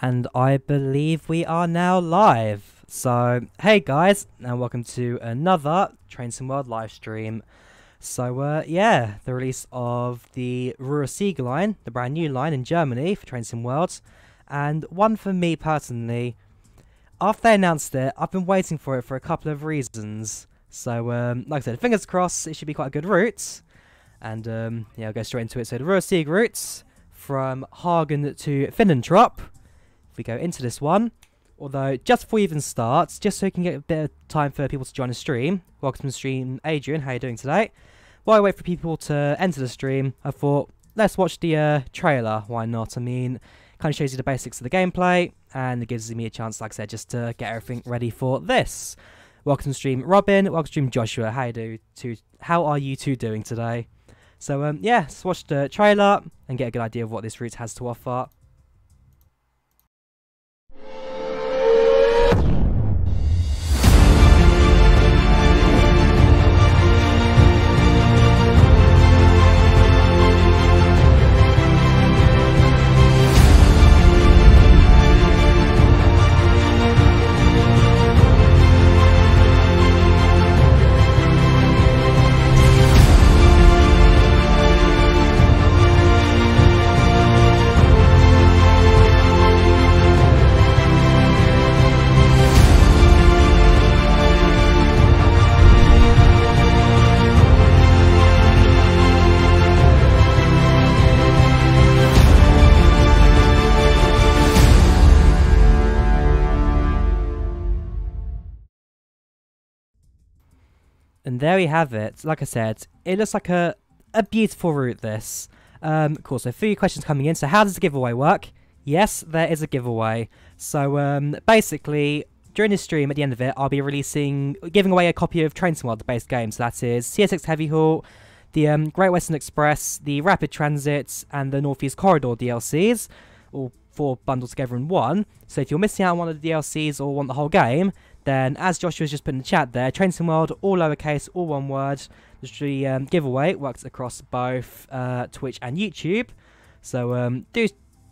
And I believe we are now live. So, hey guys, and welcome to another Train Sim World live stream. So, yeah, the release of the Ruhr-Sieg line, the brand new line in Germany for Train Sim World. And one for me personally, after they announced it, I've been waiting for it for a couple of reasons. So, like I said, fingers crossed, it should be quite a good route. And, yeah, I'll go straight into it. So, the Ruhr-Sieg routes from Hagen to Finnentrop. If we go into this one, although just before we even start, just so we can get a bit of time for people to join the stream, welcome to the stream, Adrian, how are you doing today? While I wait for people to enter the stream, I thought, let's watch the trailer, why not? I mean, kind of shows you the basics of the gameplay, and it gives me a chance, like I said, just to get everything ready for this. Welcome to the stream, Robin, welcome to the stream, Joshua, how are you two doing today? So, yeah, let's watch the trailer and get a good idea of what this route has to offer. And there we have it. Like I said, it looks like a beautiful route, this. Cool, so a few questions coming in. So how does the giveaway work? Yes, there is a giveaway. So basically, during this stream, at the end of it, I'll be giving away a copy of Train Sim World, the base game. So that is CSX Heavy Haul, the Great Western Express, the Rapid Transit, and the Northeast Corridor DLCs. All four bundled together in one. So if you're missing out on one of the DLCs or want the whole game, then, as Joshua's just put in the chat there, Train Sim World, all lowercase, all one word. The giveaway works across both Twitch and YouTube. So do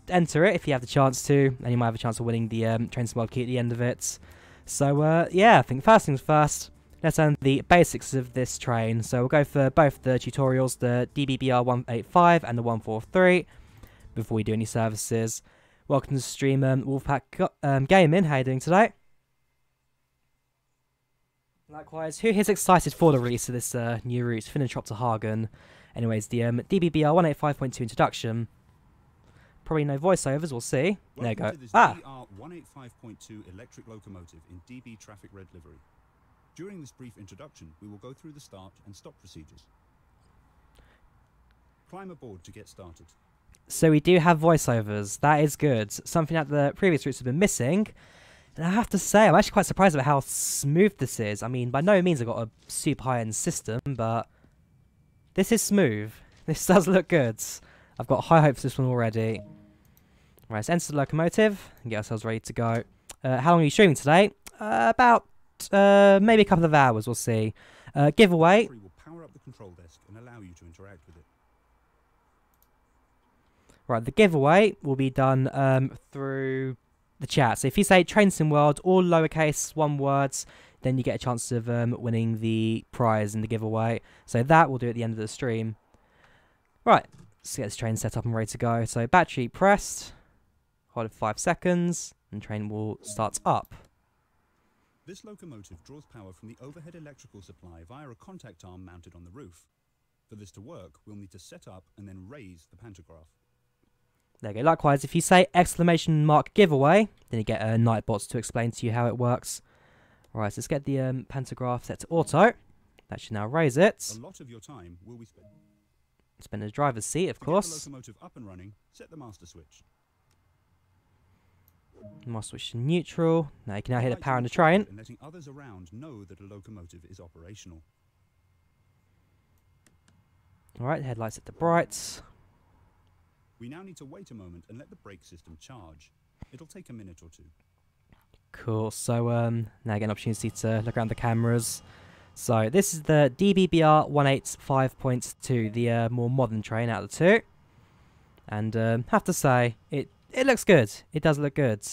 enter it if you have the chance to, and you might have a chance of winning the Train Sim World key at the end of it. So yeah, I think first things first, let's learn the basics of this train. So we'll go for both the tutorials, the DB 185 and the 143, before we do any services. Welcome to the stream, Wolfpack Gaming. How are you doing today? Likewise, who is excited for the release of this new route, Finnentrop to Hagen? Anyways, the DBBR 185.2 introduction. Probably no voiceovers, we'll see. There you go. DBR 185.2 electric locomotive in DB traffic red livery. During this brief introduction, we will go through the start and stop procedures. Climb aboard to get started. So we do have voiceovers, that is good. Something that the previous routes have been missing. And I have to say, I'm actually quite surprised about how smooth this is. I mean, by no means I've got a super high-end system, but this is smooth. This does look good. I've got high hopes for this one already. Right, let's enter the locomotive and get ourselves ready to go. How long are you streaming today? About maybe a couple of hours, we'll see. Giveaway. Will power up the control desk and allow you to interact with it. Right, the giveaway will be done through the chat. So if you say Train Sim World, all lowercase, one words, then you get a chance of winning the prize in the giveaway. So that we'll do at the end of the stream. Right, let's get this train set up and ready to go. So battery pressed, hold it 5 seconds, and train will start up. This locomotive draws power from the overhead electrical supply via a contact arm mounted on the roof. For this to work, we'll need to set up and then raise the pantograph. There you go. Likewise, if you say exclamation mark giveaway, then you get Nightbots to explain to you how it works. Right, so let's get the pantograph set to auto. That should now raise it. A lot of your time will be spent. Spin the driver's seat, of course. To get the locomotive up and running, set the master switch. Master switch to neutral. Now you can now hear the power on the train. And letting others around know that a locomotive is operational. Alright, headlights at the brights. We now need to wait a moment and let the brake system charge. It'll take a minute or two. Cool, so now I get an opportunity to look around the cameras. So this is the DBBR 185.2, the more modern train out of the two. And have to say, it it looks good. It does look good.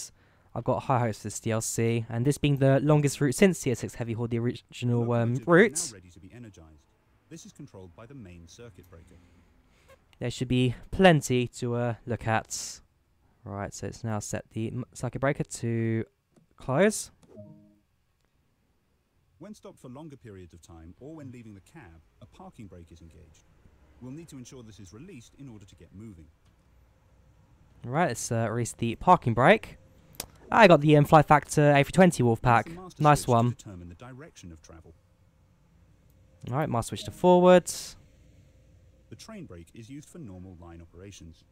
I've got high hopes for this DLC, and this being the longest route since Tier 6 Heavy Haul, the original route. Now ready to be energized. This is controlled by the main circuit breaker. There should be plenty to look at. Right, so it's now set the circuit breaker to close. When stopped for longer periods of time or when leaving the cab, a parking brake is engaged. We'll need to ensure this is released in order to get moving. Right, let's release the parking brake. I got the Fly Factor A320 Wolfpack. Nice one. Determine the direction of travel. Alright, must switch to forwards. The train brake is used for normal line operations.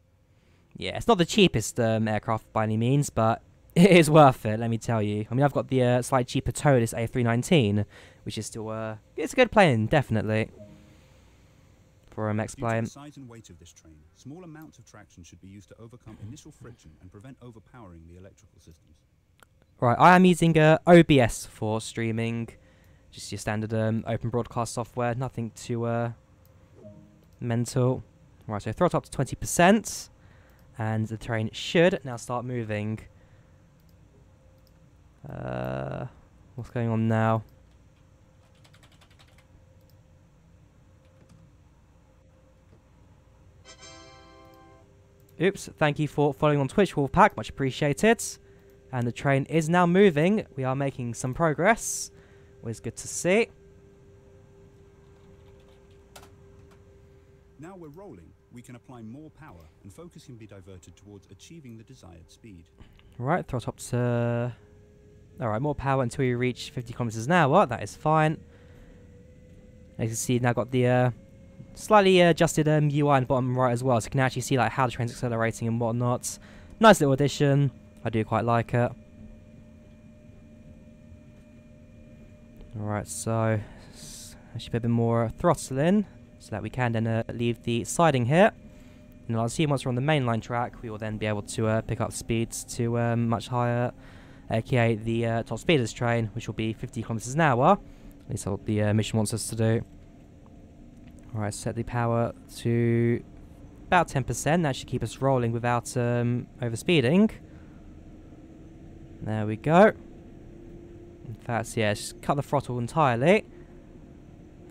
Yeah, it's not the cheapest aircraft by any means, but it is worth it, let me tell you. I mean, I've got the slightly cheaper TOTUS A319, which is still, it's a good plane, definitely. For X-Plane. Due to the size and weight of this train, small amounts of traction should be used to overcome initial friction and prevent overpowering the electrical systems. Right, I am using OBS for streaming. Just your standard open broadcast software, nothing too mental. Right, so throttle up to 20%, and the train should now start moving. What's going on now? Oops, thank you for following on Twitch, Wolfpack, much appreciated. And the train is now moving. We are making some progress. Always good to see. Now we're rolling, we can apply more power and focus can be diverted towards achieving the desired speed. Right, throttle up to... Alright, more power until you reach 50 kilometers an hour. That is fine. As you can see, now got the slightly adjusted UI in the bottom right as well, so you can actually see like how the train's accelerating and whatnot. Nice little addition. I do quite like it. Alright, so I should be a bit more throttle in, so that we can then leave the siding here. And I'll see once we're on the mainline track, we will then be able to pick up speeds to much higher, aka the top speed of this train, which will be 50 kilometers an hour. At least that's what the mission wants us to do. Alright, set the power to about 10%. That should keep us rolling without overspeeding. There we go. In fact, yeah, just cut the throttle entirely.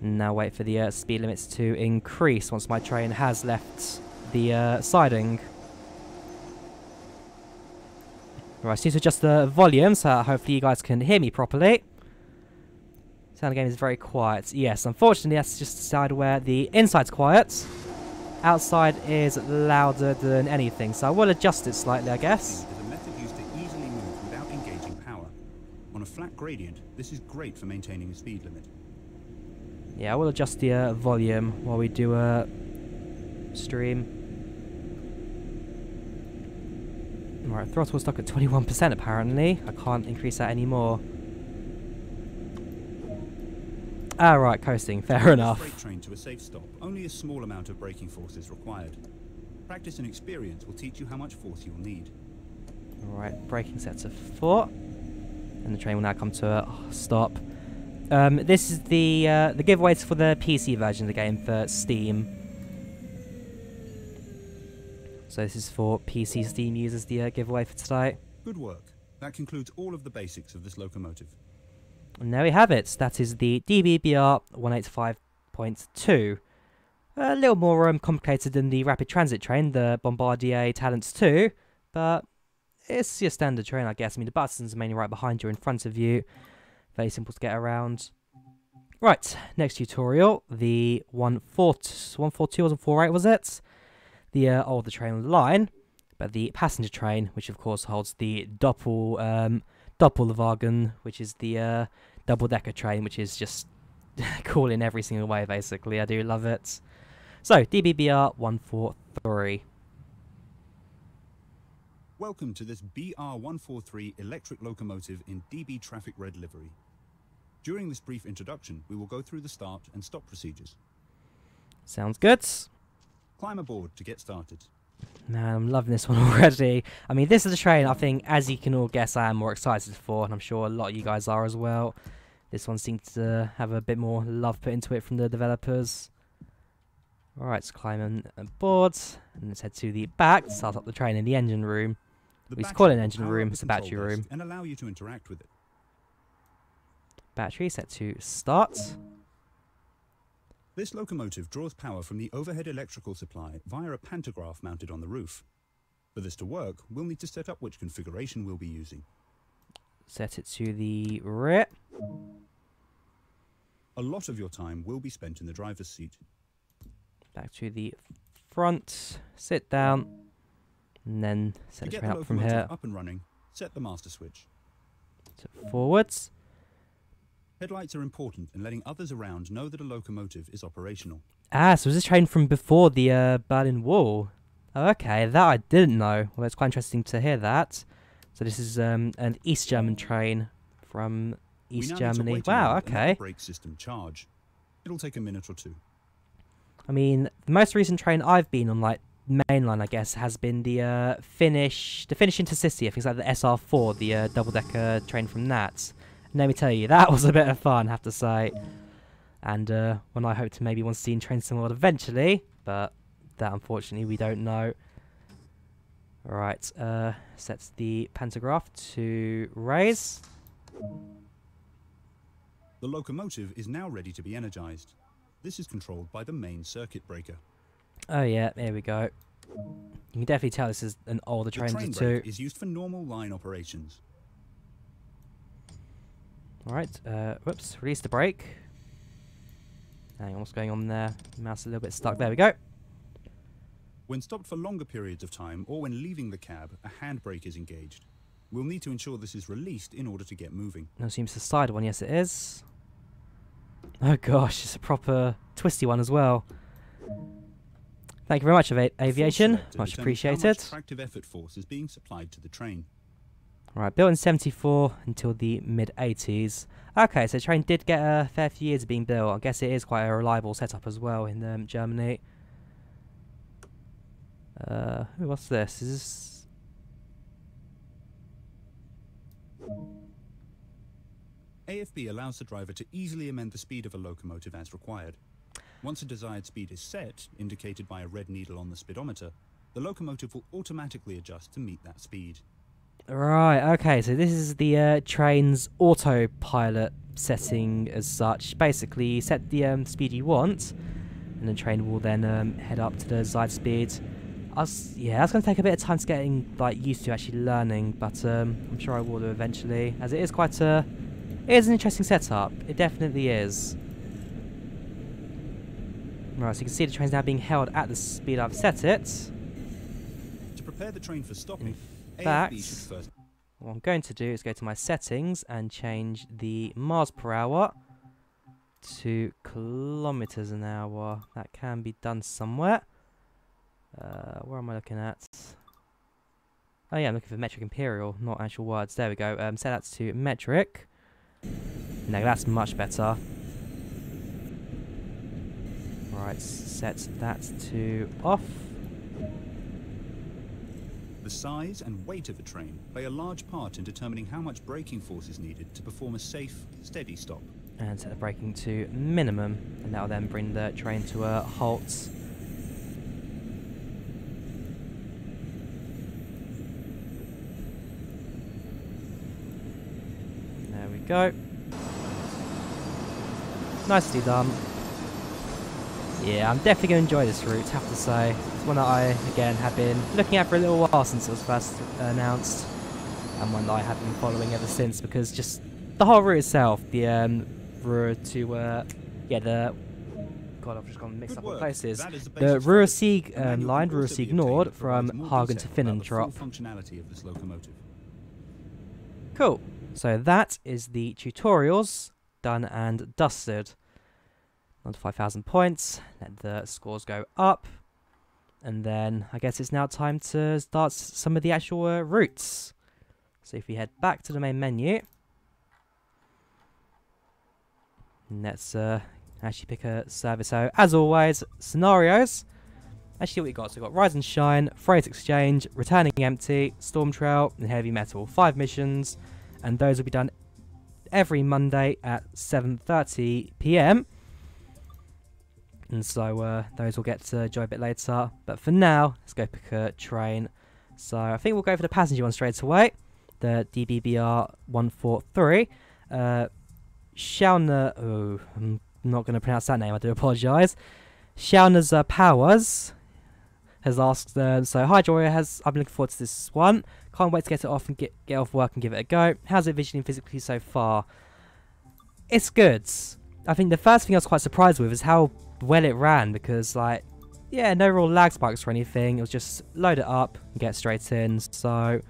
And now wait for the speed limits to increase once my train has left the siding. Right, so to adjust the volume so hopefully you guys can hear me properly. Sound of the game is very quiet. Yes, unfortunately that's just the side where the inside's quiet. Outside is louder than anything, so I will adjust it slightly, I guess. Is a method used to easily move without engaging power. On a flat gradient, this is great for maintaining a speed limit. Yeah, I will adjust the volume while we do a stream. Right, throttle's stuck at 21% apparently. I can't increase that anymore. Right, coasting. Fair enough. Freight train to a safe stop. Only a small amount of braking force is required. Practice and experience will teach you how much force you'll need. Alright, braking set to 4. And the train will now come to a stop. This is the giveaways for the PC version of the game for Steam. So this is for PC Steam users, the giveaway for today. Good work. That concludes all of the basics of this locomotive. And there we have it. That is the DB 185.2. A little more complicated than the rapid transit train, the Bombardier Talents 2, but it's your standard train, I guess. I mean, the buttons are mainly right behind you, in front of you. Very simple to get around. Right, next tutorial, the 142 or 148 was it? The older train on the line, but the passenger train, which of course holds the DoppelStockwagen, which is the double-decker train, which is just cool in every single way, basically. I do love it. So, DBBR 143. Welcome to this BR143 electric locomotive in DB Traffic Red livery. During this brief introduction, we will go through the start and stop procedures. Sounds good. Climb aboard to get started. Man, I'm loving this one already. I mean, this is a train I think, as you can all guess, I am more excited for, and I'm sure a lot of you guys are as well. This one seems to have a bit more love put into it from the developers. Alright, let's climb on board, and let's head to the back to start up the train in the engine room. The We used to call it an battery will engine power room, up the it's a battery control desk room. and allow you to interact with it. Battery set to start. This locomotive draws power from the overhead electrical supply via a pantograph mounted on the roof. For this to work, we'll need to set up which configuration we'll be using. Set it to the rear. A lot of your time will be spent in the driver's seat. Back to the front. Sit down. And then set To it get straight the up from locomotive here. up and running, set the master switch. To forwards. Headlights are important in letting others around know that a locomotive is operational. Ah, so was this train from before the Berlin Wall? Oh, okay, that I didn't know. Well, it's quite interesting to hear that. So this is an East German train from East Germany. Wow, okay. Brake system charge. It'll take a minute or two. I mean, the most recent train I've been on, like mainline, I guess, has been the Finnish Intercity. I think it's like the SR4, the double-decker train from that. And let me tell you, that was a bit of fun, I have to say. And one I hope to maybe want to see in Train Sim World eventually, but that unfortunately we don't know. Alright, sets the pantograph to raise. The locomotive is now ready to be energized. This is controlled by the main circuit breaker. Oh yeah, there we go. You can definitely tell this is an older train The train too. brake is used for normal line operations. Alright, whoops, release the brake. Hang on, what's going on there? Mouse a little bit stuck. There we go. When stopped for longer periods of time or when leaving the cab, a handbrake is engaged. We'll need to ensure this is released in order to get moving. No, seems the side one. Yes, it is. Oh gosh, it's a proper twisty one as well. Thank you very much, Aviation. Force selector Much determines appreciated. How much tractive effort force is being supplied to the train. Right, built in 74 until the mid-80s. Okay, so the train did get a fair few years of being built. I guess it is quite a reliable setup as well in Germany. What's this? Is this... AFB allows the driver to easily amend the speed of a locomotive as required. Once a desired speed is set, indicated by a red needle on the speedometer, the locomotive will automatically adjust to meet that speed. Right, okay, so this is the train's autopilot setting as such. Basically, you set the speed you want, and the train will then head up to the desired speed. Yeah, that's going to take a bit of time to getting used to actually learning, but I'm sure I will do eventually, as it is quite a... It is an interesting setup. It definitely is. Right, so you can see the train's now being held at the speed I've set it. To prepare the train for stopping, In fact, AFB should first... what I'm going to do is go to my settings and change the miles per hour to kilometers an hour. That can be done somewhere. Where am I looking at? Oh yeah, I'm looking for metric imperial, not actual words. There we go. Set that to metric. No, that's much better. Right, set that to off. The size and weight of a train play a large part in determining how much braking force is needed to perform a safe, steady stop. And set the braking to minimum, and that will then bring the train to a halt. There we go. Nicely done. Yeah, I'm definitely going to enjoy this route, have to say. It's one that I, again, have been looking at for a little while since it was first announced. And one that I have been following ever since, because just the whole route itself, the Ruhr to, yeah, the... God, I've just gone mixed up on places. The Ruhr-Sieg line, Ruhr-Sieg Nord, from Hagen to Finnentrop. Functionality of this locomotive. Cool. So that is the tutorials done and dusted. On to 5,000 points. Let the scores go up. And then I guess it's now time to start some of the actual routes. So if we head back to the main menu. Let's actually pick a service. So as always, scenarios. Actually what we got. So we've got Rise and Shine, Freight Exchange, Returning Empty, Storm Trail, and Heavy Metal. 5 missions. And those will be done every Monday at 7:30 PM. And so those will get to enjoy a bit later. But for now, let's go pick a train. So I think we'll go for the passenger one straight away. The DBBR 143. Schauner. Oh, I'm not going to pronounce that name. I do apologise. Schauner's Powers has asked. So hi Drawyah, I've been looking forward to this one. Can't wait to get it off and get off work and give it a go. How's it visually and physically so far? It's good. I think the first thing I was quite surprised with is how well it ran, because like, yeah, no real lag spikes or anything. It was just load it up and get straight in. So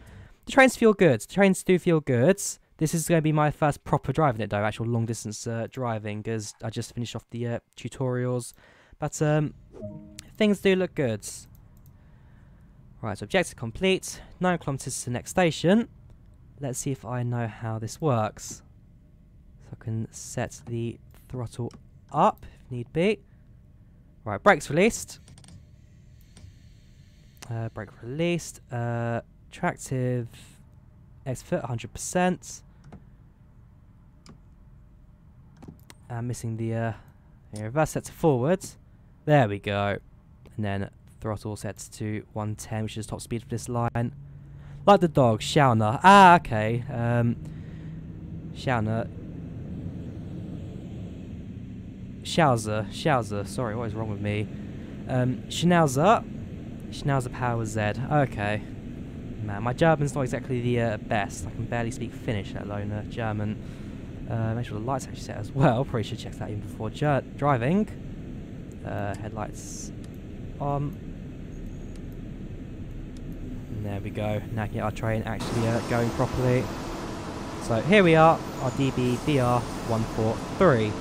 the trains feel good. The trains do feel good. This is going to be my first proper driving it though, actual long distance driving, because I just finished off the tutorials. But things do look good. Right, so objective complete. 9 kilometers to the next station. Let's see if I know how this works. So I can set the throttle up if need be. Right, brakes released. Brake released. Tractive exit 100%. Missing the reverse set to forward. There we go. And then throttle sets to 110, which is top speed of this line. Like the dog, Schauner. Ah, okay. Schauner. Schnauzer. Sorry, what is wrong with me? Schnauzer Power Z. Okay. Man, my German's not exactly the best. I can barely speak Finnish, let alone German. Make sure the lights actually set as well. Probably should check that even before driving. Headlights on. And there we go. Now I can get our train actually going properly. So here we are, our DB BR 143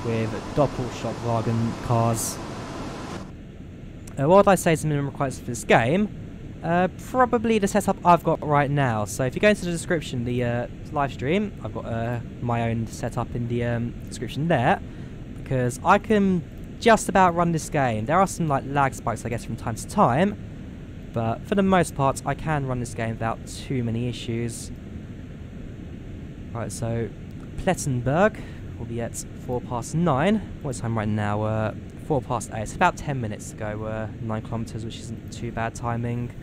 with DoppelStockwagen cars. What would I say is the minimum requirements for this game? Probably the setup I've got right now. So if you go into the description, the live stream, I've got my own setup in the description there, because I can just about run this game. There are some like lag spikes I guess from time to time, but for the most part I can run this game without too many issues. Right, so Plettenberg will be at 9:04. What's time right now? 8:04. It's about 10 minutes to go 9 kilometers, which isn't too bad timing.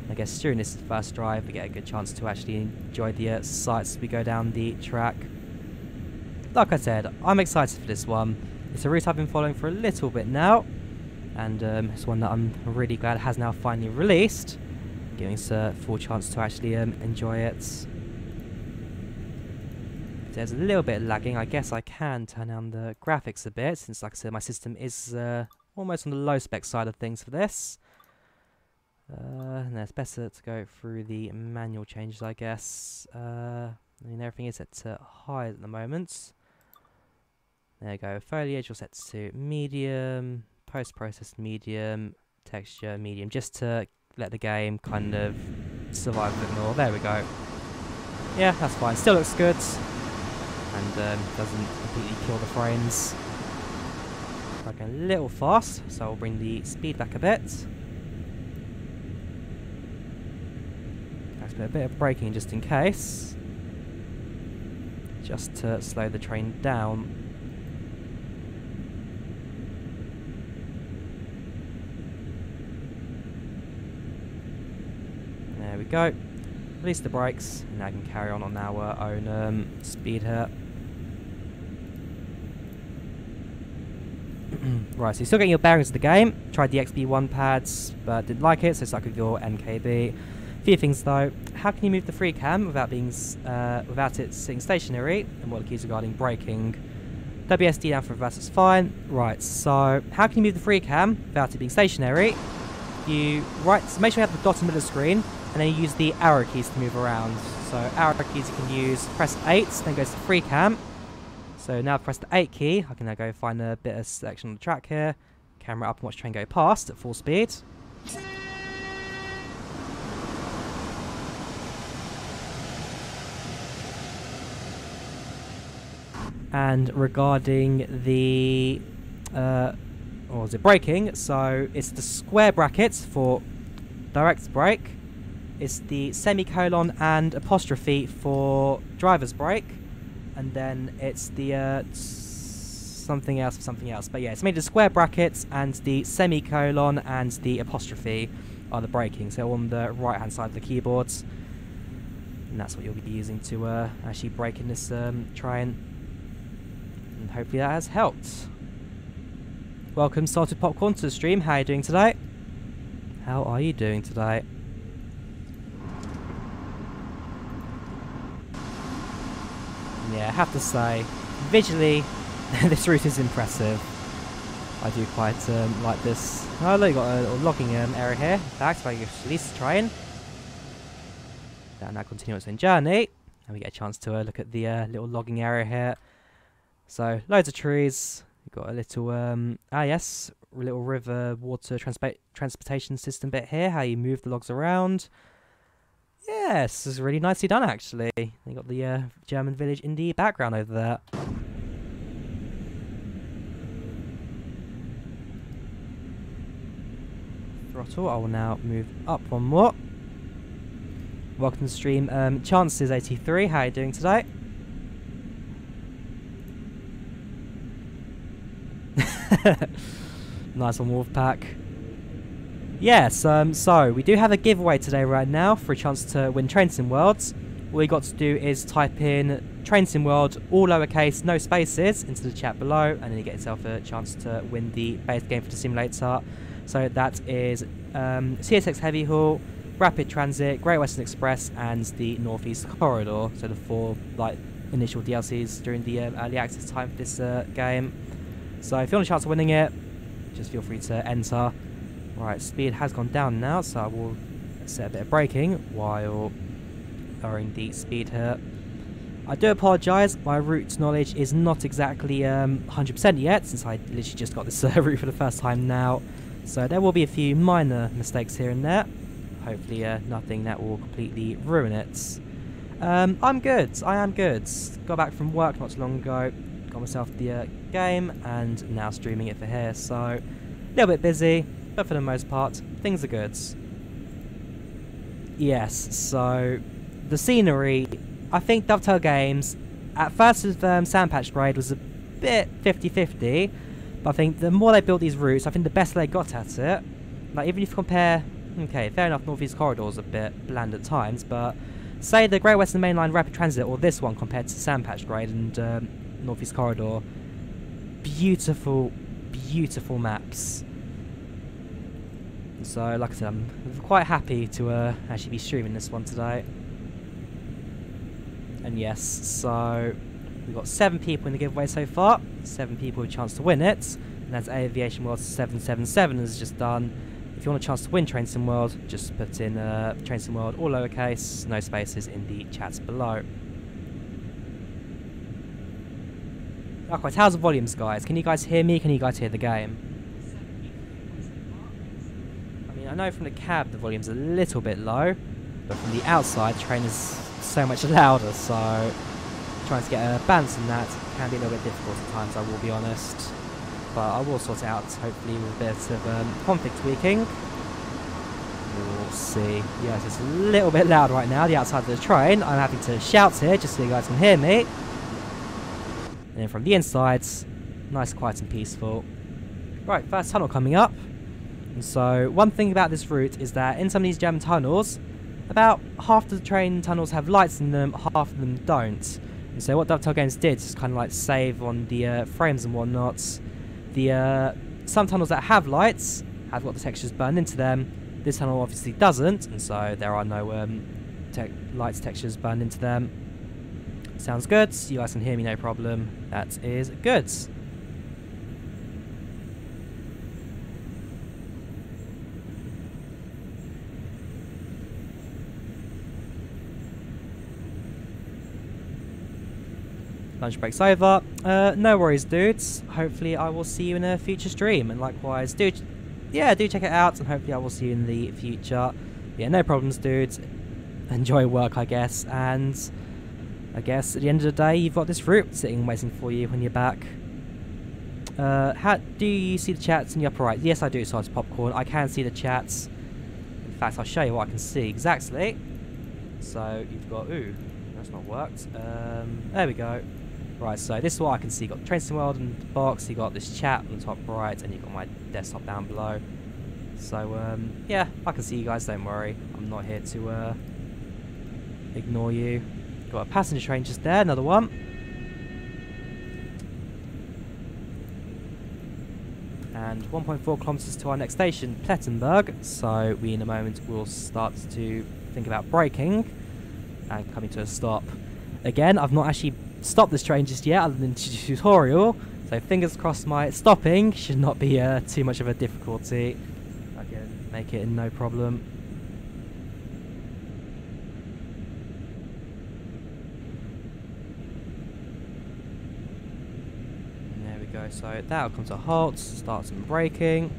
I guess during this first drive we get a good chance to actually enjoy the sights as we go down the track. Like I said, I'm excited for this one. It's a route I've been following for a little bit now, and it's one that I'm really glad has now finally released, giving us a full chance to actually enjoy it. There's a little bit of lagging. I guess I can turn down the graphics a bit, since like I said my system is almost on the low spec side of things for this. And it's better to go through the manual changes, I guess. I mean, everything is set to high at the moment. There you go. Foliage will set to medium, post-processed medium, texture medium, just to let the game kind of survive a bit more. There we go. Yeah, that's fine. Still looks good, and doesn't completely kill the frames. Going a little fast, so I'll bring the speed back a bit. Let's put a bit of braking just in case, just to slow the train down. There we go. Release the brakes, and now I can carry on our own speed here. Right, so you're still getting your bearings of the game. Tried the XB1 pads, but didn't like it, so stuck with your NKB. Few things though. How can you move the free cam without it sitting stationary? And what are the keys regarding braking? WSD down for reverse is fine. Right, so how can you move the free cam without it being stationary? So make sure you have the dot in the middle of the screen, and then you use the arrow keys to move around. So arrow keys you can use, press 8, then goes to free cam. So now press the 8 key, I can now go find a bit of selection on the track here. Camera up and watch the train go past at full speed. And regarding the what was it, braking, so it's the square brackets for direct brake, it's the semicolon and apostrophe for driver's brake, and then it's the something else for something else. But yeah, it's made of square brackets and the semicolon and the apostrophe are the braking. So on the right hand side of the keyboards, and that's what you'll be using to actually brake in this train. And hopefully that has helped. Welcome, Salted Popcorn, to the stream. How are you doing today? How are you doing today? Yeah, I have to say, visually, this route is impressive. I do quite like this. Oh, look, you got a little logging area here. In fact, if I just release the train, that'll now continue its own journey, and we get a chance to look at the little logging area here. So, loads of trees. You've got a little, yes, little river water transportation system bit here. How you move the logs around. Yes, this is really nicely done, actually. You got the German village in the background over there. Throttle. I will now move up one more. Welcome to the stream, Chances83. How are you doing today? Nice one, Wolfpack. Yes, so we do have a giveaway today right now for a chance to win Train Sim Worlds. All you got to do is type in Train Sim World, all lowercase, no spaces, into the chat below, and then you get yourself a chance to win the base game for the simulator. So that is CSX Heavy Haul, Rapid Transit, Great Western Express, and the Northeast Corridor. So the 4 initial DLCs during the early access time for this game. So if you want a chance of winning it, just feel free to enter. Right, speed has gone down now, so I will set a bit of braking while lowering the speed here. I do apologise, my route knowledge is not exactly 100% yet, since I literally just got this route for the first time now. So there will be a few minor mistakes here and there. Hopefully nothing that will completely ruin it. I'm good, I am good. Got back from work not too long ago, got myself the game, and now streaming it for here, so a little bit busy. But for the most part, things are good. Yes, so the scenery, I think Dovetail Games, at first with Sandpatch Braid was a bit 50-50, but I think the more they built these routes, I think the better they got at it. Like, even if you compare, okay, fair enough, Northeast Corridor is a bit bland at times, but say the Great Western Main Line Rapid Transit, or this one compared to Sandpatch Braid and Northeast Corridor, beautiful, beautiful maps. So, like I said, I'm quite happy to actually be streaming this one today. And yes, so we've got 7 people in the giveaway so far. 7 people with a chance to win it. And that's Aviation World 777 has just done. If you want a chance to win Train Sim World, just put in Train Sim World, all lowercase, no spaces, in the chats below. Likewise, how's the volumes, guys? Can you guys hear me? Can you guys hear the game? I know from the cab the volume's a little bit low, but from the outside the train is so much louder, so trying to get a balance in that can be a little bit difficult at times, I will be honest. But I will sort it out, hopefully, with a bit of config tweaking. We'll see. Yes, it's a little bit loud right now, the outside of the train. I'm having to shout here just so you guys can hear me. And then from the inside, nice, quiet and peaceful. Right, first tunnel coming up. So one thing about this route is that in some of these German tunnels, about half of the train tunnels have lights in them, half of them don't. And so what Dovetail Games did is kind of like save on the frames and whatnot. Some tunnels that have lights have got the textures burned into them. This tunnel obviously doesn't, and so there are no lights textures burned into them. Sounds good. You guys can hear me, no problem. That is good. Lunch break's over. No worries, dudes. Hopefully I will see you in a future stream, and likewise, do check it out, and hopefully I will see you in the future. Yeah, no problems, dudes. Enjoy work, I guess, and I guess at the end of the day, you've got this route sitting waiting for you when you're back. How do you see the chats in the upper right? Yes, I do, Salted Popcorn. I can see the chats. In fact, I'll show you what I can see exactly. So you've got, ooh, that's not worked. There we go. Right, so this is what I can see. You've got Train Sim World in the box, you got this chat on the top right, and you've got my desktop down below. So yeah, I can see you guys, don't worry. I'm not here to ignore you. Got a passenger train just there, another one. And 1.4 kilometers to our next station, Plettenberg. So we in a moment will start to think about braking and coming to a stop. Again, I've not actually stopped this train just yet, other than the tutorial. So fingers crossed my stopping should not be too much of a difficulty. I can make it no problem. And there we go, so that'll come to a halt, start some braking.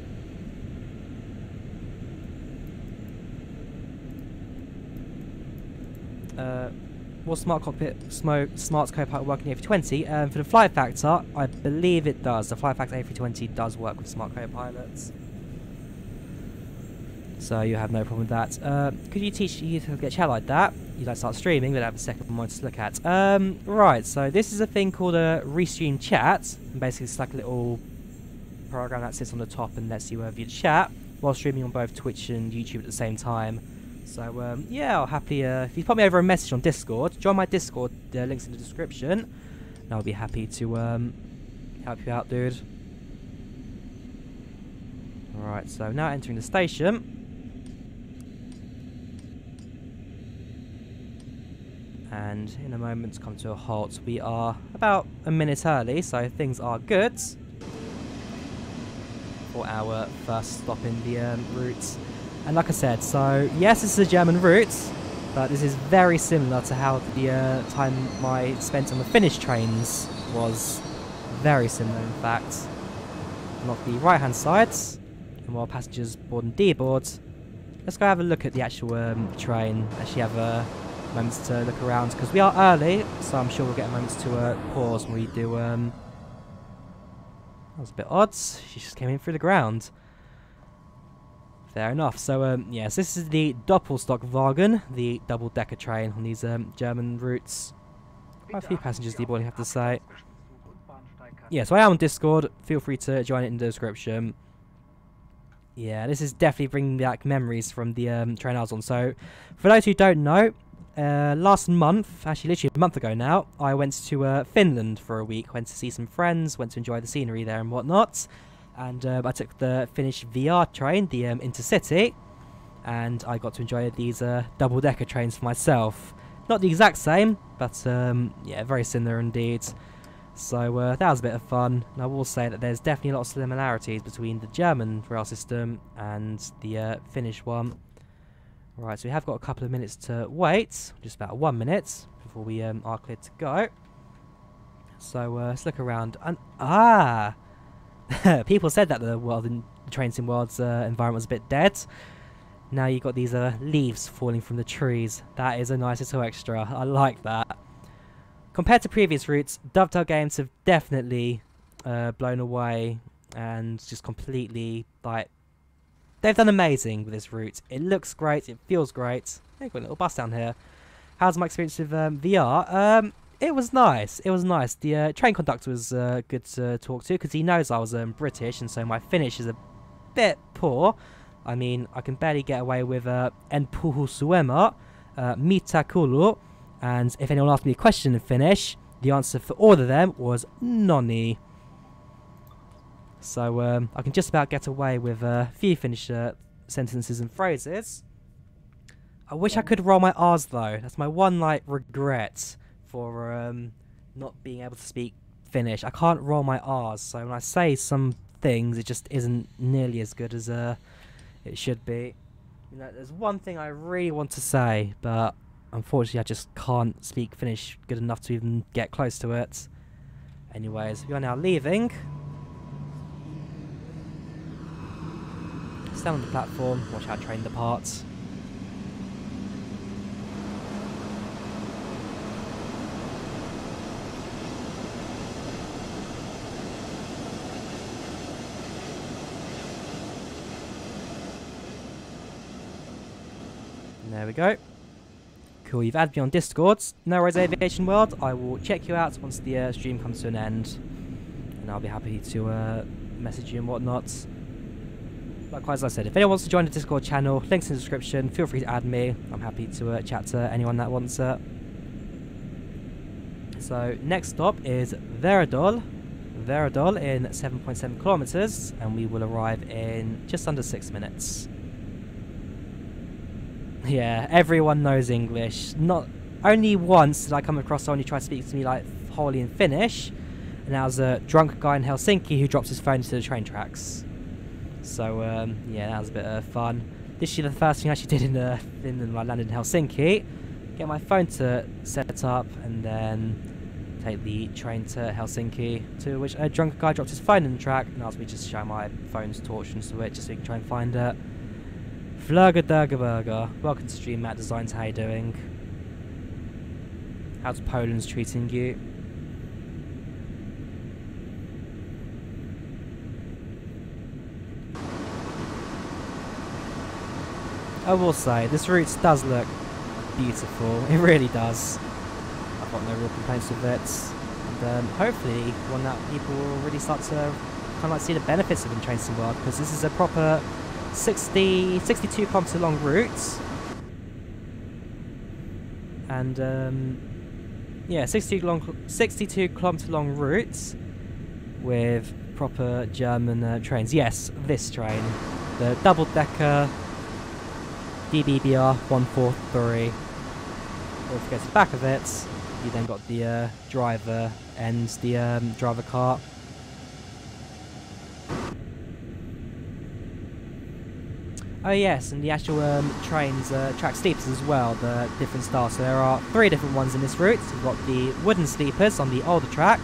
Will Smart Cockpit Smart's Copilot work in the A320? For the flight factor, I believe it does. The flight factor A320 does work with Smart Copilots. So you have no problem with that. Could you teach you to get chat like that? You'd like to start streaming, but have a second one to look at. Right, so this is a thing called a Restream Chat. And basically it's like a little program that sits on the top and lets you view the chat while streaming on both Twitch and YouTube at the same time. So yeah, I'll happily, if you pop me over a message on Discord, join my Discord, the link's in the description, and I'll be happy to help you out, dude. Alright, so now entering the station. And in a moment come to a halt. We are about a minute early, so things are good for our first stop in the route. And like I said, so yes, this is a German route, but this is very similar to how the time I spent on the Finnish trains was. Very similar, in fact. Not the right-hand side, and while passengers board and deboard, let's go have a look at the actual train. Actually have moments to look around, because we are early, so I'm sure we'll get moments to pause when we do. That was a bit odd. She just came in through the ground. Fair enough. So, yes, this is the DoppelStockwagen, the double-decker train on these German routes. Quite a few passengers deboarding, I have to say. Yeah, so I am on Discord. Feel free to join it in the description. Yeah, this is definitely bringing back memories from the train I was on. So, for those who don't know, last month, actually literally a month ago now, I went to Finland for a week. Went to see some friends, went to enjoy the scenery there and whatnot. And I took the Finnish VR train, the Intercity, and I got to enjoy these double-decker trains for myself. Not the exact same, but yeah, very similar indeed. So that was a bit of fun. And I will say that there's definitely a lot of similarities between the German rail system and the Finnish one. Right, so we have got a couple of minutes to wait, just about 1 minute before we are cleared to go. So let's look around. And people said that the train sim world's environment was a bit dead. Now you've got these leaves falling from the trees. That is a nice little extra. I like that. Compared to previous routes, Dovetail games have definitely blown away and just completely, like, they've done amazing with this route. It looks great. It feels great. Hey, got a little bus down here. How's my experience with VR? It was nice. It was nice. The train conductor was good to talk to because he knows I was British, and so my Finnish is a bit poor. I mean, I can barely get away with En puhu suema, mitä kuuluu, and if anyone asked me a question in Finnish, the answer for all of them was noni. So I can just about get away with a few Finnish sentences and phrases. I wish I could roll my R's though. That's my one regret for not being able to speak Finnish. I can't roll my R's, so when I say some things, it just isn't nearly as good as it should be. You know, there's one thing I really want to say, but unfortunately I just can't speak Finnish good enough to even get close to it. Anyways, we are now leaving. Stand on the platform, watch how train departs. There we go. Cool, you've added me on Discord. No worries, Aviation World. I will check you out once the stream comes to an end. And I'll be happy to message you and whatnot. Likewise, as I said, if anyone wants to join the Discord channel, links in the description, feel free to add me. I'm happy to chat to anyone that wants it. So, next stop is Veredol. Veredol in 7.7 kilometers, and we will arrive in just under 6 minutes. Yeah, everyone knows English. Not only once did I come across someone who tried to speak to me like wholly in Finnish, and that was a drunk guy in Helsinki who dropped his phone into the train tracks. So yeah, that was a bit of fun. This year, the first thing I actually did in Finland when I landed in Helsinki, get my phone to set up, and then take the train to Helsinki, to which a drunk guy dropped his phone in the track and asked me just to show my phone's torch and to it, just so we can try and find it. Flurga welcome to stream, Matt Designs, how you doing? How's Poland's treating you? I will say, this route does look beautiful, it really does. I've got no real complaints with it, and hopefully one that people will really start to kind of like see the benefits of in Train Sim World, because this is a proper 62 kilometer long route, and yeah, 62 kilometer long route with proper German trains. Yes, this train, the double decker DB 143. Or if you go to the back of it, you then got the driver and the driver cart. Oh yes, and the actual trains track sleepers as well, the different styles. So there are 3 different ones in this route. You've got the wooden sleepers on the older track.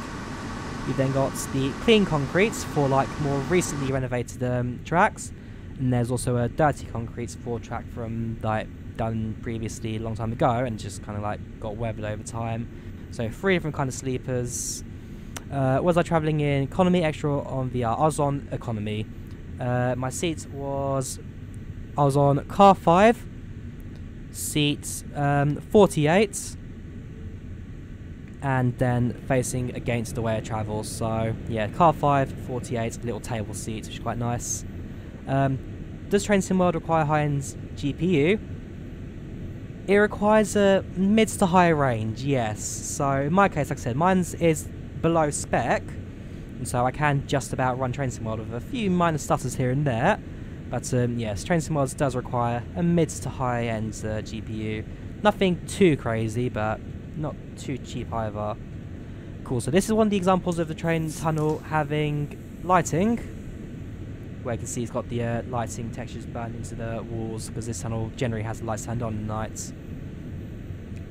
You've then got the clean concretes for like more recently renovated tracks. And there's also a dirty concrete for track from like done previously a long time ago and just kind of like got weathered over time. So 3 different kind of sleepers. Was I travelling in economy, extra, on VR? I was on economy. My seat was, I was on car 5, seat 48, and then facing against the way it travels. So yeah, car 5, 48, little table seat, which is quite nice. Does Train Sim World require high-end GPU? It requires a mid to high range, yes. So in my case, like I said, mine is below spec, and so I can just about run Train Sim World with a few minor stutters here and there. But yes, Train Sim World does require a mid to high-end GPU. Nothing too crazy, but not too cheap either. Cool, so this is one of the examples of the train tunnel having lighting, where you can see it's got the lighting textures burned into the walls, because this tunnel generally has the lights turned on at night.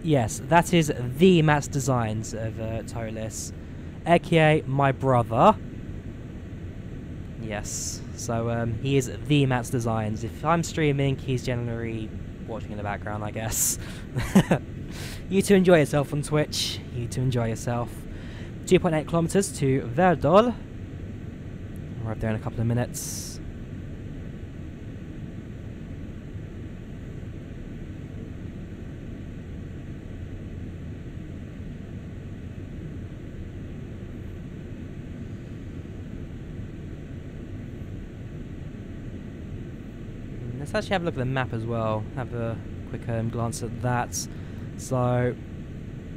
Yes, that is the Matt's Designs of Tolis, aka my brother. Yes, so he is the Matt's Designs. If I'm streaming, he's generally watching in the background, I guess. You two enjoy yourself on Twitch. You two enjoy yourself. 2.8 kilometers to Verdol. Arrive there in a couple of minutes. Let's actually have a look at the map as well. Have a quick glance at that. So,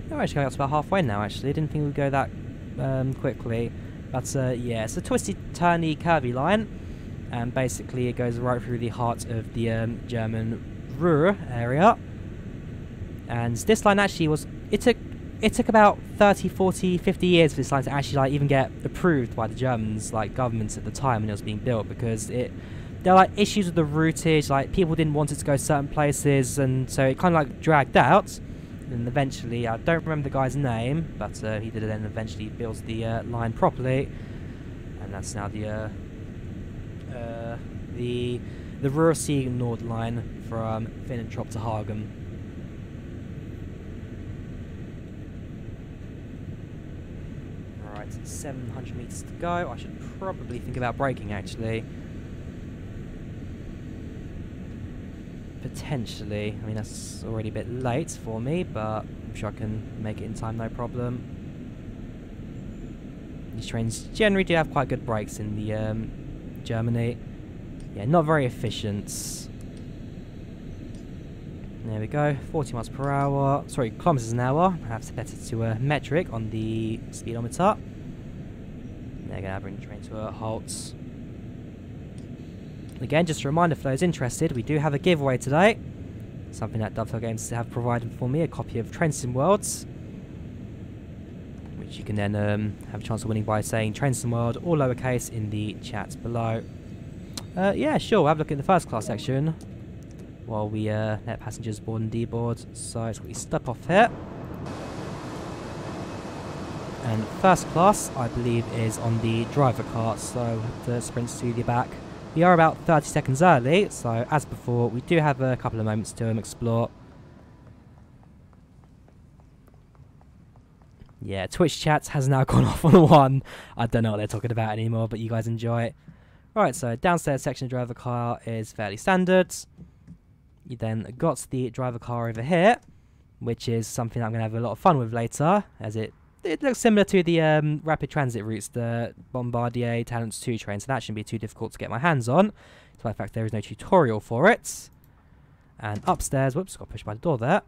we're actually going up to about halfway now, actually. Didn't think we'd go that quickly. But yeah, it's a twisty, turny, curvy line, and basically it goes right through the heart of the German Ruhr area. And this line actually was, it took about 30, 40, 50 years for this line to actually like even get approved by the Germans, like governments at the time when it was being built, because there are like issues with the routage, like people didn't want it to go certain places, and so it kind of like dragged out. And eventually, I don't remember the guy's name, but he did it then eventually builds the line properly, and that's now the Ruhr-Sieg Nord line from Finnentrop to Hagen. Alright, 700 meters to go. I should probably think about braking actually. Potentially. I mean, that's already a bit late for me, but I'm sure I can make it in time, no problem. These trains generally do have quite good brakes in the Germany. Yeah, not very efficient. There we go, 40 miles per hour, sorry, kilometers an hour. I have to set it to a metric on the speedometer. There we go, bring the train to a halt. Again, just a reminder for those interested, we do have a giveaway today. Something that Dovetail Games have provided for me, a copy of Train Sim Worlds, which you can then have a chance of winning by saying Train Sim World, all lowercase, in the chat below. Yeah, sure, we'll have a look at the first class section while we let passengers board and deboard. So it's got you stuck off here. And first class, I believe, is on the driver cart, so we'll have to sprint to the back. We are about 30 seconds early, so as before, we do have a couple of moments to explore. Yeah, Twitch chat has now gone off on one. I don't know what they're talking about anymore, but you guys enjoy it. Right, so downstairs section of the driver car is fairly standard. You then got the driver car over here, which is something I'm going to have a lot of fun with later, as it looks similar to the rapid transit routes, the Bombardier Talents 2 train, so that shouldn't be too difficult to get my hands on. Despite the fact there is no tutorial for it. And upstairs, whoops, got pushed by the door there.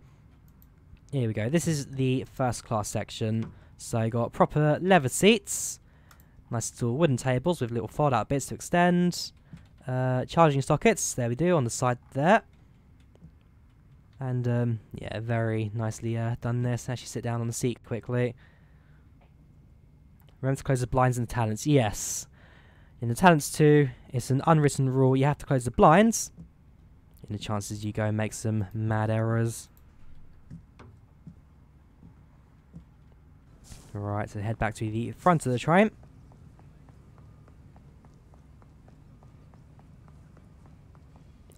Here we go, this is the first class section. So you got proper leather seats, nice little wooden tables with little fold out bits to extend. Charging sockets, there we do, on the side there. And yeah, very nicely done this. Actually sit down on the seat quickly. Remember to close the blinds and the talents. Yes. In the talents 2, it's an unwritten rule. You have to close the blinds. And the chances you go and make some mad errors. Right, so head back to the front of the train.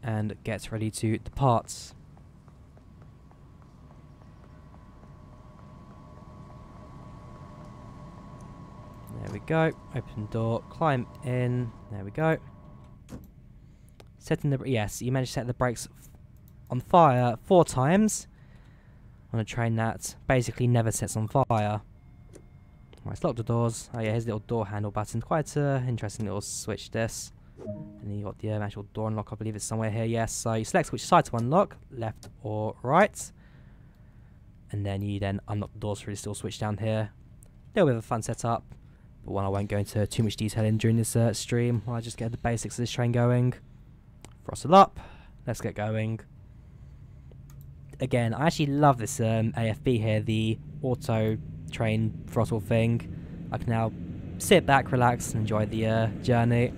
And get ready to depart. There we go. Open door, climb in. There we go. Setting the yes, you managed to set the brakes on fire 4 times on a train that basically never sets on fire. Right, let's lock the doors. Oh yeah, here's the little door handle button. Quite interesting little switch this. And then you got the actual door unlock. I believe it's somewhere here. Yes. So you select which side to unlock, left or right, and then you unlock the doors through this little switch down here. A little bit of a fun setup. But one I won't go into too much detail in during this stream. I'll just get the basics of this train going. Throttle up. Let's get going. Again, I actually love this AFB here, the auto train throttle thing. I can now sit back, relax, and enjoy the journey.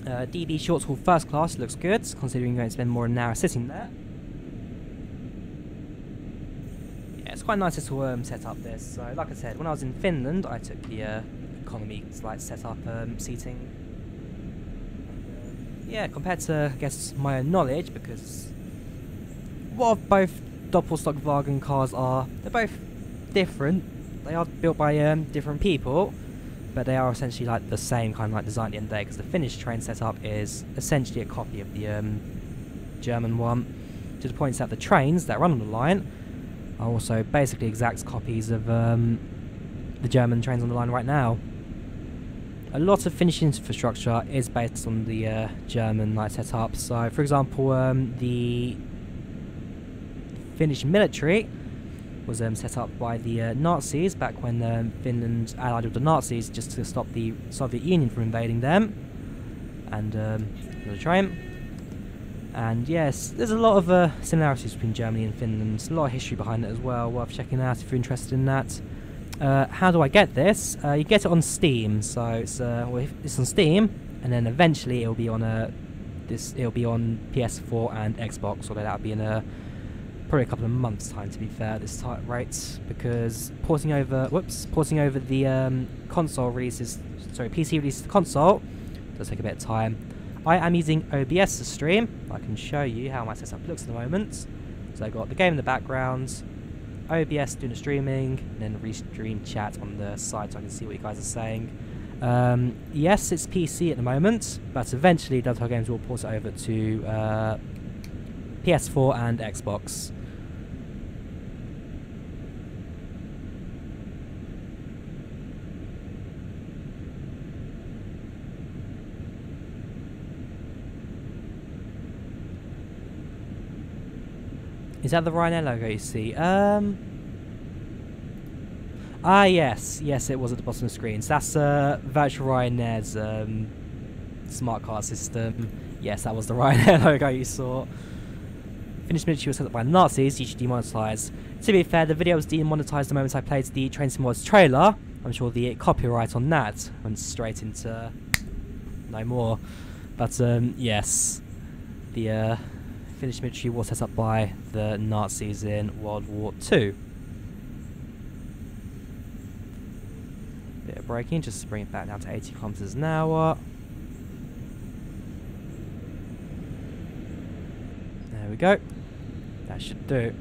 DB short haul first class looks good, considering you're going to spend more than an hour sitting there. Yeah, it's quite a nice little setup this. So, like I said, when I was in Finland, I took the economy like setup seating. Yeah, compared to, I guess, my own knowledge, because what both DoppelStockwagen cars are, they're both different. They are built by different people, but they are essentially like the same kind of like design at the end of the day, because the Finnish train setup is essentially a copy of the German one, to the point that the trains that run on the line are also basically exact copies of the German trains on the line right now. A lot of Finnish infrastructure is based on the German like setup. So, for example, the Finnish military was set up by the Nazis back when Finland allied with the Nazis just to stop the Soviet Union from invading them. And the train. And yes, there's a lot of similarities between Germany and Finland. There's a lot of history behind it as well, worth checking out if you're interested in that. How do I get this? You get it on Steam, so it's on Steam, and then eventually it'll be on it'll be on PS4 and Xbox, although that'll be in probably a couple of months' time, to be fair, at this type rate, because porting over the console releases, sorry, PC releases to console does take a bit of time. I am using OBS to stream. I can show you how my setup looks at the moment. So I've got the game in the background, OBS doing the streaming, and then restream chat on the side so I can see what you guys are saying. Yes, it's PC at the moment, but eventually Dovetail Games will port it over to PS4 and Xbox. Is that the Ryanair logo you see? Yes. Yes, it was at the bottom of the screen. So that's Virtual Ryanair's smart card system. Yes, that was the Ryanair logo you saw. Finnish military was set up by Nazis, usually demonetised. To be fair, the video was demonetised the moment I played the Train Sim World's trailer. I'm sure the copyright on that went straight into no more. But yes, the Finnish military was set up by the Nazis in World War II. Bit of braking, just to bring it back down to 80 kilometers an hour. There we go. That should do.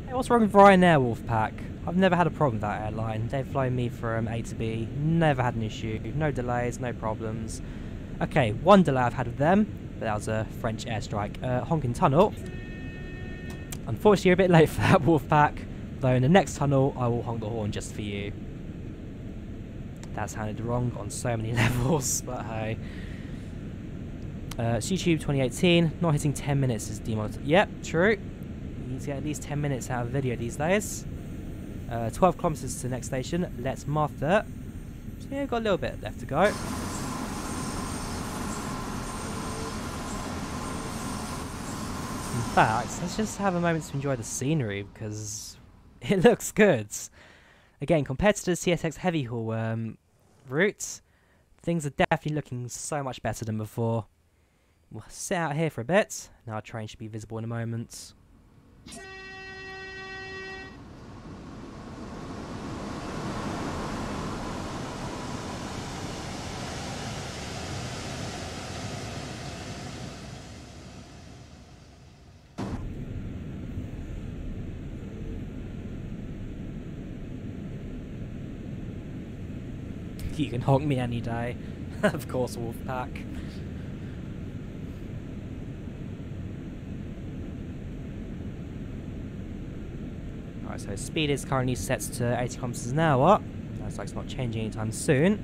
Hey, what's wrong with Ryanair, Wolfpack? I've never had a problem with that airline. They've flown me from A to B. Never had an issue. No delays, no problems. Okay, one delay I've had with them, but that was a French airstrike. Honking Tunnel. Unfortunately, you're a bit late for that, Wolfpack. Though in the next tunnel, I will honk the horn just for you. That sounded wrong on so many levels, but hey. YouTube 2018, not hitting 10 minutes is demonetized. Yep, true. You need to get at least 10 minutes out of a video these days. 12 kilometers to the next station. Let's mark that. So yeah, got a little bit left to go. In fact, let's just have a moment to enjoy the scenery because it looks good. Again, compared to the CSX heavy haul route, things are definitely looking so much better than before. We'll sit out here for a bit. Now our train should be visible in a moment. You can honk me any day. Of course, Wolfpack. Alright, so speed is currently set to 80 kilometers an hour. Looks like it's not changing anytime soon.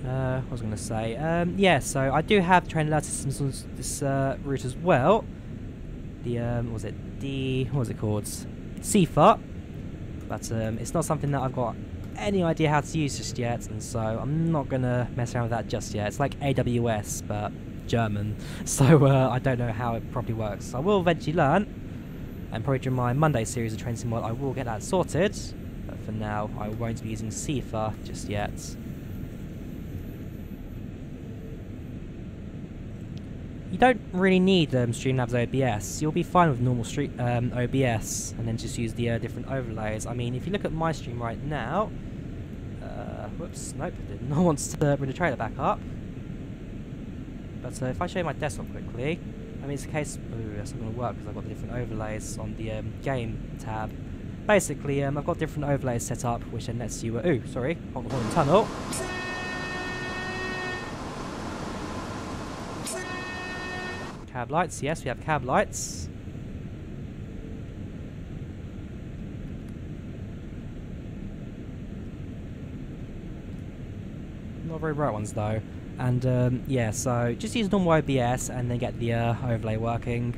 What was I going to say? Yeah, so I do have train alert systems on this route as well. The, what was it called? CFA. But it's not something that I've got any idea how to use just yet, and so I'm not going to mess around with that just yet. It's like AWS, but German. So I don't know how it properly works. I will eventually learn. And probably during my Monday series of Train Sim World I will get that sorted, but for now I won't be using CFA just yet. You don't really need Streamlabs OBS, you'll be fine with normal OBS and then just use the different overlays. I mean, if you look at my stream right now, whoops, nope, did not want to bring the trailer back up. But if I show you my desktop quickly, I mean, it's a case. Ooh, that's not going to work because I've got the different overlays on the game tab. Basically, I've got different overlays set up, which then lets you. Ooh, sorry, on the Hagen tunnel. Cab lights. Yes, we have cab lights. Not very bright ones though. And yeah, so just use normal OBS and then get the overlay working.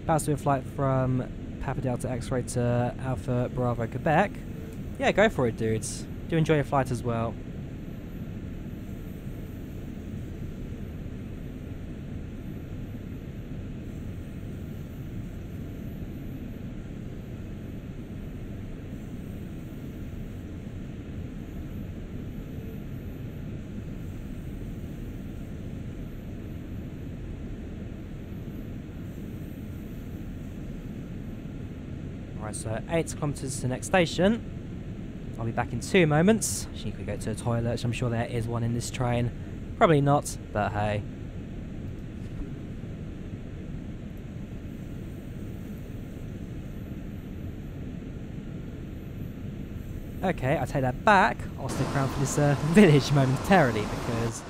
About to do a flight from Papa Delta X-Ray to Alpha Bravo Quebec. Yeah, go for it, dudes. Do enjoy your flight as well. Right, so 8 kilometers to the next station. I'll be back in 2 moments. She could go to the toilet. I'm sure there is one in this train. Probably not, but hey. Okay, I take that back. I'll stick around for this village momentarily because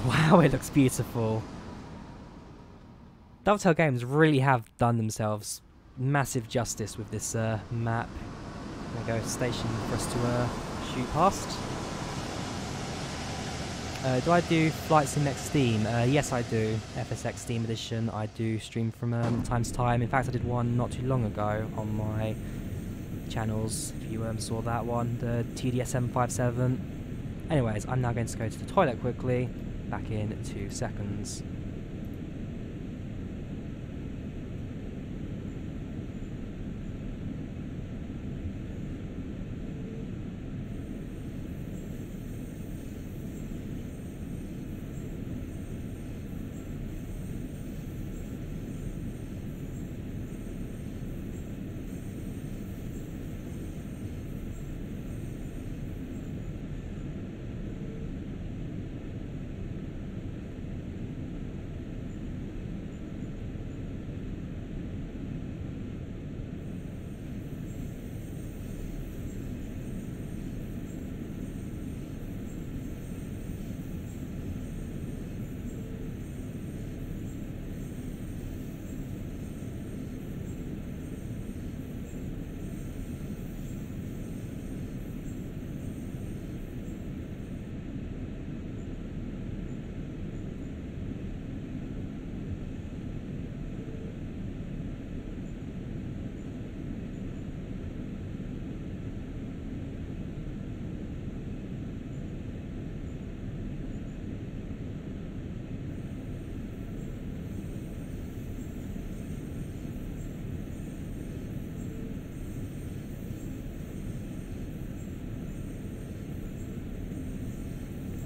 wow, it looks beautiful. Dovetail Games really have done themselves massive justice with this map. There we go, station for us to shoot past. Do I do Flight Sim X Steam? Yes, I do. FSX Steam Edition. I do stream from time to time. In fact, I did one not too long ago on my channels. If you saw that one, the TDS757. Anyways, I'm now going to go to the toilet quickly. Back in 2 seconds.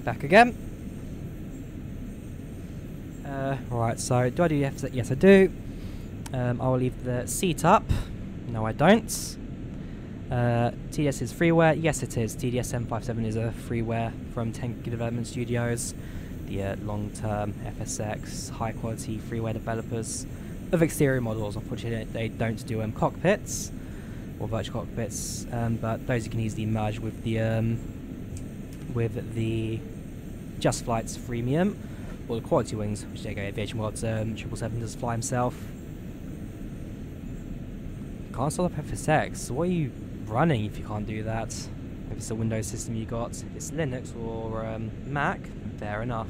Back again. Right, so do I do FSX? Yes, I do. I will leave the seat up. No, I don't. TDS is freeware. Yes, it is. TDS757 is a freeware from Tenka Development Studios, the long-term FSX high-quality freeware developers of exterior models. Unfortunately, they don't do cockpits or virtual cockpits, but those you can easily merge with the Just Flight's freemium or the quality wings, which they go Aviation World's 777 does fly himself. Can't start up FSX. What are you running if you can't do that? If it's a Windows system you got, if it's Linux or Mac, fair enough.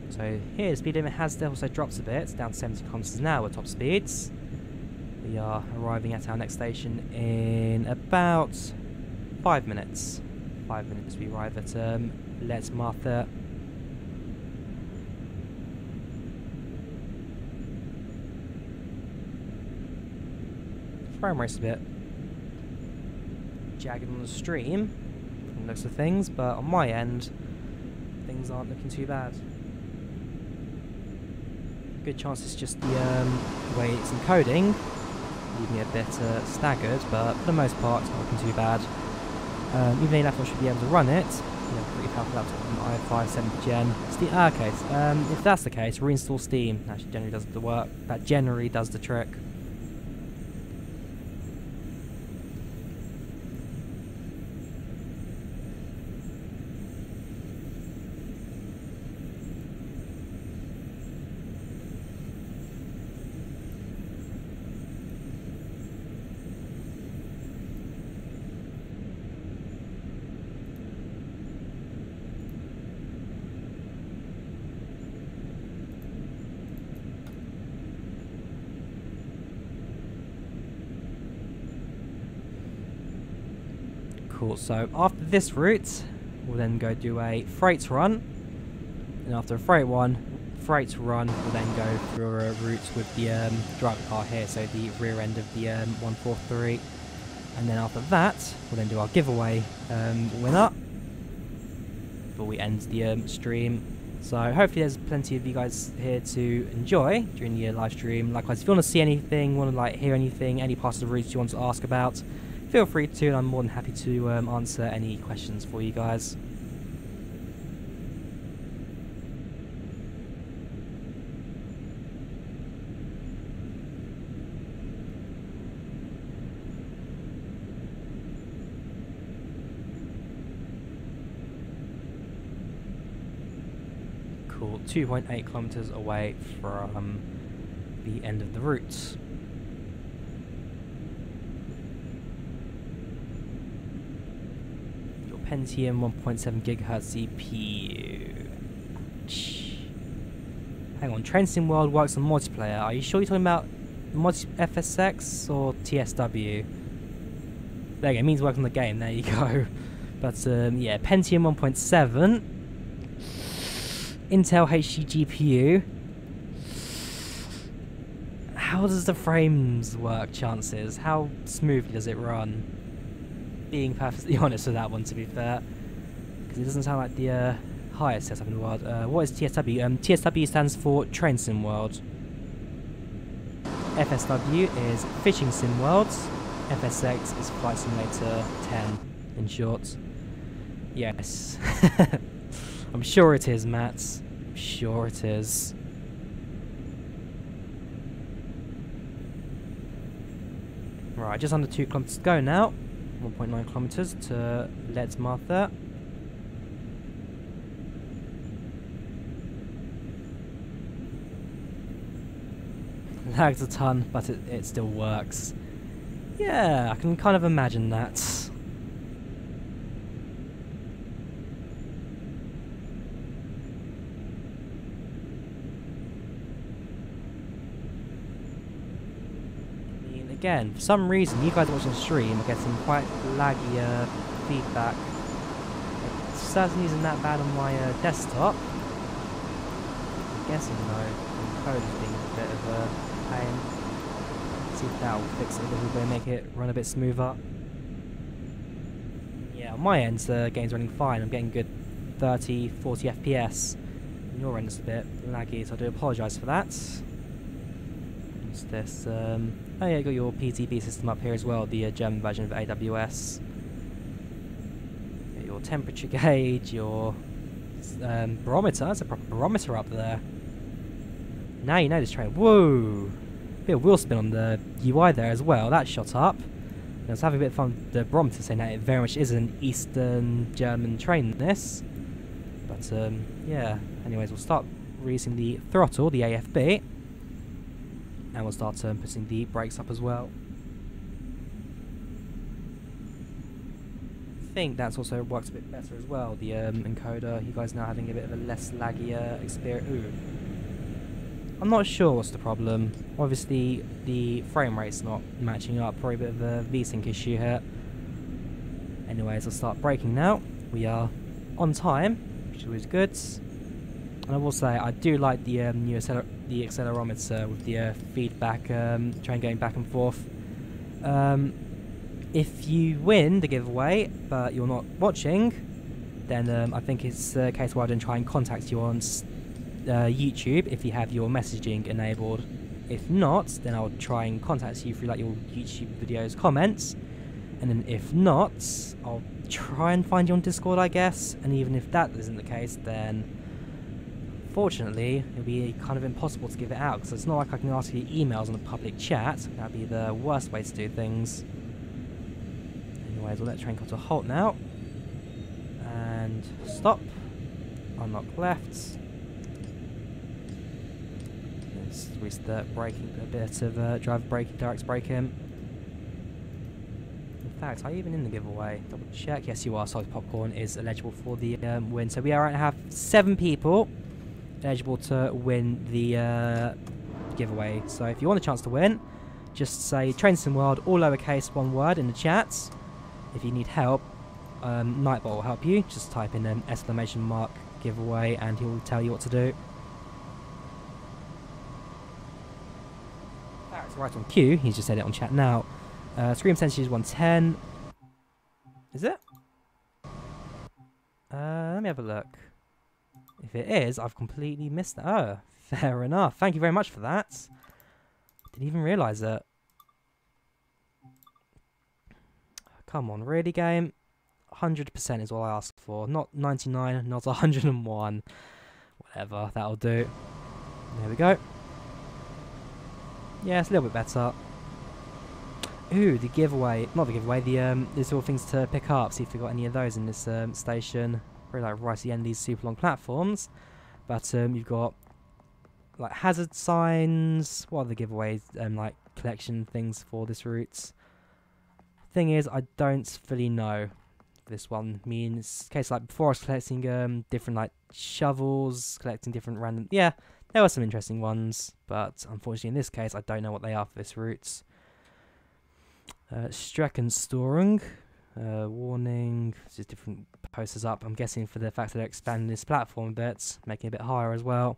So here the speed limit has also dropped a bit, down to 70 kilometers an hour top speeds. We are arriving at our next station in about 5 minutes. 5 minutes we arrive at Let's Martha. Frame rate's a bit jagged on the stream from the looks of things, but on my end things aren't looking too bad. Good chance it's just the way it's encoding, leaving it a bit staggered, but for the most part it's not looking too bad. Even a laptop should be able to run it. Pretty powerful laptop from i5 7th gen. If that's the case, reinstall Steam. That generally does the work. That generally does the trick. Cool, so after this route, we'll then go do a freight run, and after a freight run, we'll then go through a route with the driver car here, so the rear end of the 143, and then after that, we'll then do our giveaway winner before we end the stream. So hopefully there's plenty of you guys here to enjoy during the live stream. Likewise, if you want to see anything, want to hear anything, any parts of the routes you want to ask about, feel free to, and I'm more than happy to answer any questions for you guys. Cool, 2.8 kilometers away from the end of the route. Pentium 1.7 gigahertz CPU. Hang on, Train Sim World works on multiplayer. Are you sure you're talking about FSX or TSW? There you go, it means work on the game, there you go. But yeah, Pentium 1.7, Intel HD GPU. How does the frames work, chances? How smoothly does it run? Being perfectly honest with that one, to be fair. Because it doesn't sound like the highest setup in the world. What is TSW? TSW stands for Train Sim World. FSW is Fishing Sim World. FSX is Flight Simulator 10, in short. Yes. I'm sure it is, Matt. I'm sure it is. Right, just under 2 kilometers to go now. 1.9 kilometers to Let's Martha. Lags a ton, but it still works. Yeah, I can kind of imagine that. Again, for some reason, you guys watching the stream are getting quite laggy feedback. It certainly isn't that bad on my desktop. I'm guessing though, the code is being a bit of a pain. See if that will fix it a little bit, make it run a bit smoother. Yeah, on my end, the game's running fine. I'm getting good 30, 40 FPS. On your end, it's a bit laggy, so I do apologise for that. What's this? Oh yeah, you got your PTB system up here as well, the German version of AWS. Your temperature gauge, your barometer. That's a proper barometer up there. Now you know this train. Whoa! Bit of wheel spin on the UI there as well. That shot up. I was having a bit of fun with the barometer, saying that it very much is an Eastern German train. This, but yeah. Anyways, we'll start releasing the throttle, the AFB. And we'll start putting the brakes up as well. I think that's also works a bit better as well, the encoder. You guys now having a bit of a less laggy experience. Ooh. I'm not sure what's the problem. Obviously, the frame rate's not matching up. Probably a bit of a VSync issue here. Anyways, I'll start braking now. We are on time, which is always good. And I will say, I do like the new accelerometer with the feedback, train going back and forth. If you win the giveaway, but you're not watching, then I think it's a case where I don't try and contact you on YouTube if you have your messaging enabled. If not, then I'll try and contact you through like your YouTube videos comments. And then if not, I'll try and find you on Discord, I guess. And even if that isn't the case, then fortunately, it'll be kind of impossible to give it out, because it's not like I can ask you emails on a public chat. That'd be the worst way to do things. Anyways, we'll let the train come to a halt now. And stop. Unlock left. Let's restart braking, a bit of driver braking, direct braking. In fact, are you even in the giveaway? Double check. Yes, you are. Salted Popcorn is eligible for the win. So we are going to have 7 people eligible to win the giveaway. So if you want a chance to win, just say Train Sim World, all lowercase, one word in the chat. If you need help, Nightbot will help you. Just type in an exclamation mark giveaway and he will tell you what to do. That's right on cue. He's just said it on chat now. Screen percentage is 110. Is it? Let me have a look. If it is, I've completely missed that. Oh, fair enough. Thank you very much for that. Didn't even realise it. Come on, really, game? 100% is what I asked for. Not 99, not 101. Whatever, that'll do. There we go. Yeah, it's a little bit better. Ooh, the giveaway. Not the giveaway, there's all things to pick up. See if we've got any of those in this station. Probably like right at the end of these super long platforms. But you've got like hazard signs. What are the giveaways? Like collection things for this route. Thing is, I don't fully know. this one. I mean, it's a case like before I was collecting different like shovels, collecting different random. Yeah, there were some interesting ones, but unfortunately in this case I don't know what they are for this route. Streckenstörung, warning. Just different posters up. I'm guessing for the fact that they're expanding this platform a bit, making it a bit higher as well.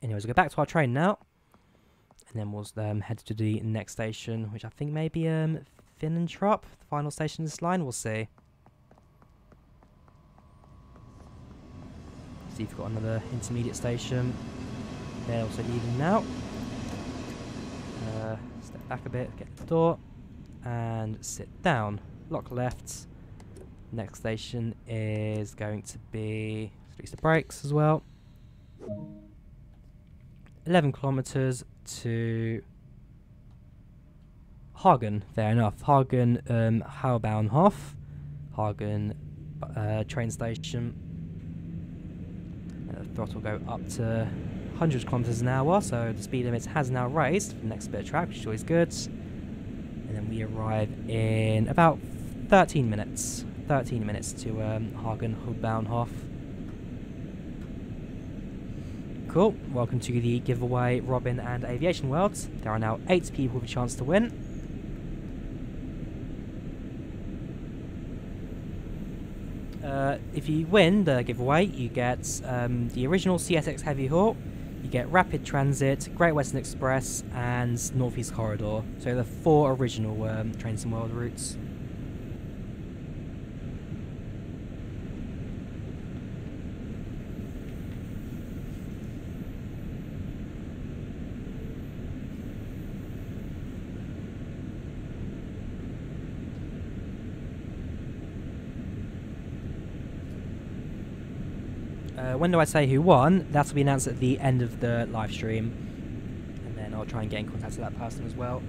Anyways, we'll go back to our train now, and then we'll head to the next station, which I think may be Finnentrop, the final station in this line. We'll see. See if we've got another intermediate station. They're also leaving now. Step back a bit, get to the door, and sit down. Lock left. Next station is going to be, release the brakes as well. 11 kilometers to Hagen, fair enough. Hagen, Hauptbahnhof. Hagen train station. Throttle go up to 100 kilometers an hour, so the speed limit has now raised for the next bit of track, which is always good. And then we arrive in about 13 minutes. 13 minutes to Hagen Hauptbahnhof. Cool. Welcome to the giveaway Robin and Aviation Worlds. There are now 8 people with a chance to win. If you win the giveaway, you get the original CSX Heavy Haul, you get Rapid Transit, Great Western Express, and Northeast Corridor. So the 4 original Train Sim World routes. When do I say who won? That will be announced at the end of the live stream, and then I'll try and get in contact with that person as well.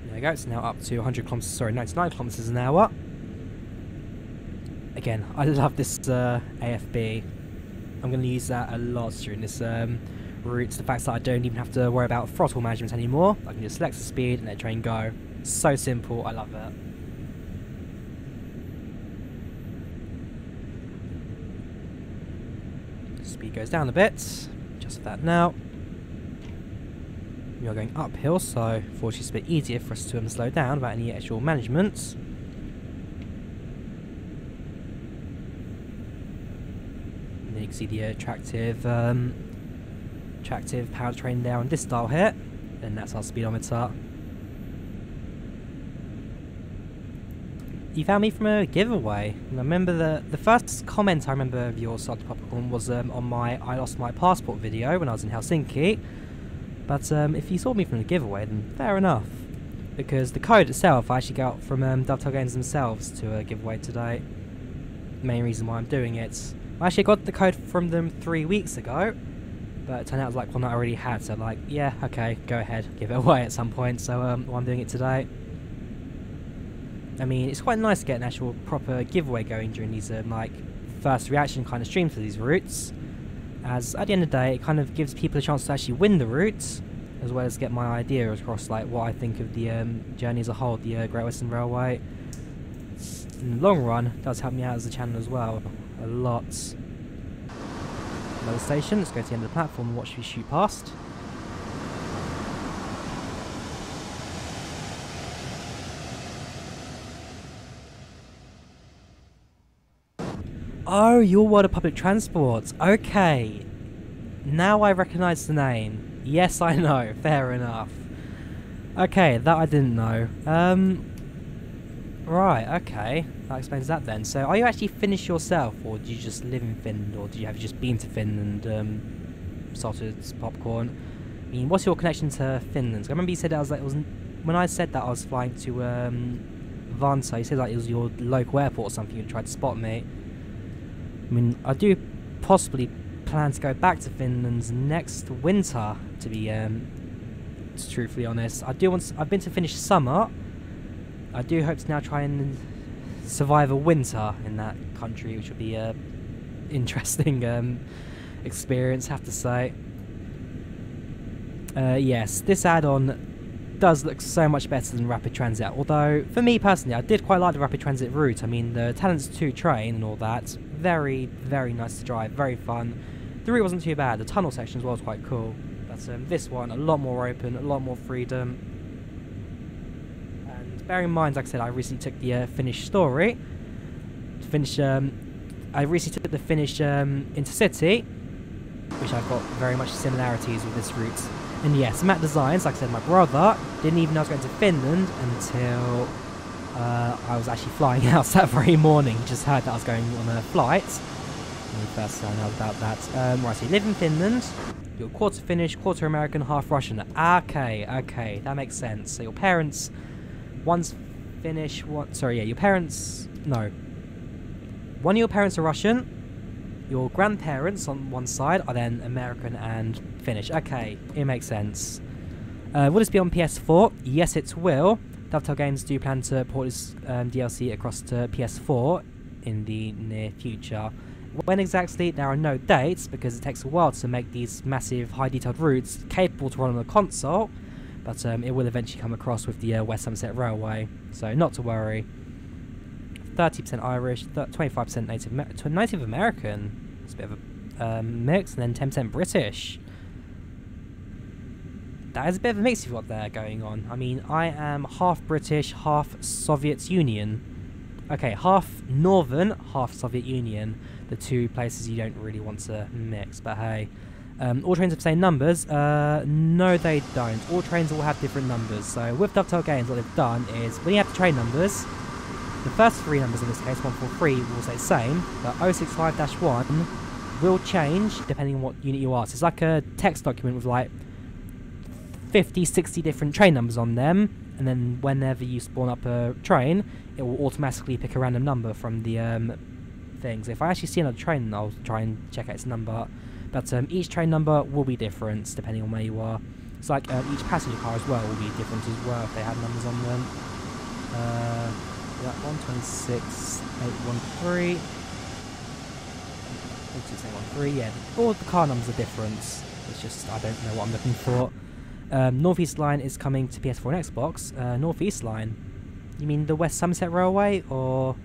There we go, it's now up to 100 kilometers, sorry, 99 kilometers an hour. Again, I love this AFB. I'm going to use that a lot during this route. The fact that I don't even have to worry about throttle management anymore. I can just select the speed and let the train go. So simple, I love it. Speed goes down a bit. Just that now. We are going uphill, so fortunately it's a bit easier for us to slow down without any actual management. You can see the attractive powertrain there on this dial here, and that's our speedometer. You found me from a giveaway, and I remember the first comment I remember of yours, Salted Popcorn, was on my I lost my passport video when I was in Helsinki. But if you saw me from the giveaway, then fair enough, because the code itself I actually got from Dovetail Games themselves to give away today. Main reason why I'm doing it. I actually got the code from them 3 weeks ago, but it turned out it was like one that I already had, so like, yeah, okay, go ahead, give it away at some point, so I'm doing it today. I mean, it's quite nice to get an actual proper giveaway going during these like first reaction kind of streams for these routes, as at the end of the day, it kind of gives people a chance to actually win the routes, as well as get my idea across like what I think of the journey as a whole, the Great Western Railway. In the long run, it does help me out as a channel as well. A lot. Another station, let's go to the end of the platform and watch we shoot past. Oh, Your World of Public Transport. Okay. Now I recognise the name. Yes, I know. Fair enough. Okay, that I didn't know. Right, okay. That explains that then. So, are you actually Finnish yourself, or do you just live in Finland, or have you just been to Finland, Salted Popcorn? I mean, what's your connection to Finland? I remember you said that when I said that I was flying to Vantaa, you said like it was your local airport or something, you tried to spot me. I mean, I do possibly plan to go back to Finland next winter, to be truthfully honest. I've been to Finnish summer. I do hope to now try and survive a winter in that country, which would be a interesting experience, have to say. Yes, this add-on does look so much better than Rapid Transit, although for me personally I did quite like the Rapid Transit route. I mean, the Talents 2 train and all that, very, very nice to drive, very fun. The route wasn't too bad, the tunnel section as well was quite cool, but this one, a lot more open, a lot more freedom. And bear in mind, like I said, I recently took the Finnish story, I recently took the Finnish Intercity, which I've got very much similarities with this route. And yes, Matt Designs, like I said, my brother didn't even know I was going to Finland until I was actually flying out that very morning. He just heard that I was going on a flight. When he first found out about that. Right, so you live in Finland, you're quarter Finnish, quarter American, half Russian. Okay, that makes sense. So your parents, one's Finnish, your parents, no. One of your parents are Russian, your grandparents on one side are then American and Finnish. Okay, it makes sense. Will this be on PS4? Yes, it will. Dovetail Games do plan to port this DLC across to PS4 in the near future. When exactly, there are no dates, because it takes a while to make these massive, high-detailed routes capable to run on the console, but it will eventually come across with the West Somerset Railway, so not to worry. 30% Irish, 25% Native American. It's a bit of a mix, and then 10% British. That is a bit of a mix you've got there going on. I mean, I am half British, half Soviet Union. Okay, half Northern, half Soviet Union. The two places you don't really want to mix, but hey. All trains have the same numbers. No, they don't. All trains all have different numbers. So with Dovetail Games, what they've done is, when you have the train numbers, the first three numbers in this case, 143, will stay the same, but 065-1 will change depending on what unit you are. So it's like a text document with like 50, 60 different train numbers on them, and then whenever you spawn up a train, it will automatically pick a random number from the things. If I actually see another train, I'll try and check out its number, but each train number will be different depending on where you are. It's like each passenger car as well will be different as well if they have numbers on them. That 126.813. 126.813, yeah, all the car numbers are different. It's just, I don't know what I'm looking for. Northeast Line is coming to PS4 and Xbox. Northeast Line? You mean the West Somerset Railway, or...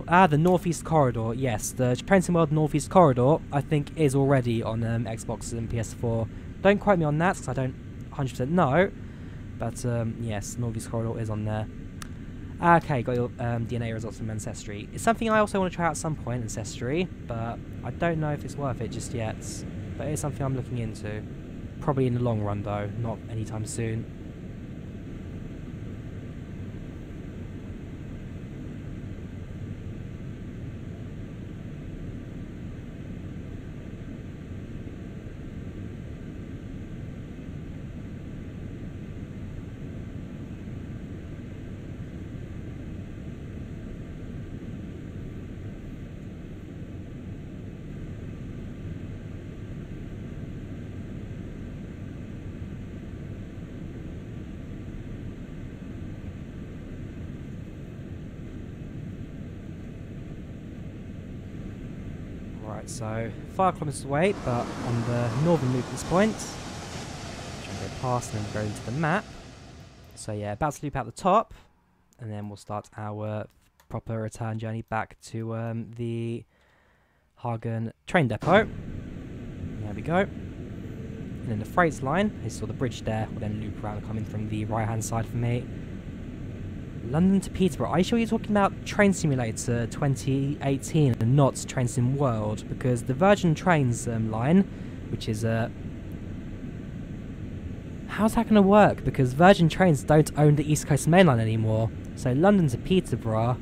the Northeast Corridor, yes. The Train Sim World Northeast Corridor, I think, is already on Xbox and PS4. Don't quote me on that, because I don't 100% know. But, yes, Northeast Corridor is on there. Okay, got your DNA results from Ancestry. It's something I also want to try out at some point, Ancestry, but I don't know if it's worth it just yet. But it is something I'm looking into. Probably in the long run, though, not anytime soon. Right, so 5 kilometers away, but on the northern loop at this point. Try and go past and then go into the map. So yeah, about to loop out the top, and then we'll start our proper return journey back to the Hagen train depot. There we go. And then the freight line, I saw the bridge there, will then loop around coming from the right hand side for me. London to Peterborough. Are you sure you're talking about Train Simulator 2018 and not Train Sim World? Because the Virgin Trains line, which is how's that going to work? Because Virgin Trains don't own the East Coast Main Line anymore. So London to Peterborough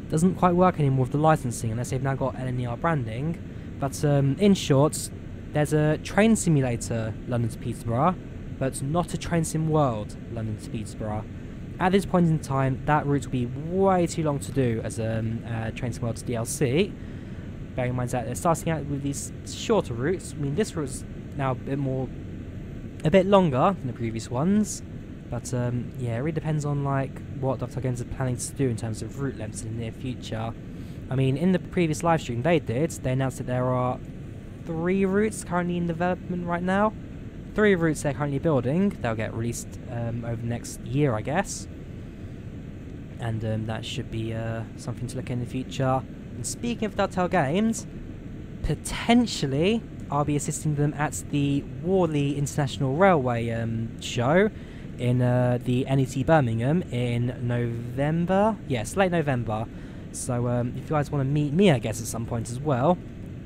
doesn't quite work anymore with the licensing unless they've now got LNER branding. But in short, there's a Train Simulator London to Peterborough, but not a Train Sim World London to Peterborough. At this point in time, that route will be way too long to do as a Train Sim World's DLC. Bearing in mind that they're starting out with these shorter routes. I mean, this route's now a bit longer than the previous ones. But yeah, it really depends on like what Dovetail Games are planning to do in terms of route lengths in the near future. I mean, in the previous live stream they announced that there are 3 routes currently in development right now. 3 routes they're currently building. They'll get released over the next year, I guess. And that should be something to look at in the future. And speaking of Dovetail Games, potentially I'll be assisting them at the Worley International Railway show in the NEC Birmingham in November. Yes, late November. So if you guys want to meet me, I guess, at some point as well,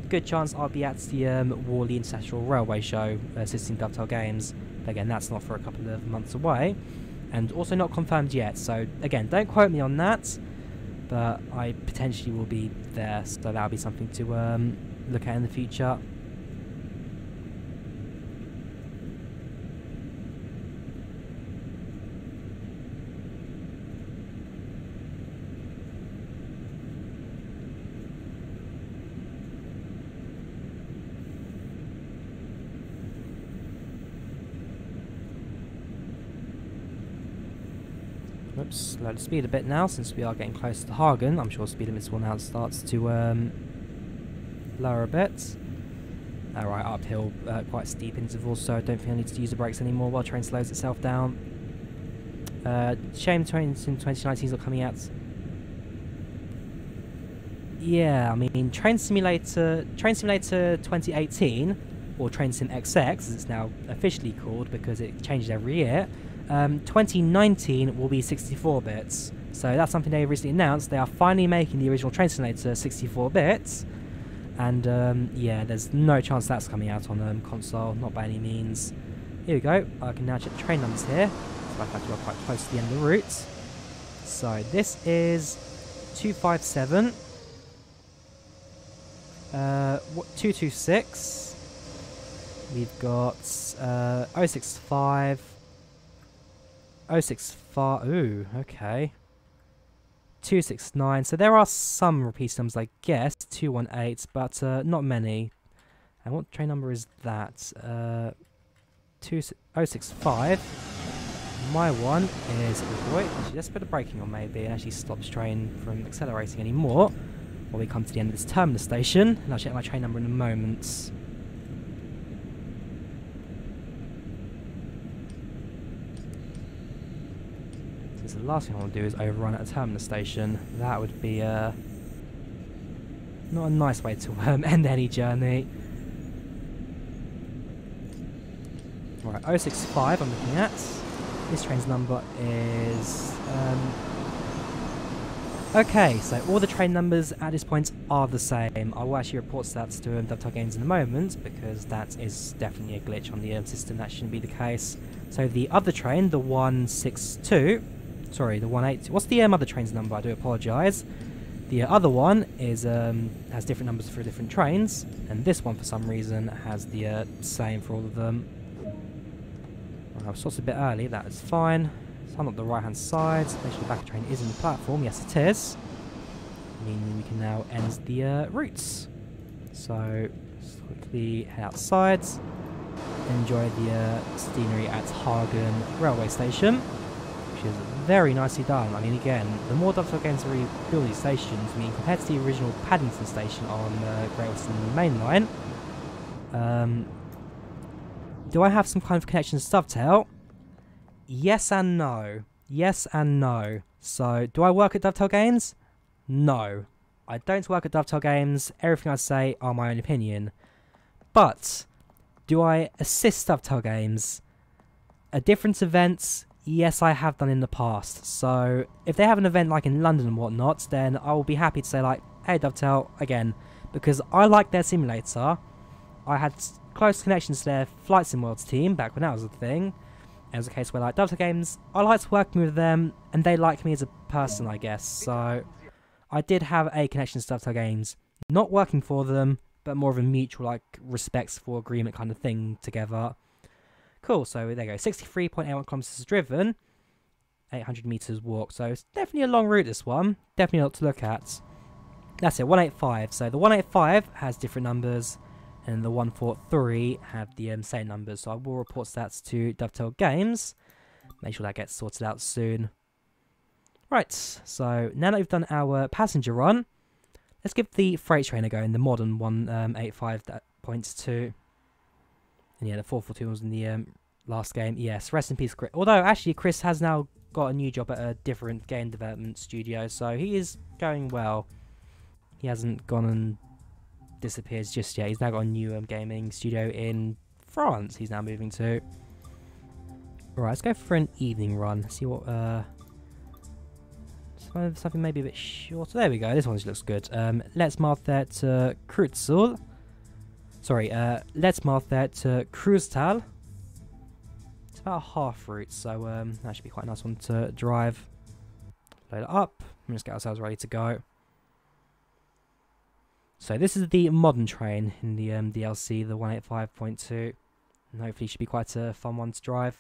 good chance I'll be at the Worley International Railway show assisting Dovetail Games. But again, that's not for a couple of months away. And also not confirmed yet, so again, don't quote me on that, but I potentially will be there, so that'll be something to look at in the future. Oops, slow the speed a bit now since we are getting close to Hagen. I'm sure speed limits will now starts to lower a bit. Alright, uphill, quite steep intervals, so I don't think I need to use the brakes anymore while train slows itself down. Shame trains in 2019 is not coming out. Yeah, I mean, Train Simulator 2018, or Train Sim XX, as it's now officially called because it changes every year. 2019 will be 64 bits, so that's something they recently announced. They are finally making the original Train Simulator 64 bits, and yeah, there's no chance that's coming out on console, not by any means. Here we go. I can now check the train numbers here. So I have to go quite close to the end of the route. So this is 257, 226. We've got 065. 065, ooh, okay. 269, so there are some repeat numbers, I guess. 218, but not many. And what train number is that? 065. My one is, wait, actually, let's put a braking on maybe and actually stop this train from accelerating anymore while we come to the end of this terminus station. And I'll check my train number in a moment. The last thing I want to do is overrun at a terminus station. That would be not a nice way to end any journey. Alright, 065 I'm looking at. This train's number is... okay, so all the train numbers at this point are the same. I will actually report stats to Dovetail Games in a moment, because that is definitely a glitch on the system. That shouldn't be the case. So the other train, the 162... Sorry, the 180. What's the other train's number? I do apologise. The other one is has different numbers for different trains, and this one for some reason has the same for all of them. I was sorted a bit early. That is fine. So I'm on the right hand side. Make sure the back train is in the platform. Yes, it is. Meaning we can now end the routes. So let's quickly head outside. Enjoy the scenery at Hagen railway station, which is very nicely done. I mean, again, the more Dovetail Games rebuild these stations, I mean, compared to the original Paddington station on Great Western Main Line, do I have some kind of connection to Dovetail? Yes and no. Yes and no. So, do I work at Dovetail Games? No. I don't work at Dovetail Games. Everything I say are my own opinion. But, do I assist Dovetail Games at different events? Yes, I have done in the past. So, if they have an event like in London and whatnot, then I will be happy to say like, hey Dovetail, again, because I like their simulator. I had close connections to their Flight Sim Worlds team back when that was a thing. And it was a case where like, Dovetail Games, I liked working with them, and they like me as a person, I guess. So, I did have a connection to Dovetail Games. Not working for them, but more of a mutual, like, respectful agreement kind of thing together. Cool, so there you go. 63.81 kilometers driven, 800 meters walk. So it's definitely a long route, this one. Definitely a lot to look at. That's it, 185. So the 185 has different numbers, and the 143 have the same numbers. So I will report stats to Dovetail Games. Make sure that gets sorted out soon. Right, so now that we've done our passenger run, let's give the freight train a go in the modern 185.2. And yeah, the 442 was in the last game. Yes, rest in peace, Chris. Although, actually, Chris has now got a new job at a different game development studio, so he is going well. He hasn't gone and disappeared just yet. He's now got a new gaming studio in France he's now moving to. Alright, let's go for an evening run. See what, something maybe a bit shorter. There we go, this one looks good. Let's mark that to Kreuztal. Sorry, let's mark that to Kreuztal. It's about a half route, so that should be quite a nice one to drive. Load it up, and just get ourselves ready to go. So this is the modern train in the DLC, the 185.2, and hopefully should be quite a fun one to drive.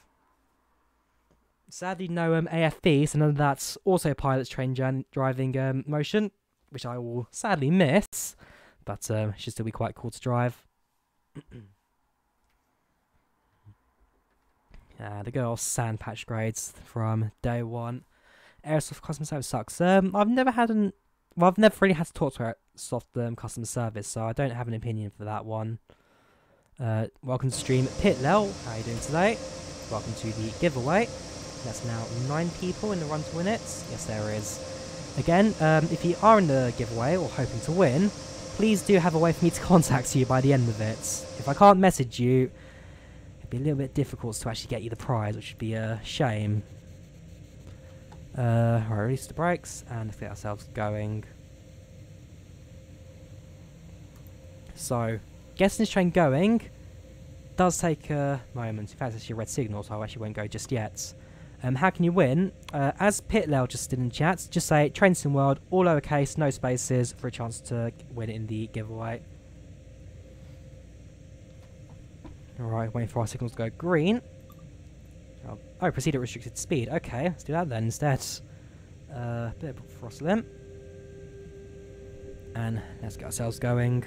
Sadly, no AFB, so none of that's autopilot's train driving motion, which I will sadly miss, but should still be quite cool to drive. The good old sand patch grades from day one. Airsoft customer service sucks. I've never really had to talk to Airsoft customer service, so I don't have an opinion for that one. Welcome to stream Pitlel. How are you doing today? Welcome to the giveaway. That's now 9 people in the run to win it. Yes, there is. Again, if you are in the giveaway or hoping to win, please do have a way for me to contact you by the end of it. If I can't message you, it'd be a little bit difficult to actually get you the prize, which would be a shame. Right, release the brakes and let's get ourselves going. So, getting this train going does take a moment. In fact, it's actually a red signal, so I actually won't go just yet. How can you win? As Pitlel just did in chat, just say Train Sim World, all lowercase, no spaces, for a chance to win it in the giveaway. Alright, waiting for our signals to go green. Oh, proceed at restricted speed. Okay, let's do that then instead. Bit of throttling. And let's get ourselves going.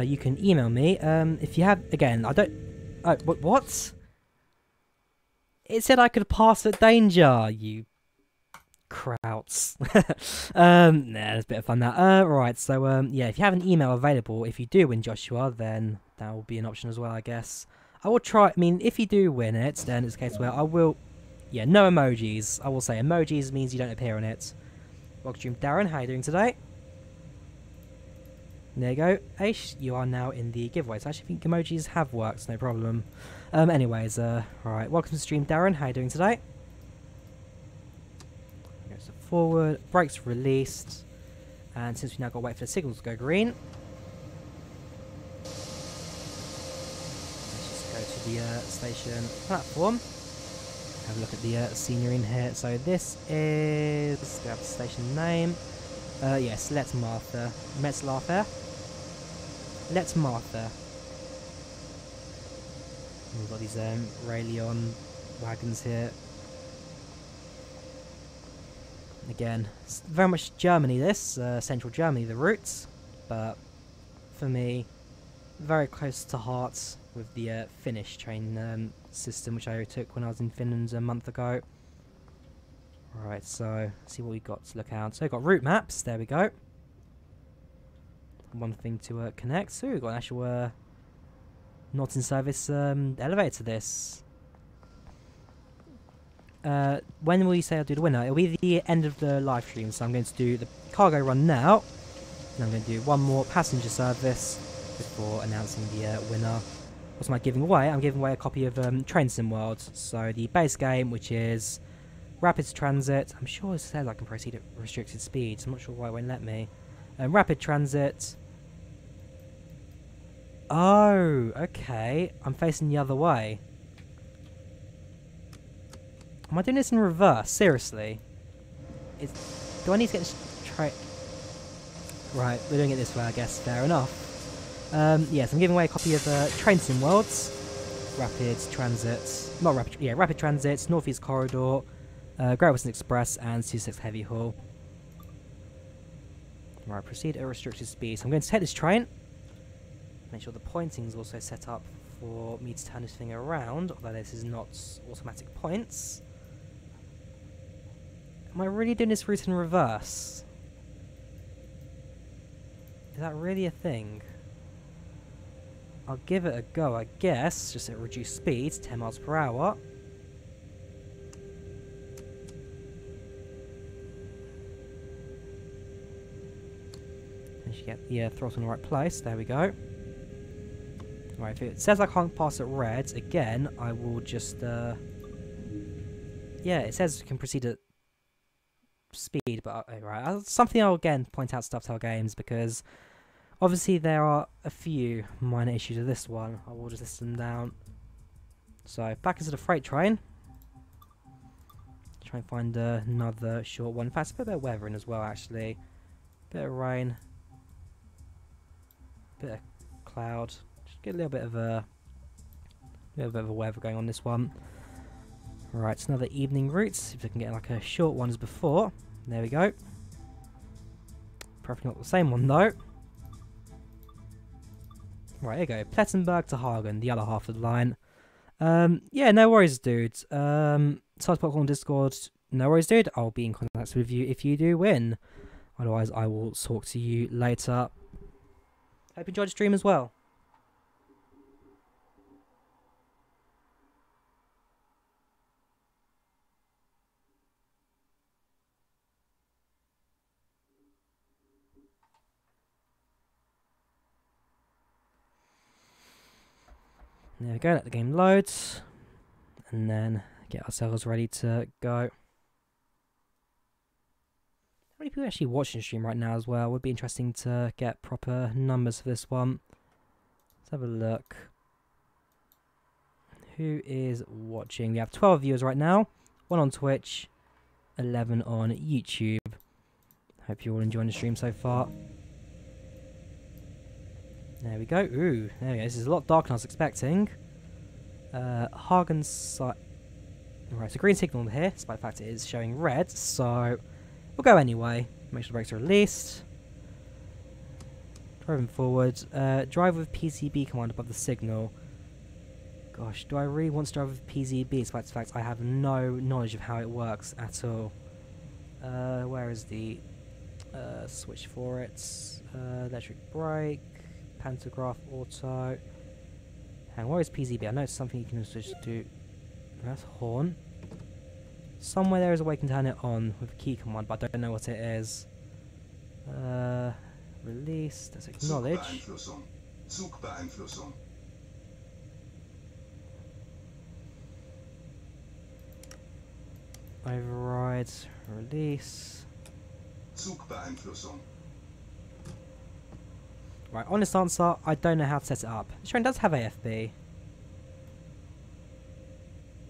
You can email me if you have. Again, I don't. Oh, what? It said I could pass at danger. You krauts. Nah, there's a bit of fun that. Right. So yeah, if you have an email available, if you do win Joshua, then that will be an option as well, I guess. I will try. I mean, if you do win it, then it's a case where I will. Yeah, no emojis. I will say emojis means you don't appear on it. Welcome to Darren. How are you doing today? There you go. Aish, you are now in the giveaway. So I actually think emojis have worked, no problem. Anyways, right. Welcome to the stream, Darren. How are you doing today? Go so forward. Brakes released. And since we now got to wait for the signals to go green, let's just go to the station platform. Have a look at the scenery in here. So this is... Let's grab the station name. Yes, Let's Martha. Metzlafer. Let's Martha. We've got these Railion wagons here. Again, it's very much Germany this, central Germany the route, but for me, very close to heart with the Finnish train system which I took when I was in Finland a month ago. Right, so see what we've got to look out. So we've got route maps, there we go. One thing to connect. So we've got an actual not in service elevator to this. When will you say I'll do the winner? It'll be the end of the live stream, so I'm going to do the cargo run now. And I'm going to do one more passenger service before announcing the winner. What's am I giving away? I'm giving away a copy of Train Sim World. So the base game, which is Rapid Transit. I'm sure it says I can proceed at restricted speeds. I'm not sure why it won't let me. Rapid Transit. Oh, okay. I'm facing the other way. Am I doing this in reverse? Seriously? Do I need to get this train? Right, we're doing it this way, I guess. Fair enough. Yes, I'm giving away a copy of Train Sim Worlds. Rapid Transit. Not Rapid... Yeah, Rapid Transit, Northeast Corridor, Great Western Express, and 26 Heavy Haul. Right, proceed at restricted speed. So I'm going to take this train. Make sure the pointing is also set up for me to turn this thing around, although this is not automatic points. Am I really doing this route in reverse? Is that really a thing? I'll give it a go, I guess, just at reduced speed, 10 miles per hour. And you get the throttle in the right place, there we go. Right, if it says I can't pass at red, again, I will just, yeah, it says you can proceed at speed, but, right, something I'll again point out to Dovetail Games, because obviously there are a few minor issues with this one. I will just list them down. So, back into the freight train. Try and find another short one. In fact, a bit of weather in as well, actually. Bit of rain. Bit of cloud. Just get a little bit of a weather going on this one. Right, it's another evening route. See if I can get like a short one as before. There we go. Probably not the same one though. Right, here you go. Plettenberg to Hagen, the other half of the line. Yeah, no worries, dude. Southpark on Discord, no worries, dude. I'll be in contact with you if you do win. Otherwise, I will talk to you later. Hope you enjoyed the stream as well. There we go, let the game load, and then get ourselves ready to go. How many people actually watching the stream right now as well? Would be interesting to get proper numbers for this one. Let's have a look. Who is watching? We have 12 viewers right now, 1 on Twitch, 11 on YouTube. Hope you're all enjoying the stream so far. There we go. Ooh, there we go. This is a lot darker than I was expecting. Hagen's site. Right, so green signal here, despite the fact it is showing red, so we'll go anyway. Make sure the brakes are released. Driving forward. Drive with PCB command above the signal. Gosh, do I really want to drive with PCB despite the fact I have no knowledge of how it works at all? Where is the switch for it? Electric brake. Pantograph, auto. Hang on, where is PCB? I know it's something you can just do. That's horn. Somewhere there is a way you can turn it on with a key command, but I don't know what it is. Release, let's acknowledge. Override, release. Right, honest answer, I don't know how to set it up. This train does have AFB.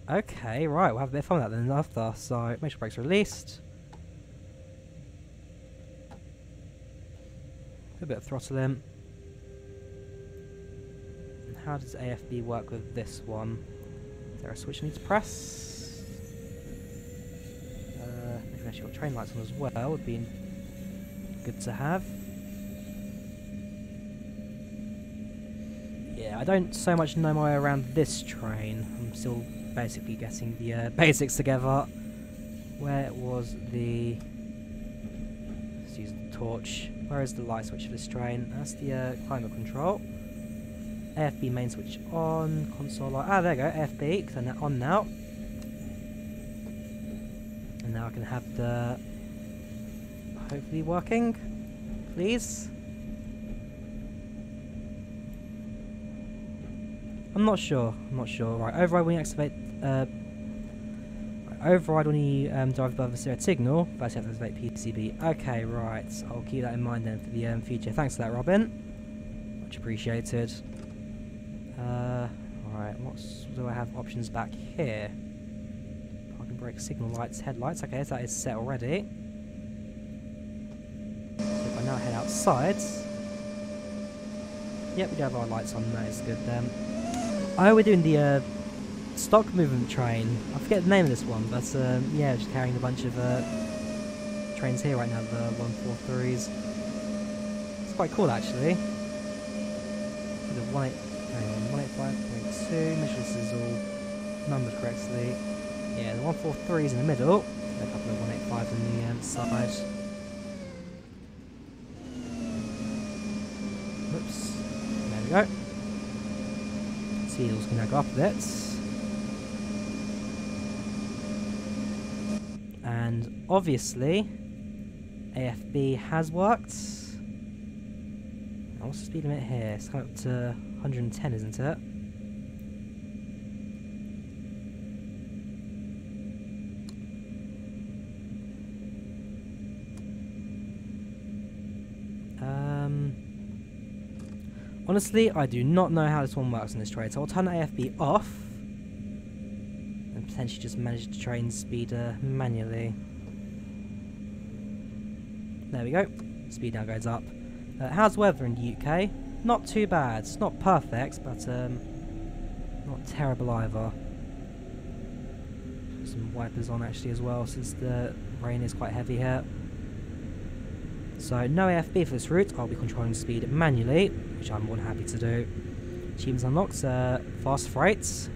Okay, right, we'll have a bit of fun with that then after. So, make sure brakes are released. A bit of throttle in. And how does AFB work with this one? Is there a switch I need to press? Maybe we've actually got train lights on as well, would be good to have. Yeah, I don't so much know my way around this train. I'm still basically getting the basics together. Where was the... Let's use the torch. Where is the light switch for this train? That's the climate control. AFB main switch on. Console light. Ah, there you go. AFB. Turn that on now. And now I can have the... hopefully working. Please. I'm not sure. Right, override when you activate. Right, override when you drive above a zero signal. First, you have to activate PCB. Okay, right. I'll keep that in mind then for the future. Thanks for that, Robin. Much appreciated. Right. What do I have options back here? Parking brake, signal lights, headlights. Okay, so that is set already. So if I now head outside. Yep, we do have our lights on. That is good then. Oh, we're doing the stock movement train. I forget the name of this one, but yeah, just carrying a bunch of trains here right now, the 143s. It's quite cool actually. The 185.2. 142. Make sure this is all numbered correctly. Yeah, the 143 is in the middle. A couple of 185s on the side. Whoops. There we go. Seals can now go up a bit. And obviously, AFB has worked. And what's the speed limit here? It's coming up to 110, isn't it? Honestly, I do not know how this one works in this trade, so I'll turn the AFB off and potentially just manage the train speed manually. There we go. Speed now goes up. How's the weather in the UK? Not too bad. It's not perfect, but not terrible either. Put some wipers on actually as well, since the rain is quite heavy here. So no AFB for this route. I'll be controlling the speed manually, which I'm more than happy to do. Achievements unlocked. Fast freights.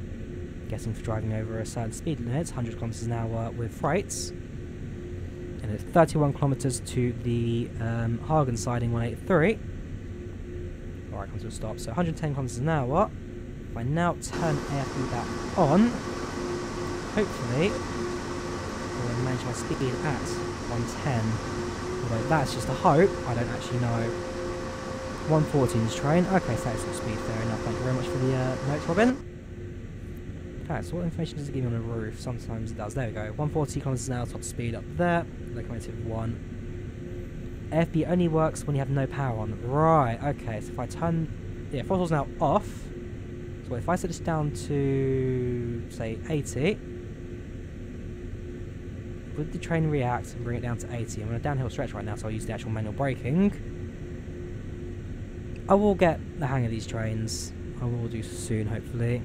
Guessing for driving over a certain speed limit, 100 kilometers an hour with freights. And it's 31 kilometers to the Hagen siding 183. Alright, comes to a stop. So 110 kilometers an hour. If I now turn AFB back on, hopefully we'll manage my speed at 110. Although that's just a hope, I don't actually know. 114's train. Okay, so that's speed, fair enough. Thank you very much for the notes, Robin. Okay, so what information does it give me on the roof? Sometimes it does. There we go. 140 kilometers an hour, top speed up there. Locomotive 1. AFB only works when you have no power on. Right, okay, so if I turn... Yeah, throttle's now off. So if I set this down to, say, 80... Would the train react and bring it down to 80? I'm on a downhill stretch right now, so I'll use the actual manual braking. I will get the hang of these trains. I will do soon, hopefully.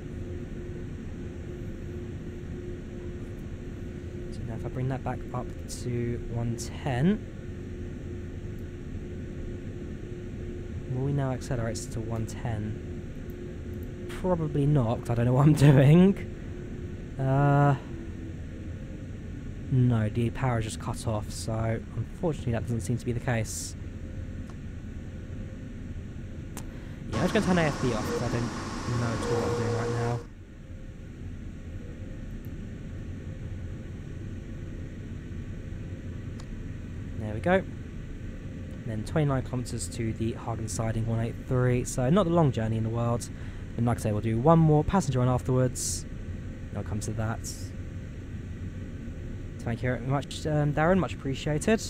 So now if I bring that back up to 110... Will we now accelerate to 110? Probably not, because I don't know what I'm doing. No, the power is just cut off, so unfortunately that doesn't seem to be the case. Yeah, I'm just going to turn AFB off because I don't know at all what I'm doing right now. There we go. And then 29 kilometers to the Hagen siding 183, so not a long journey in the world. And like I say, we'll do one more passenger run afterwards. And I'll come to that. Thank you very much, Darren. Much appreciated.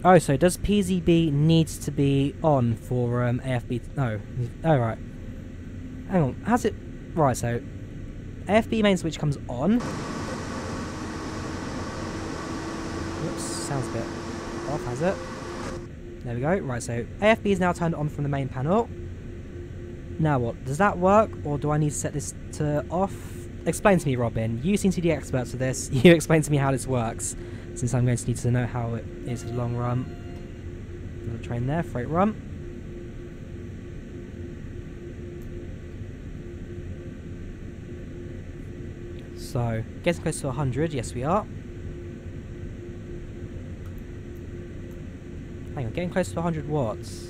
Oh, so does PZB needs to be on for AFB? No. Oh, right. Hang on, has it... Right, so... AFB main switch comes on. Whoops, sounds a bit off, has it? There we go. Right, so AFB is now turned on from the main panel. Now what? Does that work, or do I need to set this to off? Explain to me, Robin. You seem to be the expert for this. You explain to me how this works, since I'm going to need to know how it is in the long run. Another train there, freight run. So, getting close to 100, yes we are. Hang on, getting close to 100 watts.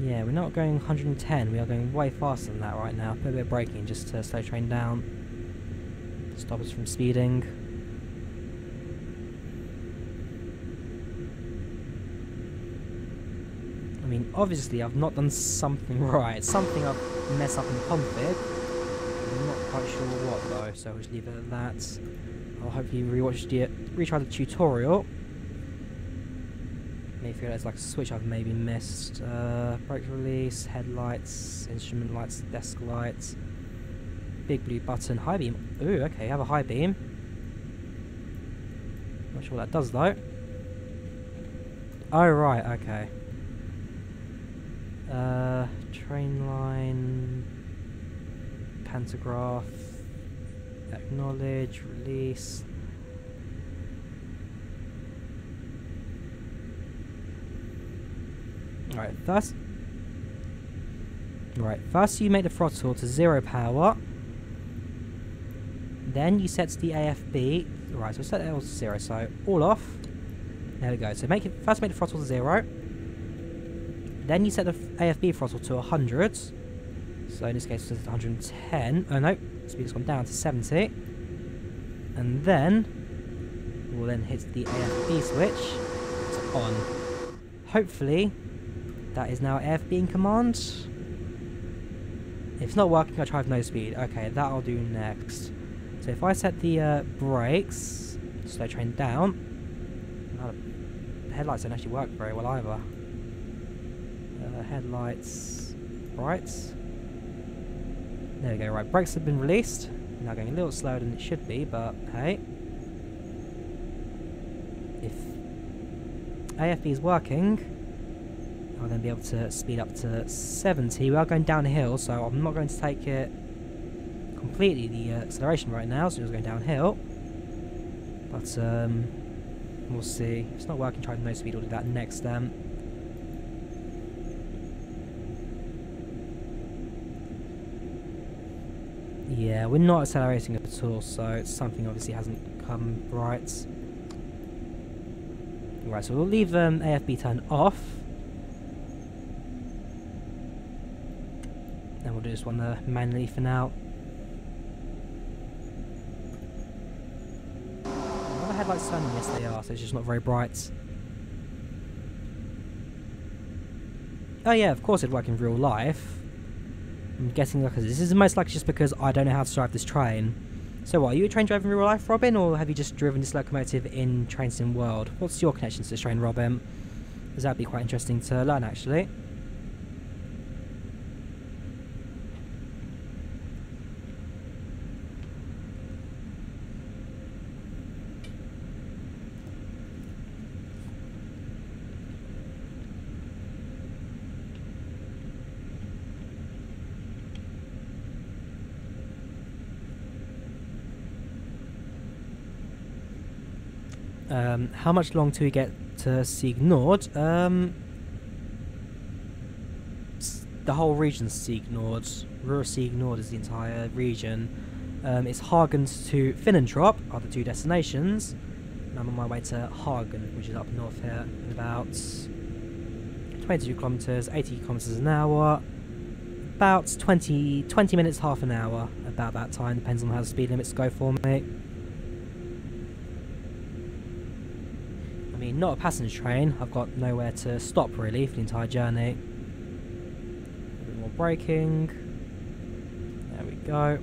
Yeah, we're not going 110, we are going way faster than that right now. Put a bit of braking just to slow train down. Stop us from speeding. I mean, obviously I've not done something right. Something I've messed up in the config. I'm not quite sure what though, so I'll just leave it at that. I'll hopefully retry the tutorial. Maybe feel there's like a switch I've maybe missed. Brake release, headlights, instrument lights, desk lights, big blue button, high beam. Ooh, okay, I have a high beam. Not sure what that does though. Oh right, okay. Train line, pantograph, acknowledge, release. First you make the throttle to 0 power. Then you set the AFB. Right, so set that all to 0, so all off. There we go. So first make the throttle to 0. Then you set the AFB throttle to 100. So in this case it's 110. Oh no, speed's gone down to 70. And then we'll then hit the AFB switch. It's on. Hopefully that is now AFB in command. If it's not working, I'll try with no speed. Okay, that I'll do next. So if I set the brakes, slow train down. The headlights don't actually work very well either. Headlights, right. There we go, right, brakes have been released. Now going a little slower than it should be, but hey. If AFB is working, I'll then be able to speed up to 70. We are going downhill, so I'm not going to take it completely the acceleration right now, so it's going downhill. But we'll see. If it's not working, try no speed, we'll do that next. Yeah, we're not accelerating at all, so something obviously hasn't come right. Right, so we'll leave AFB turned off. And we'll do this one manually for now. Are the headlights turning? Yes, they are, so it's just not very bright. Oh yeah, of course it'd work in real life. I'm guessing because this is most likely just because I don't know how to drive this train. So what, are you a train driver in real life, Robin, or have you just driven this locomotive in Train Sim World? What's your connection to this train, Robin? Because that'd be quite interesting to learn, actually. How much long till we get to Sieg Nord? The whole region's Sieg Nord. Ruhr-Sieg Nord is the entire region. It's Hagen to Finnentrop are the two destinations. And I'm on my way to Hagen, which is up north here, in about 22 kilometers, 80 kilometers an hour. About 20 minutes, half an hour, about that time, depends on how the speed limits go for me. I mean, not a passenger train, I've got nowhere to stop really for the entire journey. A bit more braking. There we go.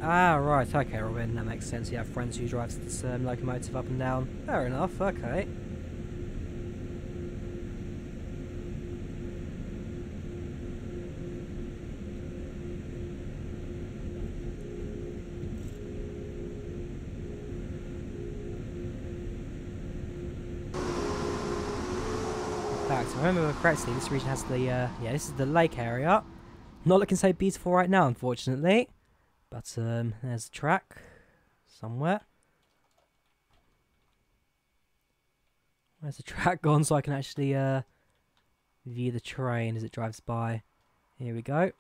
Ah, right, okay, Robin, that makes sense. You have friends who drive this locomotive up and down. Fair enough, okay. In fact, if I remember correctly, this region has the, yeah, this is the lake area. Not looking so beautiful right now, unfortunately. But there's a track somewhere. Where's the track gone so I can actually view the train as it drives by? Here we go.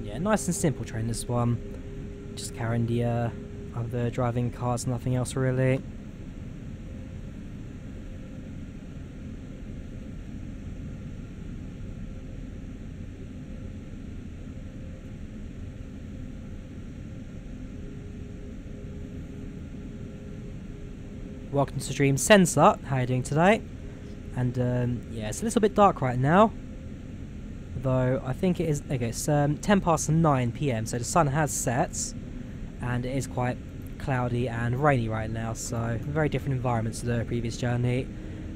Yeah, yeah, nice and simple train, this one. Just carrying the other driving cars, nothing else really. Welcome to stream, Sensor. How are you doing today? And yeah, it's a little bit dark right now. Though I think it is. Okay, it's 10 past 9 p.m. So the sun has set, and it is quite cloudy and rainy right now. So very different environment to the previous journey.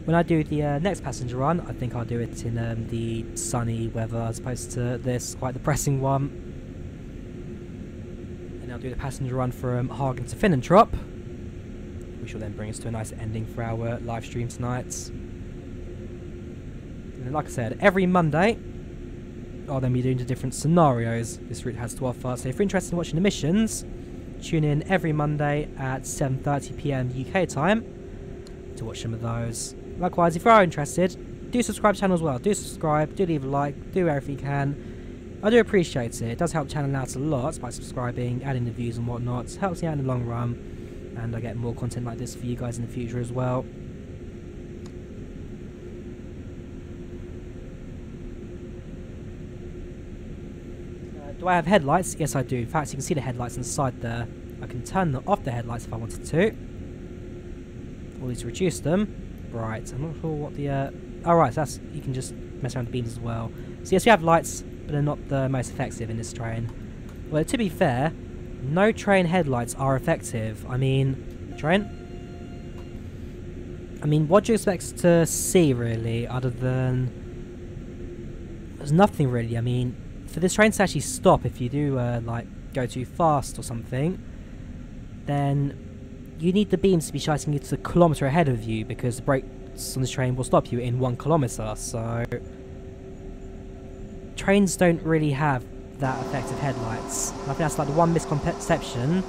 When I do the next passenger run, I think I'll do it in the sunny weather as opposed to this quite depressing one. And I'll do the passenger run from Hagen to Finnentrop, which will then bring us to a nice ending for our live stream tonight. And like I said, every Monday I'll then be doing the different scenarios this route has to offer. So if you're interested in watching the missions, tune in every Monday at 7:30 p.m. UK time to watch some of those. Likewise, if you are interested, do subscribe to the channel as well. Do subscribe, do leave a like, do everything you can. I do appreciate it. It does help the channel out a lot by subscribing, adding the views and whatnot. It helps me out in the long run, and I get more content like this for you guys in the future as well. Do I have headlights? Yes, I do. In fact, you can see the headlights on the side there. I can turn off the headlights if I wanted to. Or at least reduce them. Right, I'm not sure what the... oh, right, so that's... You can just mess around the beams as well. So yes, we have lights, but they're not the most effective in this train. Well, to be fair, no train headlights are effective. I mean... Train? I mean, what do you expect to see, really, other than... There's nothing, really. I mean... For this train to actually stop, if you do, like, go too fast or something, then you need the beams to be shining you to a kilometre ahead of you, because the brakes on this train will stop you in 1 kilometre, so... Trains don't really have that effective headlights. And I think that's, like, the one misconception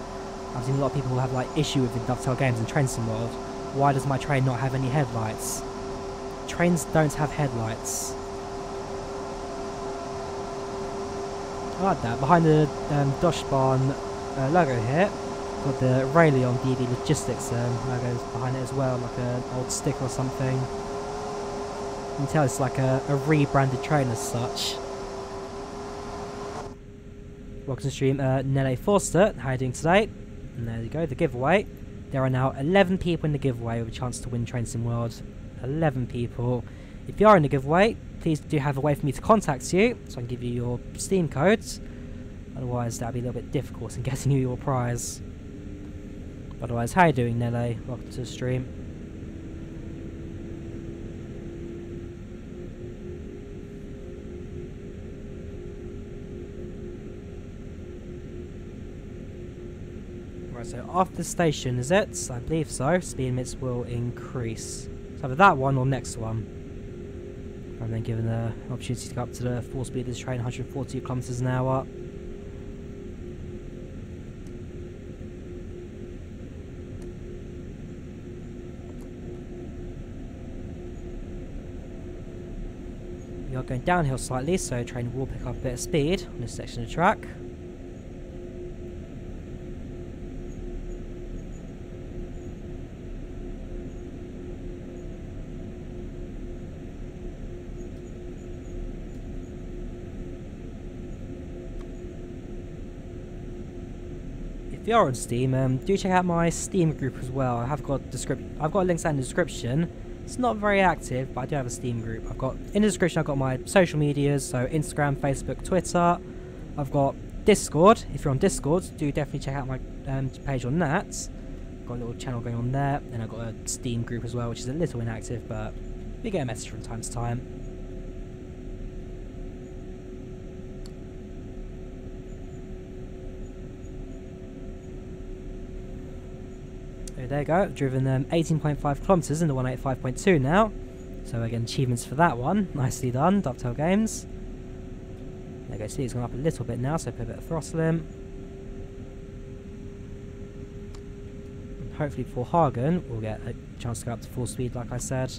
I've seen a lot of people have, like, issue with in Dovetail games and Train Sim World. Why does my train not have any headlights? Trains don't have headlights. I like that. Behind the Doshbarn logo here, got the Rayleigh DB Logistics logos behind it as well, like an old sticker or something. You can tell it's like a rebranded train as such. Welcome to the stream, Nelle Forster. How are you doing today? And there you go, the giveaway. There are now 11 people in the giveaway with a chance to win Train Sim World. 11 people. If you are in the giveaway, please do have a way for me to contact you, so I can give you your Steam codes. Otherwise, that'll be a little bit difficult in getting you your prize. Otherwise, how are you doing, Nelle? Welcome to the stream. Right, so after the station, is it? I believe so. Speed limits will increase. So either that one or next one. And then given the opportunity to go up to the full speed of this train, 140 kilometers an hour. We are going downhill slightly, so the train will pick up a bit of speed on this section of track. If you are on Steam, do check out my Steam group as well. I've got links down in the description. It's not very active, but I do have a Steam group. In the description I've got my social medias, so Instagram, Facebook, Twitter. I've got Discord. If you're on Discord, do definitely check out my page on that. Got a little channel going on there, and I've got a Steam group as well, which is a little inactive, but we get a message from time to time. There you go, I've driven 18.5 kilometres in the 185.2 now. So again, achievements for that one. Nicely done, Dovetail Games. There you go, see it's gone up a little bit now, so put a bit of throttle in. And hopefully before Hagen, we'll get a chance to go up to full speed like I said.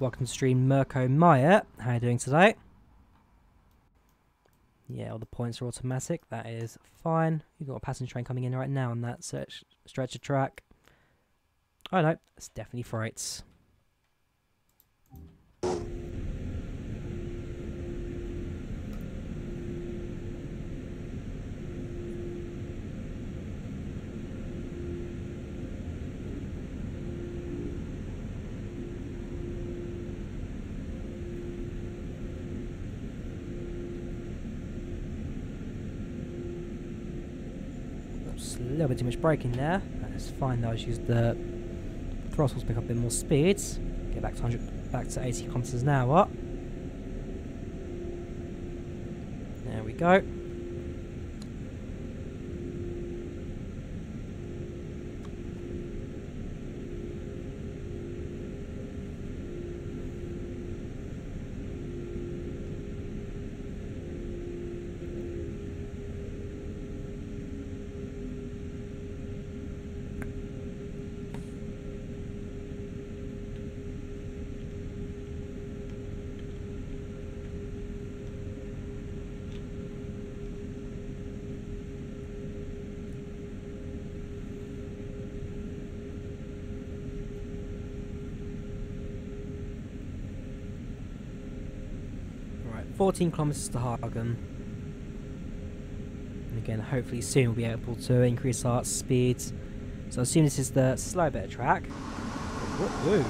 Welcome to stream, Mirko Maya. How are you doing today? Yeah, all the points are automatic. That is fine. You've got a passenger train coming in right now on that stretch of track. Oh no, it's definitely freights. A little bit too much braking there. That's fine though. I just used the throttles to pick up a bit more speeds. Get back to 100, back to 80 kilometers an hour. There we go. Right, 14 kilometers to Hagen. And again, hopefully soon we'll be able to increase our speeds. So I assume this is the slow bit of track. Woo.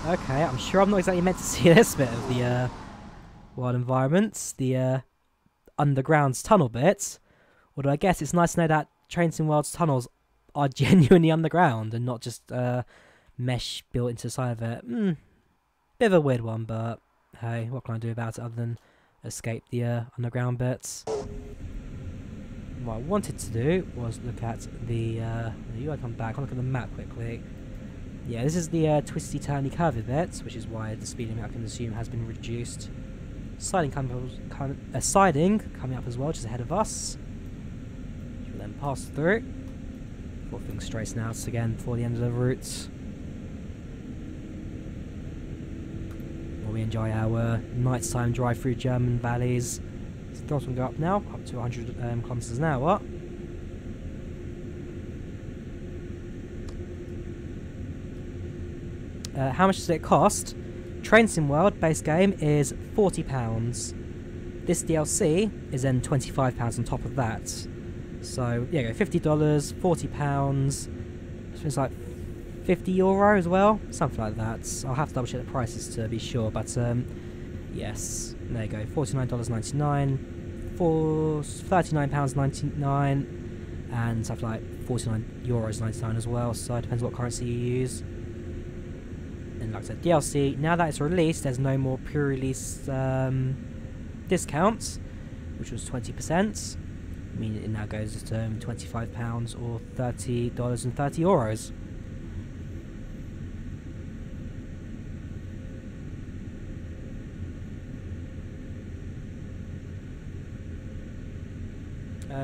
Okay, I'm sure I'm not exactly meant to see this bit of the wild environments, the underground tunnel bit. Although I guess it's nice to know that Train Sim World's tunnels are genuinely underground and not just mesh built into the side of it. Bit of a weird one, but hey, what can I do about it other than escape the underground bits? What I wanted to do was look at the I come back, I'll look at the map quickly. Yeah, this is the twisty turny curvy bit, which is why the speed limit I can assume has been reduced. Siding coming up as well, just ahead of us. Which will then pass through. Before things straighten out again before the end of the route. While we enjoy our nighttime drive through German valleys. So the throttle will go up now, up to 100 kilometers an hour. How much does it cost? Train Sim World base game is £40. This DLC is then £25 on top of that. So yeah, go $50, £40. So it's like €50 as well, something like that. I'll have to double check the prices to be sure, but yes, there you go, $49.99, £39.99, and something like €49.99 as well. So it depends what currency you use. And like I said, DLC, now that it's released, there's no more pre-release discounts, which was 20%. I mean, it now goes to £25 or €30.30.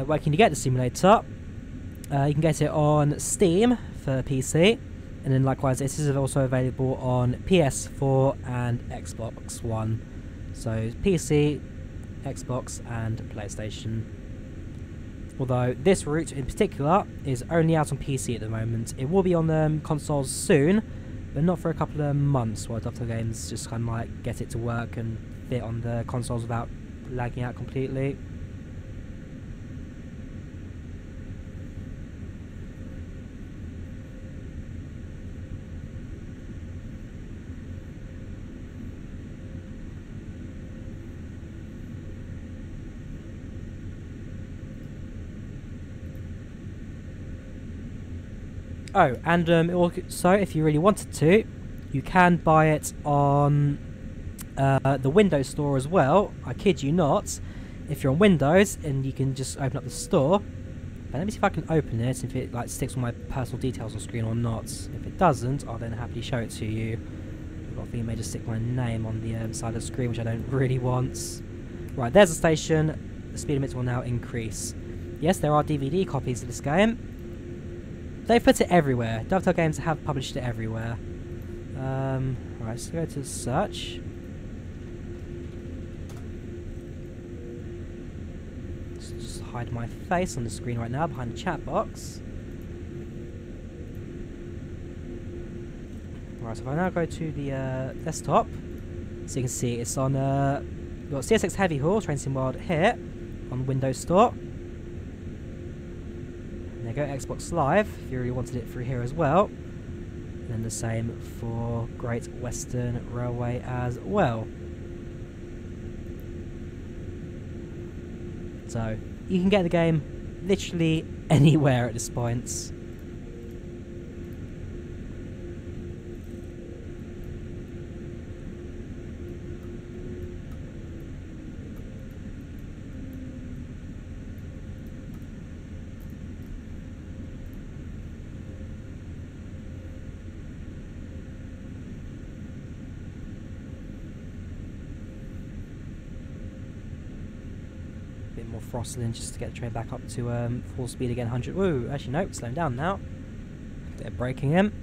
Where can you get the simulator? You can get it on Steam for PC. And then likewise, this is also available on PS4 and Xbox One. So PC, Xbox and PlayStation. Although this route in particular is only out on PC at the moment. It will be on consoles soon, but not for a couple of months while DoPto Games just kind of like get it to work and fit on the consoles without lagging out completely. Oh, and so if you really wanted to, you can buy it on the Windows Store as well. I kid you not. If you're on Windows, and you can just open up the store. But let me see if I can open it, if it like sticks with my personal details on screen or not. If it doesn't, I'll then happily show it to you. I think it may just stick my name on the side of the screen, which I don't really want. Right, there's the station. The speed limits will now increase. Yes, there are DVD copies of this game. They put it everywhere. Dovetail Games have published it everywhere. Right, so go to search. Just hide my face on the screen right now behind the chat box. Right, so if I now go to the desktop, so you can see it's on we've got CSX Heavy Haul, Train Sim World here on Windows Store. And there you go, Xbox Live, if you really wanted it through here as well. And then the same for Great Western Railway as well. So, you can get the game literally anywhere at this point. Bit more throttling just to get the train back up to full speed again. 100. Whoa, actually no, slowing down now. Bit of braking in.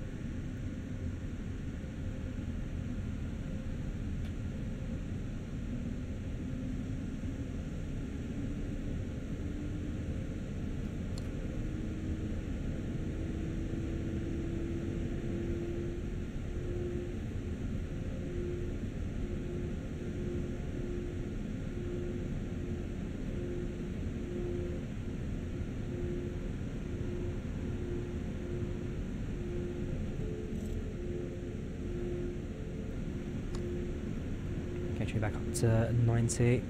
Entry back up to 90.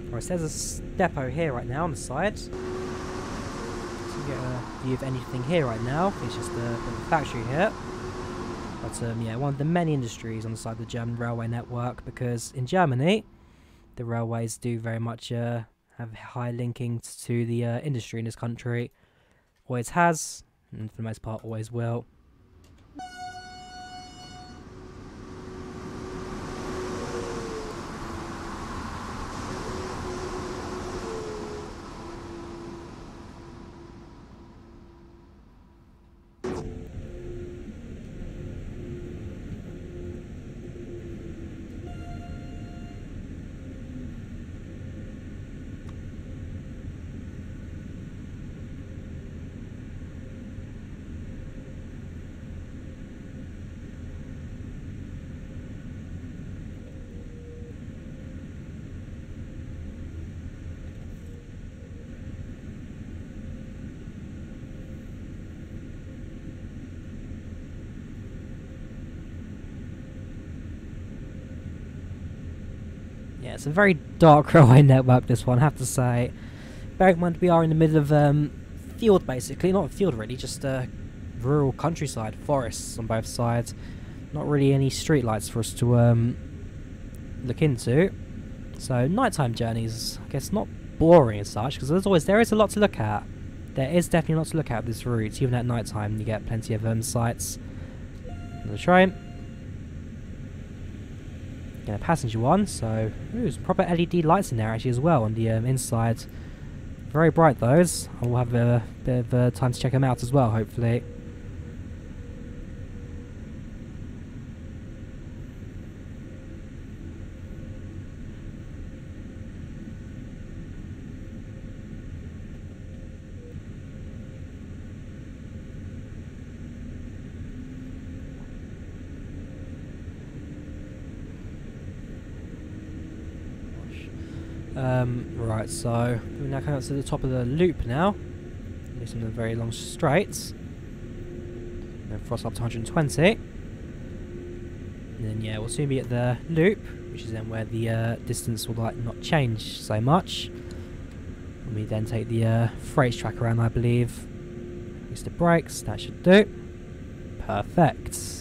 Right, so there's a depot here right now on the side. So you get a view of anything here right now. It's just the factory here. But yeah, one of the many industries on the side of the German railway network, because in Germany, the railways do very much have high linking to the industry in this country. Always has, and for the most part always will. Yeah, it's a very dark railway network, this one, I have to say. Bearing in mind we are in the middle of field, basically. Not a field, really, just rural countryside, forests on both sides. Not really any street lights for us to look into. So, nighttime journeys, I guess, not boring as such, because there is a lot to look at. There is definitely a lot to look at this route. Even at nighttime, you get plenty of sights. Another train. Get a passenger one, so there's proper LED lights in there actually as well on the inside. Very bright those. I'll have a bit of time to check them out as well, hopefully. Right, so we're now coming up to the top of the loop now. There's some of the very long straights. Then frost up to 120. And then yeah, we'll soon be at the loop, which is then where the distance will not change so much. And we then take the freight track around, I believe. Use the brakes, that should do. Perfect.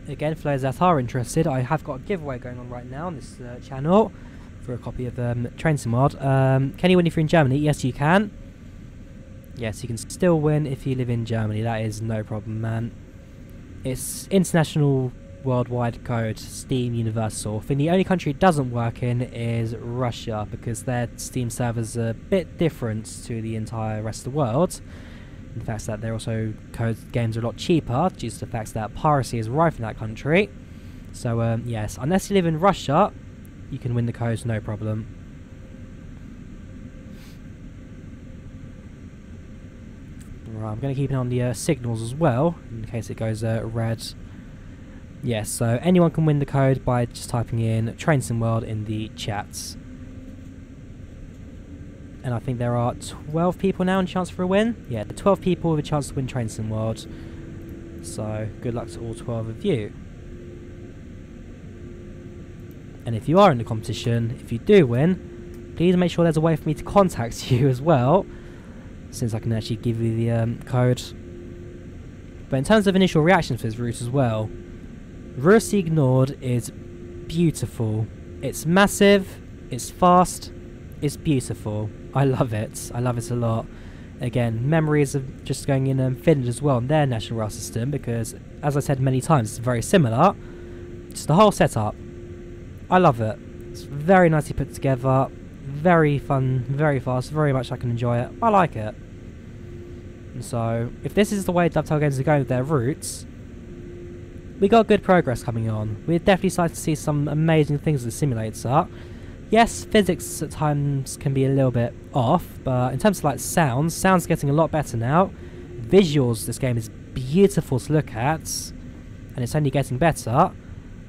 again, for those that are interested, I have got a giveaway going on right now on this channel for a copy of Train Sim World. Can you win if you're in Germany? Yes, you can. Yes, you can still win if you live in Germany. That is no problem, man. It's international worldwide code, Steam Universal. I think the only country it doesn't work in is Russia, because their Steam servers are a bit different to the entire rest of the world. In the fact that they're also games are a lot cheaper due to the fact that piracy is rife in that country. So yes, unless you live in Russia, you can win the codes, no problem. Right, I'm going to keep an eye on the signals as well, in case it goes red. Yes, so anyone can win the code by just typing in Train Sim World in the chats. And I think there are 12 people now in chance for a win. Yeah, 12 people with a chance to win Train Sim World. So good luck to all 12 of you. And if you are in the competition, if you do win, please make sure there's a way for me to contact you as well, since I can actually give you the code. But in terms of initial reactions for this route as well, Ruhr-Sieg Nord is beautiful. It's massive, it's fast, it's beautiful. I love it. I love it a lot. Again, memories of just going in Finland as well on their national rail system, because, as I said many times, it's very similar. Just the whole setup. I love it. It's very nicely put together, very fun, very fast, very much I can enjoy it. I like it. And so, if this is the way Dovetail Games are going with their routes, we got good progress coming on. We're definitely starting to see some amazing things with the simulator. Yes, physics at times can be a little bit off, but in terms of like sound's getting a lot better now. Visuals, this game is beautiful to look at, and it's only getting better.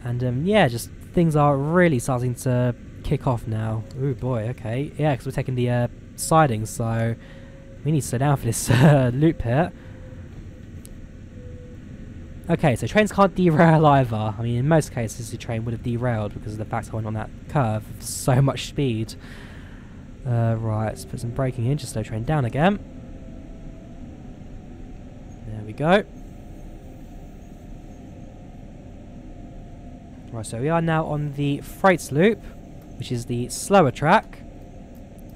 And yeah, just things are really starting to kick off now. Ooh boy, okay. Yeah, because we're taking the sidings, so we need to slow down for this loop here. Okay, so trains can't derail either. I mean, in most cases the train would have derailed because of the fact I went on that curve with so much speed. Right, let's put some braking in, just slow train down again. There we go. Right, so we are now on the freight loop, which is the slower track,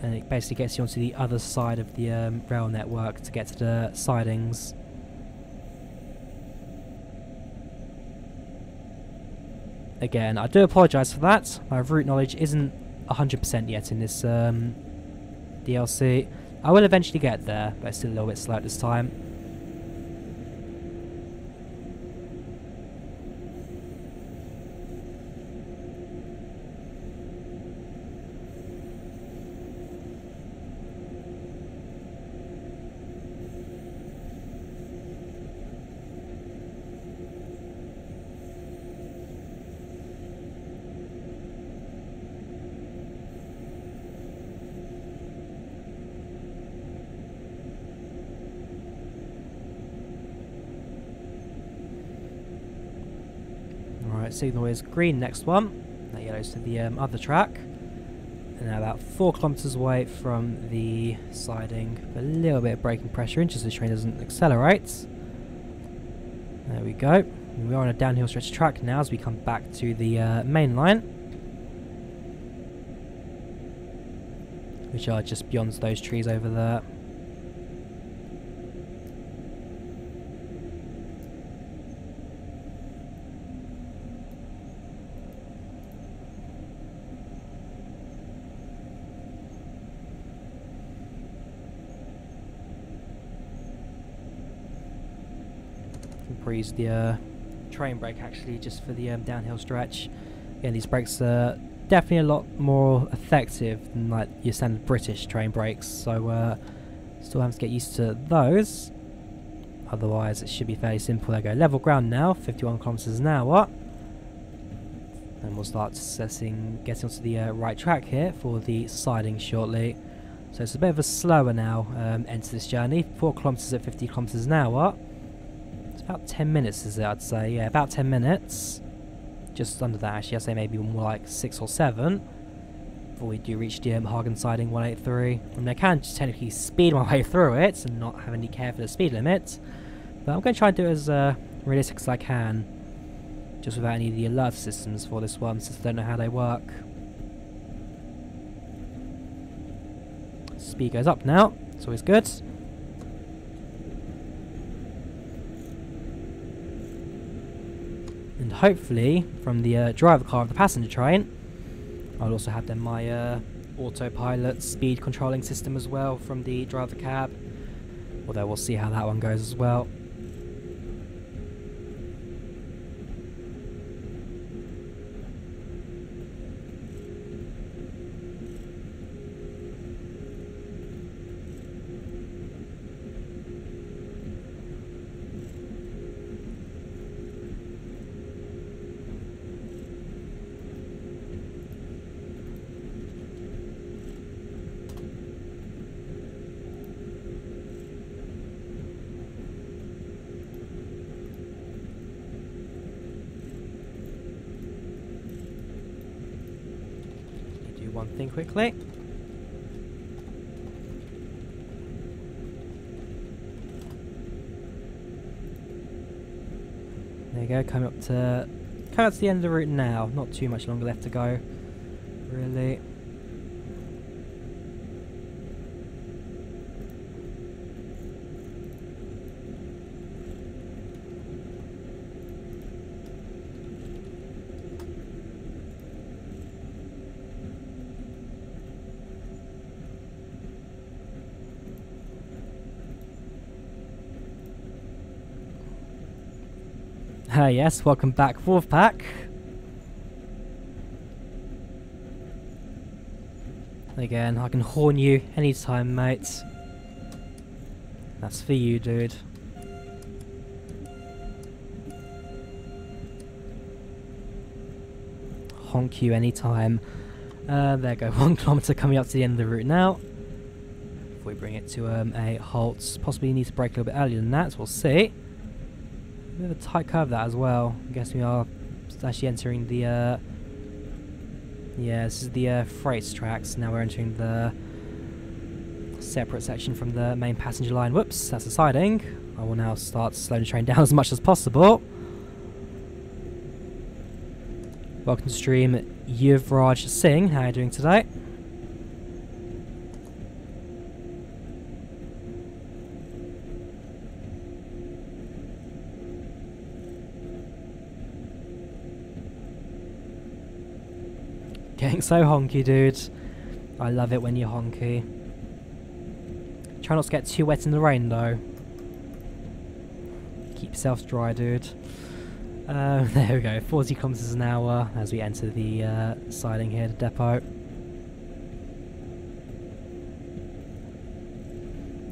and it basically gets you onto the other side of the rail network to get to the sidings. Again, I do apologise for that. My route knowledge isn't 100% yet in this DLC. I will eventually get there, but it's still a little bit slow at this time. Right, signal is green next one. That yellow's to the other track. And now about 4 kilometers away from the siding. A little bit of braking pressure in, just so the train doesn't accelerate. There we go. We are on a downhill stretch of track now as we come back to the main line, which are just beyond those trees over there. Use the train brake actually just for the downhill stretch. Again, these brakes are definitely a lot more effective than like your standard British train brakes, so still have to get used to those. Otherwise it should be fairly simple. There we go, level ground now, 51 kilometers an hour, and we'll start getting onto the right track here for the siding shortly. So it's a bit of a slower now end to this journey. 4 kilometers at 50 kilometers an hour. About 10 minutes is it, I'd say. Yeah, about 10 minutes. Just under that actually, I'd say maybe more like 6 or 7 before we do reach the Hagen siding 183. I mean, I can just technically speed my way through it and not have any care for the speed limit, but I'm going to try and do it as realistic as I can. just without any of the alert systems for this one, since I don't know how they work. Speed goes up now, it's always good. And hopefully, from the driver car of the passenger train, I'll also have then my autopilot speed controlling system as well from the driver cab. Although we'll see how that one goes as well. One thing quickly. There you go, coming up to the end of the route now. Not too much longer left to go, really. Yes, welcome back, fourth pack. Again, I can horn you anytime, mate. That's for you, dude. Honk you anytime. There you go, 1 kilometre coming up to the end of the route now. Before we bring it to a halt. Possibly need to brake a little bit earlier than that, so we'll see. A bit of a tight curve that as well. I guess we are actually entering the yeah, this is the freight tracks. Now we're entering the separate section from the main passenger line. Whoops, that's a siding. I will now start slowing the train down as much as possible. Welcome to stream, Yuvraj Singh. How are you doing today? Getting so honky, dude. I love it when you're honky. Try not to get too wet in the rain, though. Keep yourself dry, dude. There we go, 40 kilometers an hour as we enter the siding here, the depot.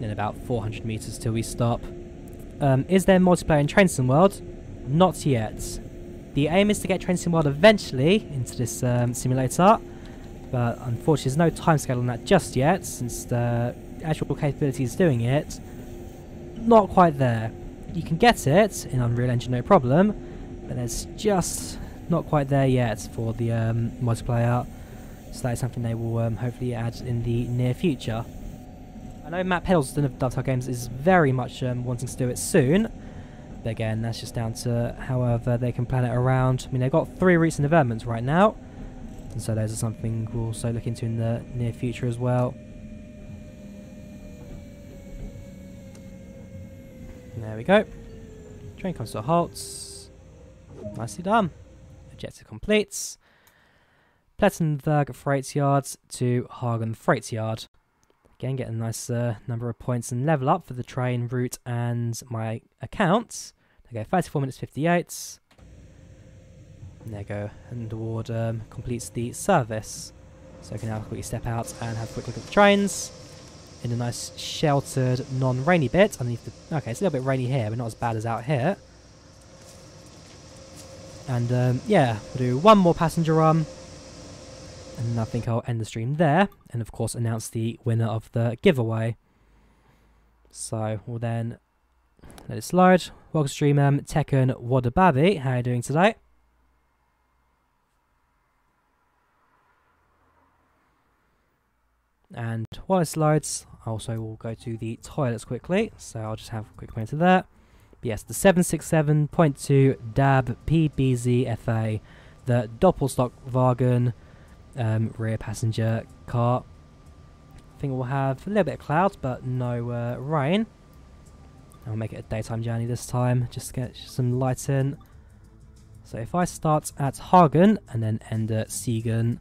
In about 400 meters till we stop. Is there multiplayer in Train Sim World? Not yet. The aim is to get Train Sim World eventually into this simulator, but unfortunately there's no timescale on that just yet, since the actual capabilities doing it, not quite there. You can get it in Unreal Engine, no problem, but it's just not quite there yet for the multiplayer, so that is something they will hopefully add in the near future. I know Matt Pedalston of Dovetail Games is very much wanting to do it soon, but again, that's just down to however they can plan it around. I mean, they've got 3 routes in development right now, and so those are something we'll also look into in the near future as well. There we go. Train comes to a halt. Nicely done. Objective completes. Plettenberg Freight Yard to Hagen Freight Yard. Again, get a nice number of points and level up for the train route and my account. There you go, 34 minutes 58. And there you go, and the award completes the service. So I can now quickly step out and have a quick look at the trains in a nice sheltered, non-rainy bit underneath the... Okay, it's a little bit rainy here, but not as bad as out here. And yeah, we'll do one more passenger run. And I think I'll end the stream there, and of course announce the winner of the giveaway. So we'll then let it slide. Welcome to stream, Tekken Wadababi. How are you doing today? And while it slides, I also will go to the toilets quickly, so I'll just have a quick moment of that. But yes, the 767.2 DAB PBZFA, the DoppelStockwagen rear passenger car. I think we'll have a little bit of clouds, but no rain. I'll make it a daytime journey this time, just to get some light in. So if I start at Hagen and then end at Siegen.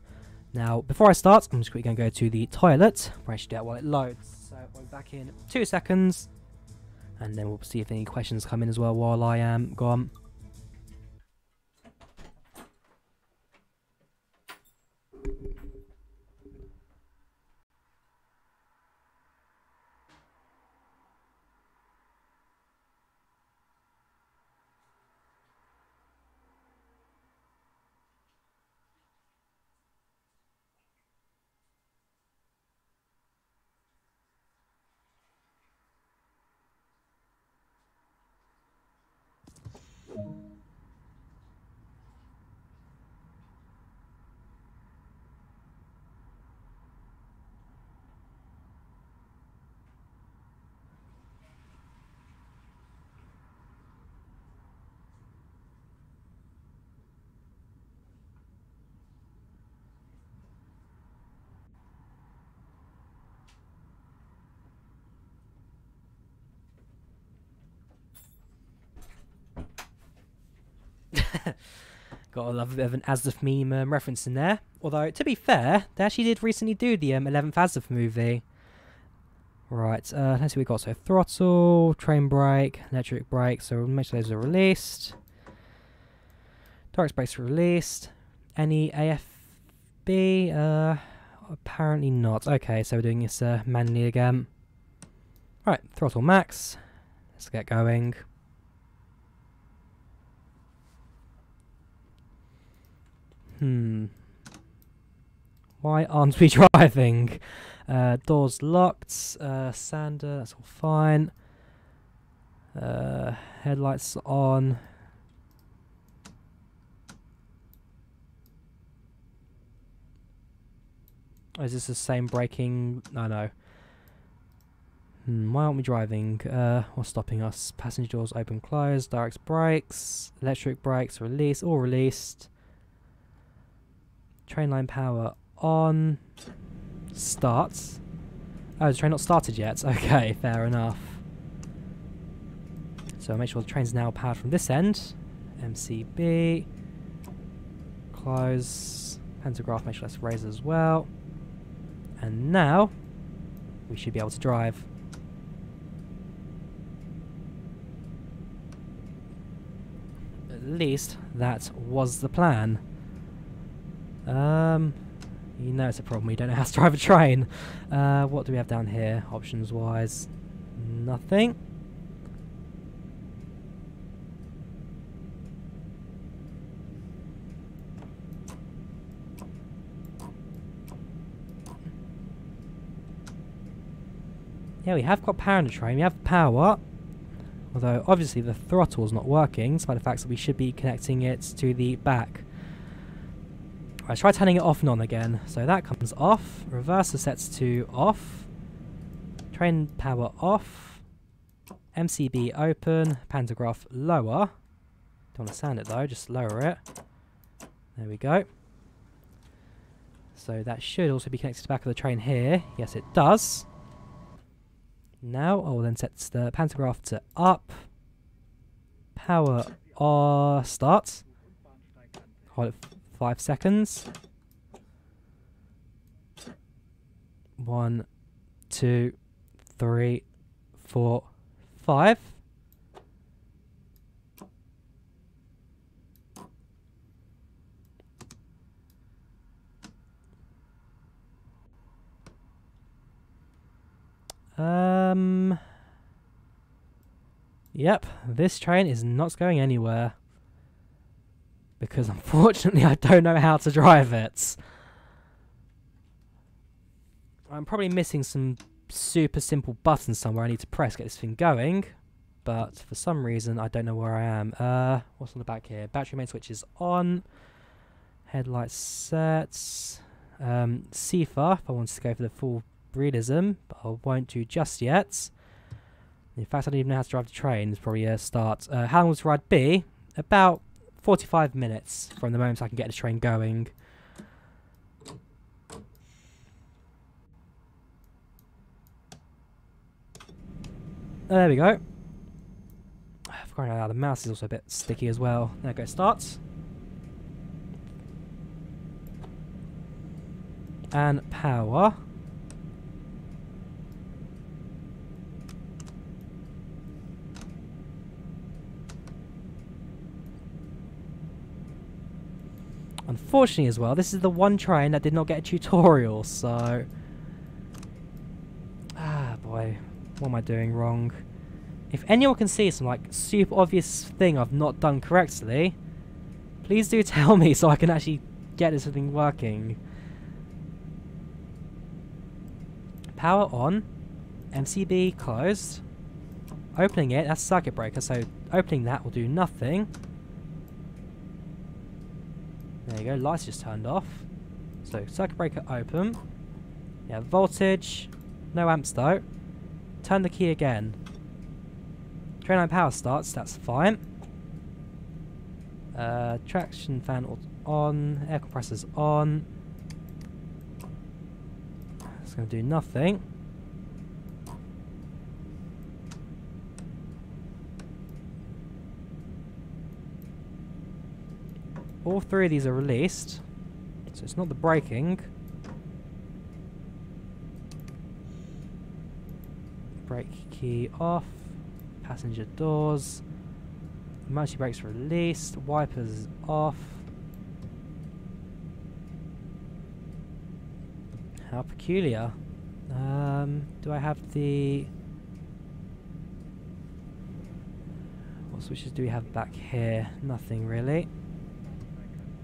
Now, before I start, I'm just quickly going to go to the toilet, where I should do that while it loads. So I'll be back in 2 seconds, and then we'll see if any questions come in as well while I am gone. Got a love a bit of an Asdaf meme reference in there. Although, to be fair, they actually did recently do the 11th Asdaf movie. Right, let's see what we got. So, throttle, train brake, electric brake. So, make sure those are released. Direct brakes are released. Any AFB? Apparently not. Okay, so we're doing this manually again. Right, throttle max. Let's get going. Why aren't we driving? Doors locked. Sander, that's all fine. Headlights on. Oh, is this the same braking? No. Why aren't we driving? What's stopping us? Passenger doors open, close. Direct brakes. Electric brakes released. All released. Train line power on. Starts. Oh, the train not started yet. Okay, fair enough. So make sure the train's now powered from this end. MCB. Close. Pantograph, make sure that's raised as well. And now we should be able to drive. At least that was the plan. You know it's a problem. We don't know how to drive a train. What do we have down here, options-wise? Nothing. Yeah, we have got power in the train. We have power. Although, obviously, the throttle's not working, despite the fact that we should be connecting it to the back. Let's try turning it off and on again. So that comes off. Reverser sets to off. Train power off. MCB open. Pantograph lower. Don't want to sound it though, just lower it. There we go. So that should also be connected to the back of the train here. Yes, it does. Now I will then set the pantograph to up. Power start. Hold it 5 seconds. 1, 2, 3, 4, 5. Yep, this train is not going anywhere. Because unfortunately I don't know how to drive it. I'm probably missing some super simple buttons somewhere I need to press to get this thing going. But for some reason I don't know where I am. What's on the back here? Battery main switch is on. Headlights set. CFA if I wanted to go for the full realism, but I won't do just yet. In fact, I don't even know how to drive the train. It's probably a start. How long was ride B? About 45 minutes from the moment I can get the train going. There we go. I've forgotten how the mouse is also a bit sticky as well. There it goes, starts. And power. Unfortunately as well, this is the one train that did not get a tutorial, so... Ah, boy. What am I doing wrong? If anyone can see some, like, super obvious thing I've not done correctly, please do tell me so I can actually get this thing working. Power on. MCB closed. Opening it, that's circuit breaker, so opening that will do nothing. There you go, lights just turned off. So, circuit breaker open. Yeah, voltage. No amps though. Turn the key again. Train line power starts, that's fine. Traction fan on. Air compressor's on. It's going to do nothing. All three of these are released, so it's not the braking. Brake key off. Passenger doors. Emergency brakes released. Wipers off. How peculiar. Do I have the... What switches do we have back here? Nothing really.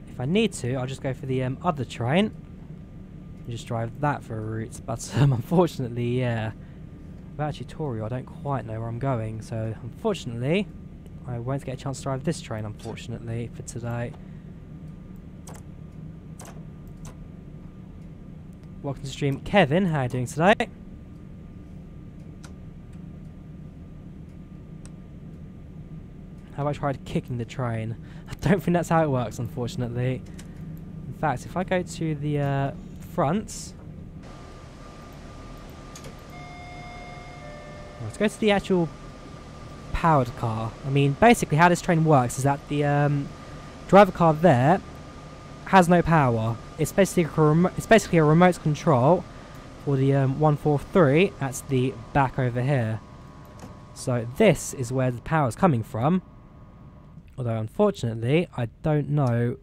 If I need to, I'll just go for the other train and just drive that for a route. But unfortunately, yeah, without a tutorial, I don't quite know where I'm going. So unfortunately, I won't get a chance to drive this train. Unfortunately, for today. Welcome to the stream, Kevin. How are you doing today? How about I tried kicking the train? I don't think that's how it works, unfortunately. In fact, if I go to the front... Let's go to the actual powered car. I mean, basically how this train works is that the driver car there has no power. It's basically a remote control for the 143. That's the back over here. So this is where the power is coming from. Although, unfortunately, I don't know.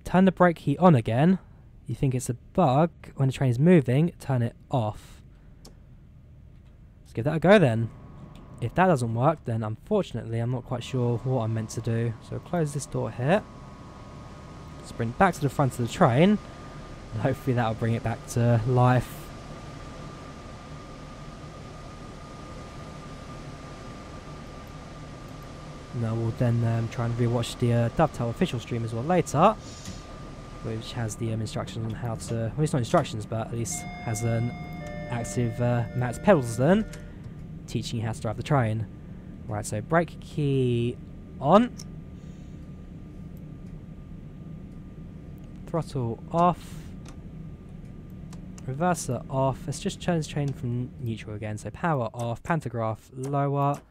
Turn the brake key on again. You think it's a bug. When the train is moving, turn it off. Let's give that a go then. If that doesn't work, then unfortunately, I'm not quite sure what I'm meant to do. So close this door here. Sprint back to the front of the train. And hopefully that'll bring it back to life. Now we'll then try and rewatch the Dovetail official stream as well later, which has the instructions on how to... Well, it's not instructions, but at least has an active Max Pedalston teaching you how to drive the train. Right, so brake key on. Throttle off. Reverser off. Let's just turn this train from neutral again. So power off, pantograph lower.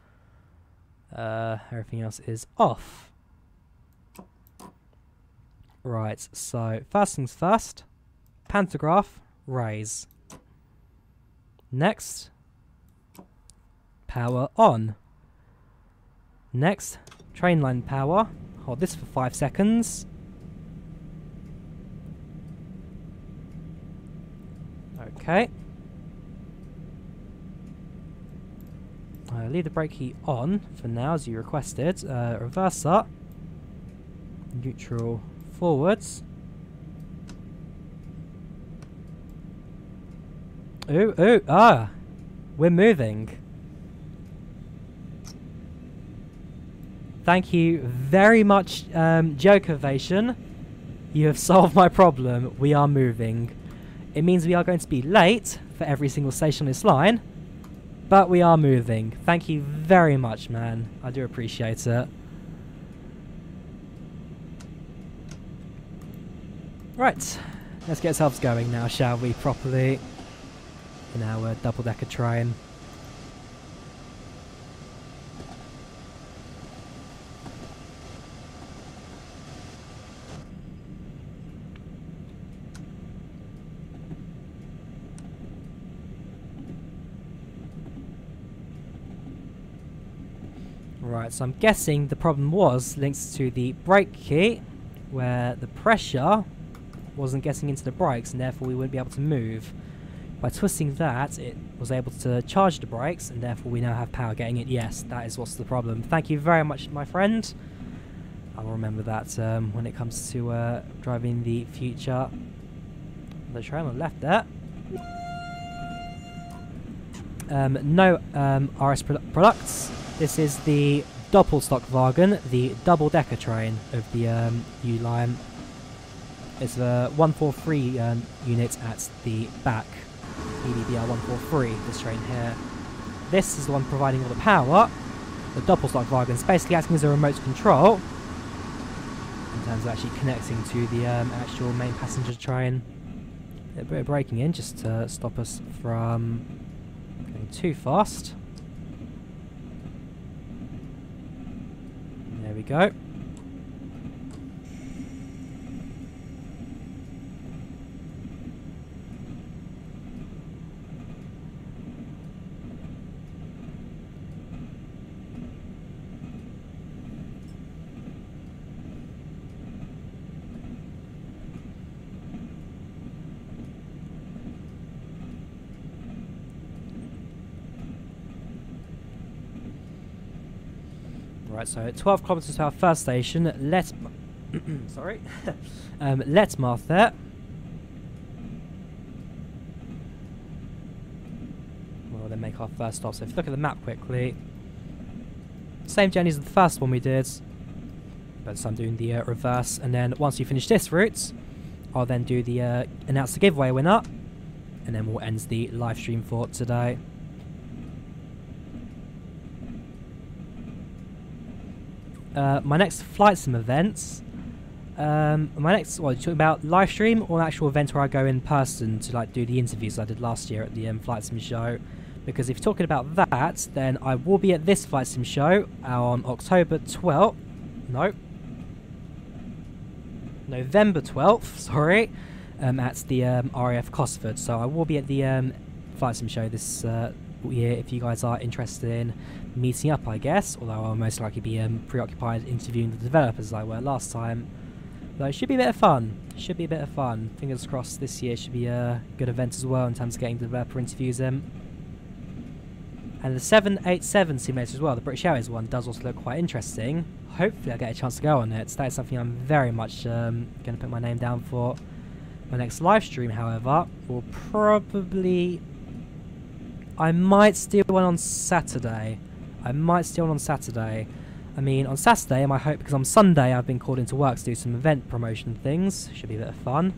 Everything else is off. Right, so first things first, pantograph, raise. Next, power on. Next, train line power, hold this for 5 seconds. Okay. Leave the brake key on for now, as you requested. Reverser. Neutral forwards. Ooh, ooh, ah! We're moving. Thank you very much, Jokervation. You have solved my problem. We are moving. It means we are going to be late for every single station on this line. But we are moving. Thank you very much, man. I do appreciate it. Right, let's get ourselves going now, shall we, properly, in our double-decker train. Right, so I'm guessing the problem was linked to the brake key, where the pressure wasn't getting into the brakes and therefore we wouldn't be able to move. By twisting that, it was able to charge the brakes and therefore we now have power getting it. Yes, that is what's the problem. Thank you very much, my friend. I'll remember that when it comes to driving the future. The train on the left there. No RS products. This is the DoppelStockwagen, the double-decker train of the U-line. It's a 143 unit at the back, EDBR 143, this train here. This is the one providing all the power. The DoppelStockwagen is basically acting as a remote control in terms of actually connecting to the actual main passenger train. A bit of braking in just to stop us from going too fast. There we go. Right, so 12 kilometers to our first station. Sorry, Letmarth there. We'll then make our first stop. So if you look at the map quickly, same journey as the first one we did, but so I'm doing the reverse. And then once you finish this route, I'll then do the announce the giveaway winner, and then we'll end the live stream for today. My next flight sim events. What, you talking about live stream or an actual event where I go in person to like do the interviews I did last year at the flight sim show? Because if you're talking about that, then I will be at this flight sim show on October 12th. No. November 12th, sorry. At the RAF Cosford. So I will be at the flight sim show this year if you guys are interested in meeting up, I guess, although I'll most likely be preoccupied interviewing the developers as I were last time. Though it should be a bit of fun. Should be a bit of fun. Fingers crossed this year should be a good event as well in terms of getting developer interviews in. And the 787 simulator as well, the British Airways one, does also look quite interesting. Hopefully I'll get a chance to go on it. So that is something I'm very much going to put my name down for. My next live stream, however, will probably... I might steal one on Saturday. I mean, on Saturday, my hope, because on Sunday I've been called into work to do some event promotion things. Should be a bit of fun.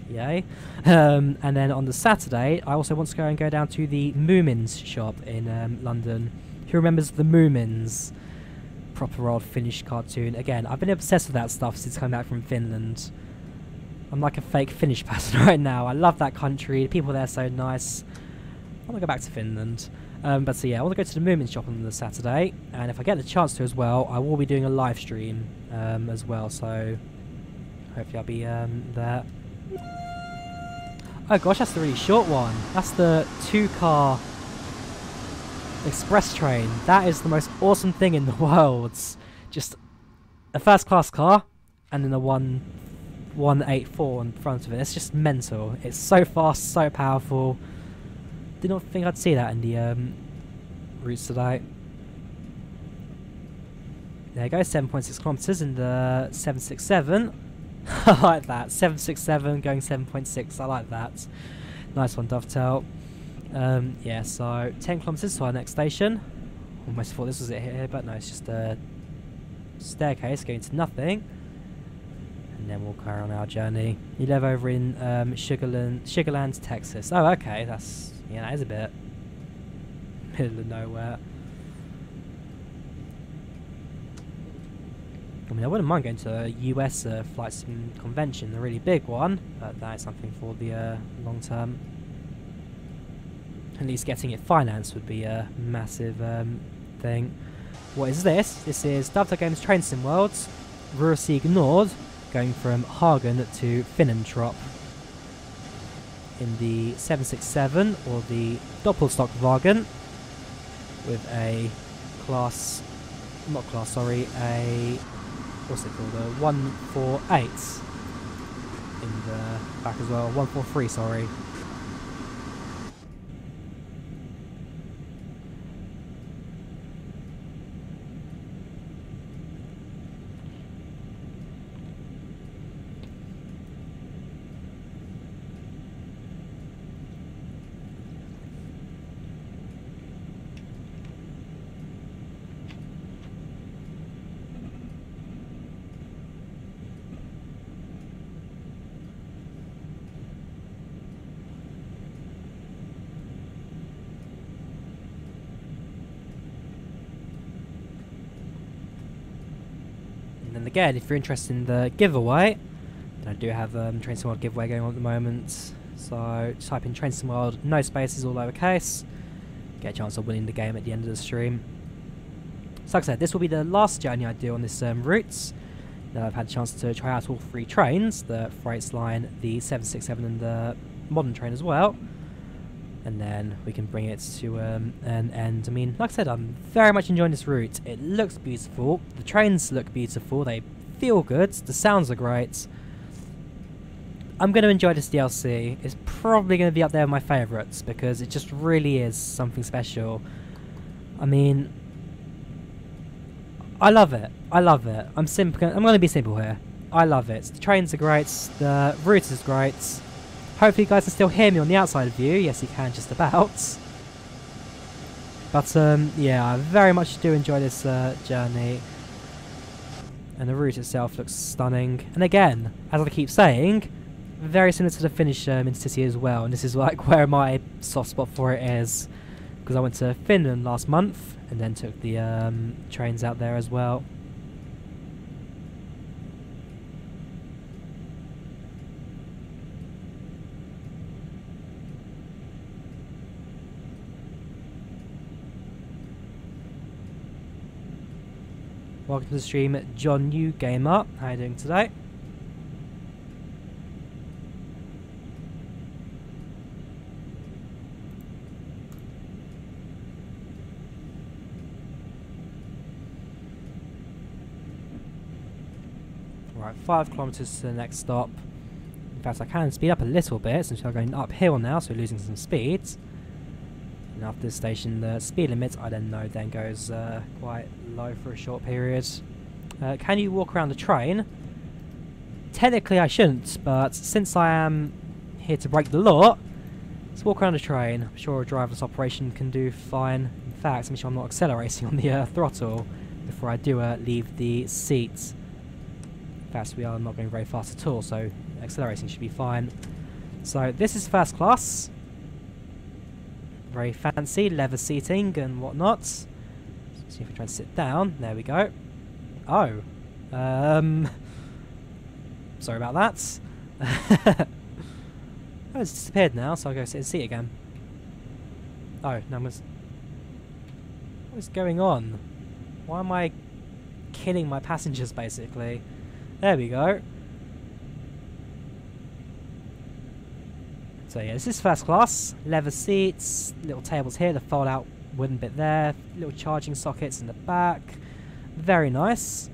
Yay. And then on the Saturday, I also want to go down to the Moomins shop in London. Who remembers the Moomins? Proper old Finnish cartoon. Again, I've been obsessed with that stuff since coming back from Finland. I'm like a fake Finnish person right now. I love that country. The people there are so nice. I want to go back to Finland. But so yeah, I want to go to the Moomins shop on the Saturday, and if I get the chance to as well, I will be doing a live stream as well, so hopefully I'll be there. Oh gosh, that's the really short one. That's the 2-car express train. That is the most awesome thing in the world. Just a first class car, and then a 184 in front of it. It's just mental. It's so fast, so powerful. Did not think I'd see that in the routes today. There you go, 7.6 kilometers in the 767. I like that. 767 going 7.6. I like that. Nice one, Dovetail. Yeah, so 10 kilometers to our next station. Almost thought this was it here, but no, it's just a staircase going to nothing. And then we'll carry on our journey. You live over in Sugarland, Texas. Oh, okay, that's... yeah, that is a bit middle of nowhere. I mean, I wouldn't mind going to a US flight sim convention, a really big one, but that is something for the long term. At least getting it financed would be a massive thing. What is this? This is DoPlStockwagen Games Train Sim Worlds, Ruhr-Sieg Nord, going from Hagen to Finnentrop in the 767 or the DoppelStockwagen with a class, not class, sorry, a, what's it called, a 148 in the back as well, 143, sorry. And again, if you're interested in the giveaway, then I do have Train Sim World giveaway going on at the moment. So just type in Train Sim World, no spaces, all lowercase. Get a chance of winning the game at the end of the stream. So like I said, this will be the last journey I do on this route. Now I've had a chance to try out all three trains, the Freights line, the 767 and the modern train as well. And then we can bring it to an end. I mean, like I said, I'm very much enjoying this route. It looks beautiful. The trains look beautiful. They feel good. The sounds are great. I'm going to enjoy this DLC. It's probably going to be up there with my favourites because it just really is something special. I mean, I love it. I love it. I'm going to be simple here. I love it. The trains are great. The route is great. Hopefully you guys can still hear me on the outside view. Yes, you can just about. But yeah, I very much do enjoy this journey. And the route itself looks stunning. And again, as I keep saying, very similar to the Finnish Intercity as well. And this is like where my soft spot for it is. Because I went to Finland last month and then took the trains out there as well. Welcome to the stream, John New Gamer. How are you doing today? Right, 5 kilometers to the next stop. In fact, I can speed up a little bit since we're going uphill now, so we're losing some speed. And after this station, the speed limit, I don't know, then goes quite low for a short period. Can you walk around the train? Technically I shouldn't, but since I am here to break the law, let's walk around the train. I'm sure a driverless operation can do fine. In fact, make sure I'm not accelerating on the throttle before I do leave the seat. In fact, we are not going very fast at all, so accelerating should be fine. So this is first class. Very fancy, leather seating and whatnot. Let's see if we try to sit down. There we go. Oh. Sorry about that. Oh, it's disappeared now, so I'll go sit in the seat again. Oh, no, what is going on? Why am I killing my passengers, basically? There we go. So yeah, this is first class. Leather seats, little tables here, the fold out wooden bit there, little charging sockets in the back. Very nice.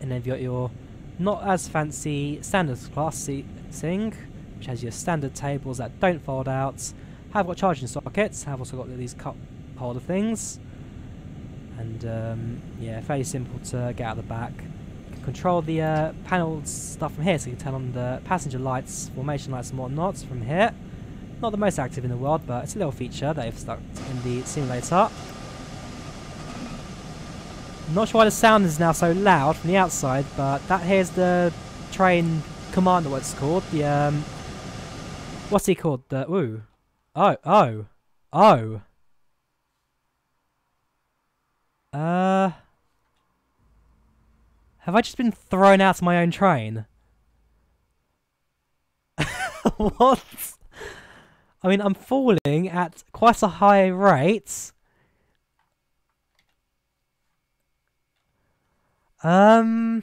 And then you've got your not as fancy standard class seating, which has your standard tables that don't fold out. Have got charging sockets, have also got these cup holder things. And yeah, fairly simple to get out the back. Control the panel stuff from here, so you can turn on the passenger lights, formation lights and whatnot from here. Not the most active in the world, but it's a little feature that they've stuck in the simulator. Not sure why the sound is now so loud from the outside, but that here's the train commander, what it's called. The what's he called? The oh. Have I just been thrown out of my own train? What? I mean, I'm falling at quite a high rate. Um...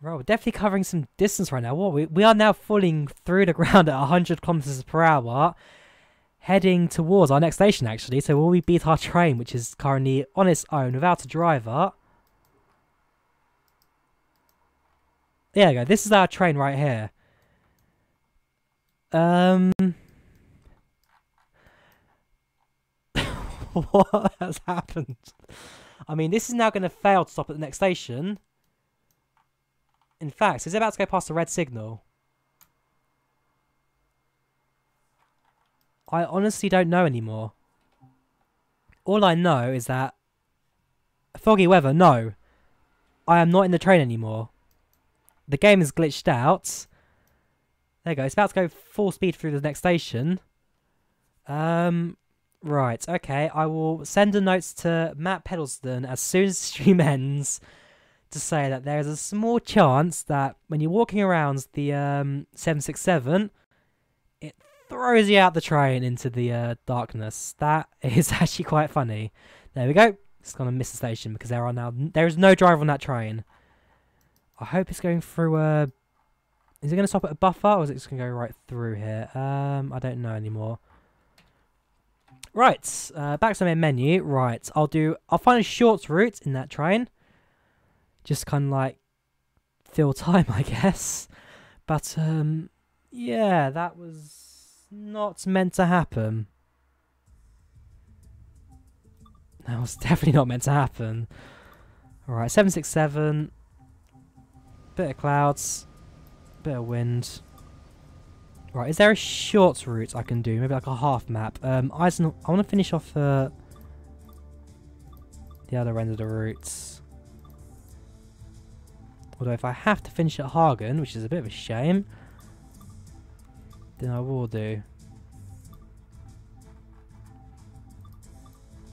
Right, we're definitely covering some distance right now. What we are now falling through the ground at 100 kilometers per hour, heading towards our next station actually. So will we beat our train, which is currently on its own without a driver? There we go. This is our train right here. What has happened? I mean, this is now going to fail to stop at the next station. In fact, is it about to go past the red signal? I honestly don't know anymore. All I know is that foggy weather, no. I am not in the train anymore. The game is glitched out. There you go. It's about to go full speed through the next station. Right, okay. I will send a note to Matt Peddleston as soon as the stream ends to say that there is a small chance that when you're walking around the 767, it throws you out the train into the darkness. That is actually quite funny. There we go. It's gonna miss the station because there is no driver on that train. I hope it's going through is it going to stop at a buffer or is it just going to go right through here? I don't know anymore. Right, back to the main menu. Right, I'll find a short route in that train. Just kind of like fill time, I guess. But yeah, that was not meant to happen. That was definitely not meant to happen. Alright, 767. Bit of clouds. Bit of wind. Right, is there a short route I can do? Maybe like a half map. I want to finish off the other end of the routes. Although if I have to finish at Hagen, which is a bit of a shame, then I will do.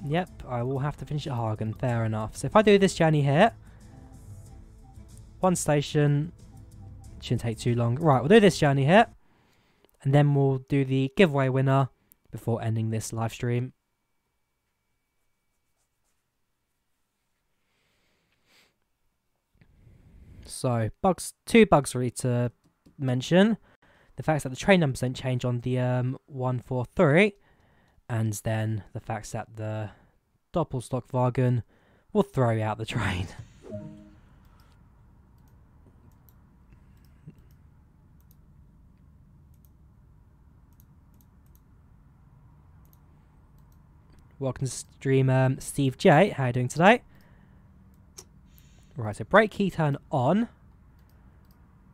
Yep, I will have to finish at Hagen. Fair enough. So if I do this journey here, one station, shouldn't take too long. Right, we'll do this journey here, and then we'll do the giveaway winner before ending this live stream. So, two bugs really to mention. The fact that the train numbers don't change on the 143, and then the fact that the DoppelStockwagen will throw you out the train. Welcome to stream, Steve J. How are you doing today? Right, so brake key turn on.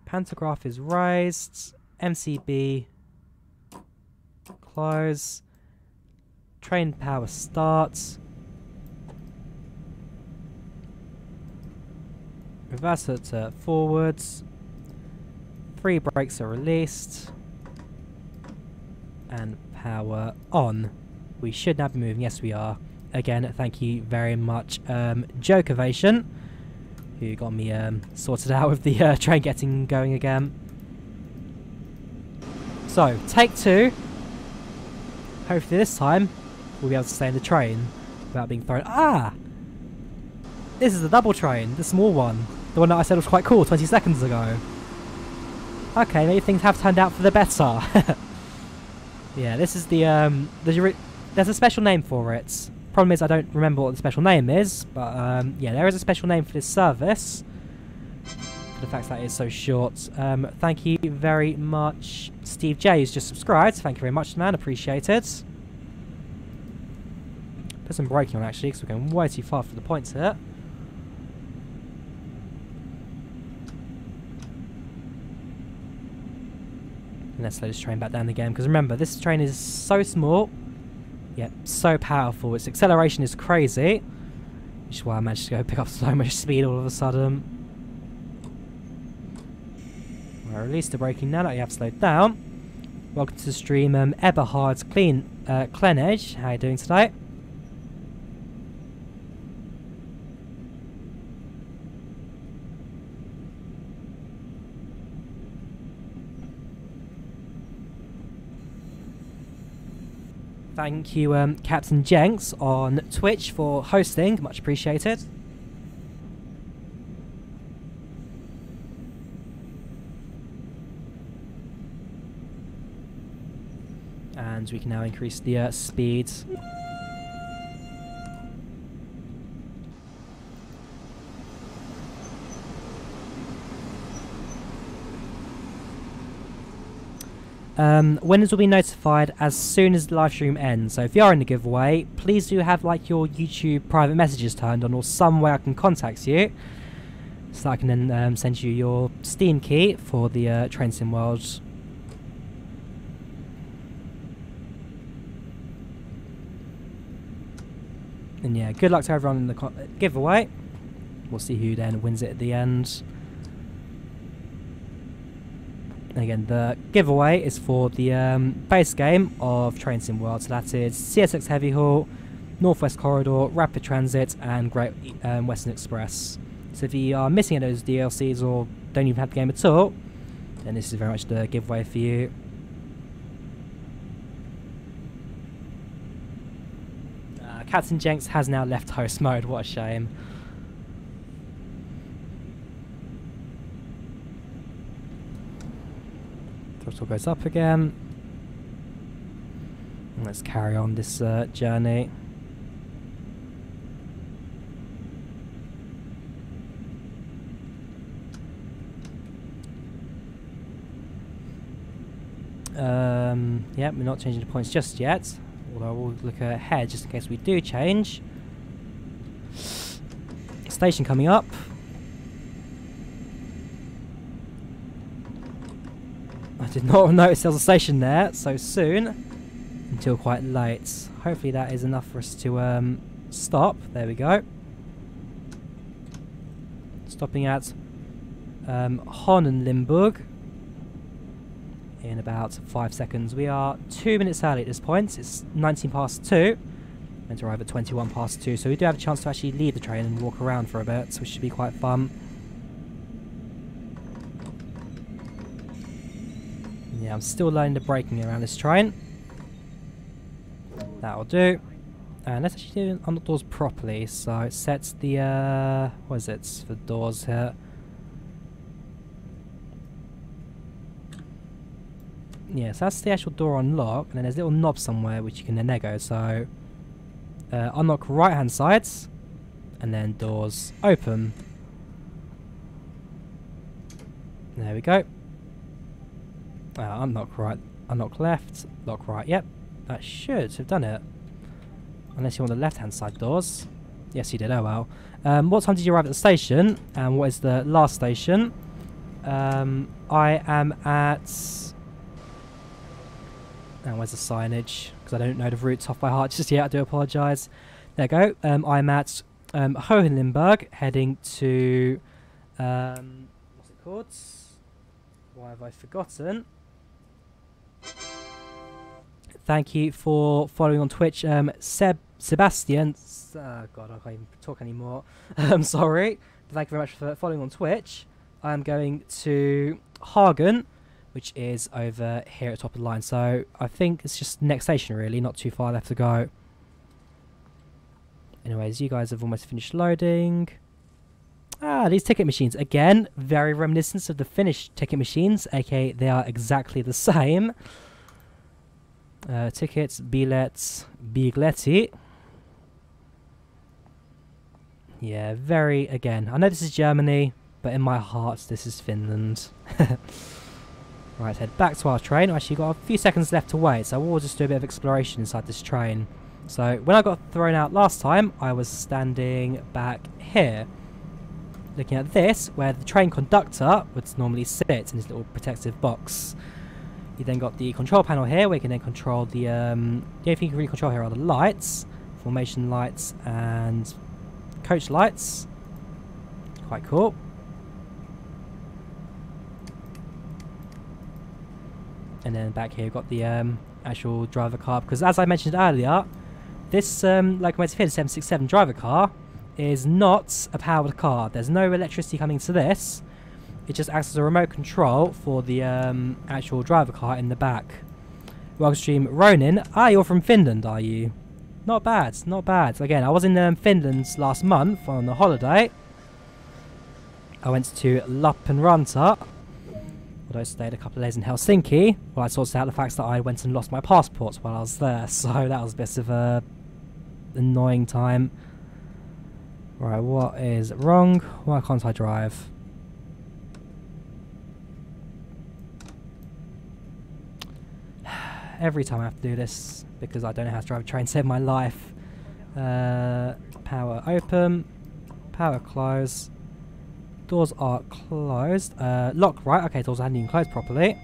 Pantograph is raised. MCB close. Train power starts. Reverser to forwards. 3 brakes are released. And power on. We should now be moving. Yes, we are. Again, thank you very much, Jokeovation, who got me sorted out with the train getting going again. So, take 2. Hopefully this time we'll be able to stay in the train without being thrown. Ah! This is the double train, the small one. The one that I said was quite cool 20 seconds ago. Okay, maybe things have turned out for the better. Yeah, this is the there's a special name for it. Problem is I don't remember what the special name is, but yeah, there is a special name for this service. For the fact that it is so short. Thank you very much, Steve J, who's just subscribed. Thank you very much, man. Appreciate it. Put some braking on actually, because we're going way too far for the points here. And let's slow this train back down again, because remember, this train is so small. Yeah, so powerful. Its acceleration is crazy, which is why I managed to go pick up so much speed all of a sudden. Well, release the braking now that you have slowed down. Welcome to the stream, Eberhard Klenage. How are you doing today? Thank you, Captain Jenks on Twitch for hosting. Much appreciated. And we can now increase the speed. Winners will be notified as soon as the live stream ends. So if you are in the giveaway, please do have like your YouTube private messages turned on, or some way I can contact you, so I can then send you your Steam key for the Train Sim World. And yeah, good luck to everyone in the giveaway. We'll see who then wins it at the end. And again, the giveaway is for the base game of Train Sim World. So that is CSX Heavy Haul, Northwest Corridor, Rapid Transit, and Great Western Express. So if you are missing any of those DLCs or don't even have the game at all, then this is very much the giveaway for you. Captain Jenks has now left host mode. What a shame. Throttle goes up again. And let's carry on this journey. Yep, we're not changing the points just yet. Although we'll look ahead just in case we do change. Station coming up. I did not notice there was a station there so soon until quite late. Hopefully that is enough for us to stop. There we go. Stopping at Hohenlimburg in about 5 seconds. We are 2 minutes early at this point. It's 19 past 2. Meant to arrive at 21 past 2. So we do have a chance to actually leave the train and walk around for a bit, which should be quite fun. Yeah, I'm still learning the braking around this train. That'll do. And let's actually do on the doors properly. So it sets the what is it for doors here? Yeah, so that's the actual door unlock, and then there's a little knob somewhere which you can then so unlock right hand sides, and then doors open. There we go. Unlock right, unlock left, lock right. Yep, that should have done it. Unless you want the left hand side doors. Yes, you did. Oh well. What time did you arrive at the station? And what is the last station? I am at... And where's the signage? Because I don't know the routes off by heart just yet. I do apologise. There we go. I'm at Hohenlimburg, heading to... what's it called? Why have I forgotten? Thank you for following on Twitch. Sebastian... God, I can't even talk anymore. I'm sorry. But thank you very much for following on Twitch. I'm going to Hagen, which is over here at the top of the line. So I think it's just the next station really, not too far left to go. Anyways, you guys have almost finished loading. These ticket machines, again, very reminiscent of the Finnish ticket machines, aka they are exactly the same. Tickets, billets, bigleti. Yeah, very, again, I know this is Germany, but in my heart this is Finland. Right, let's head back to our train. We've actually got a few seconds left to wait, so we'll just do a bit of exploration inside this train. So, when I got thrown out last time, I was standing back here, looking at this, where the train conductor would normally sit in his little protective box. You then got the control panel here, where you can then control the only thing you can really control here are the lights, formation lights and coach lights. Quite cool. And then back here you've got the actual driver car, because as I mentioned earlier, this locomotive here, the 767 driver car, is not a powered car. There's no electricity coming to this. It just acts as a remote control for the actual driver car in the back. Welcome stream Ronin. Ah, you're from Finland, are you? Not bad, not bad. Again, I was in Finland last month on a holiday. I went to Lappeenranta. Although I stayed a couple of days in Helsinki. Well, I sorted out the fact that I went and lost my passport while I was there. So that was a bit of a annoying time. Right, what is wrong? Why can't I drive? Every time I have to do this because I don't know how to drive a train. Save my life. Power open. Power close. Doors are closed. Lock right. Okay, doors hadn't even closed properly.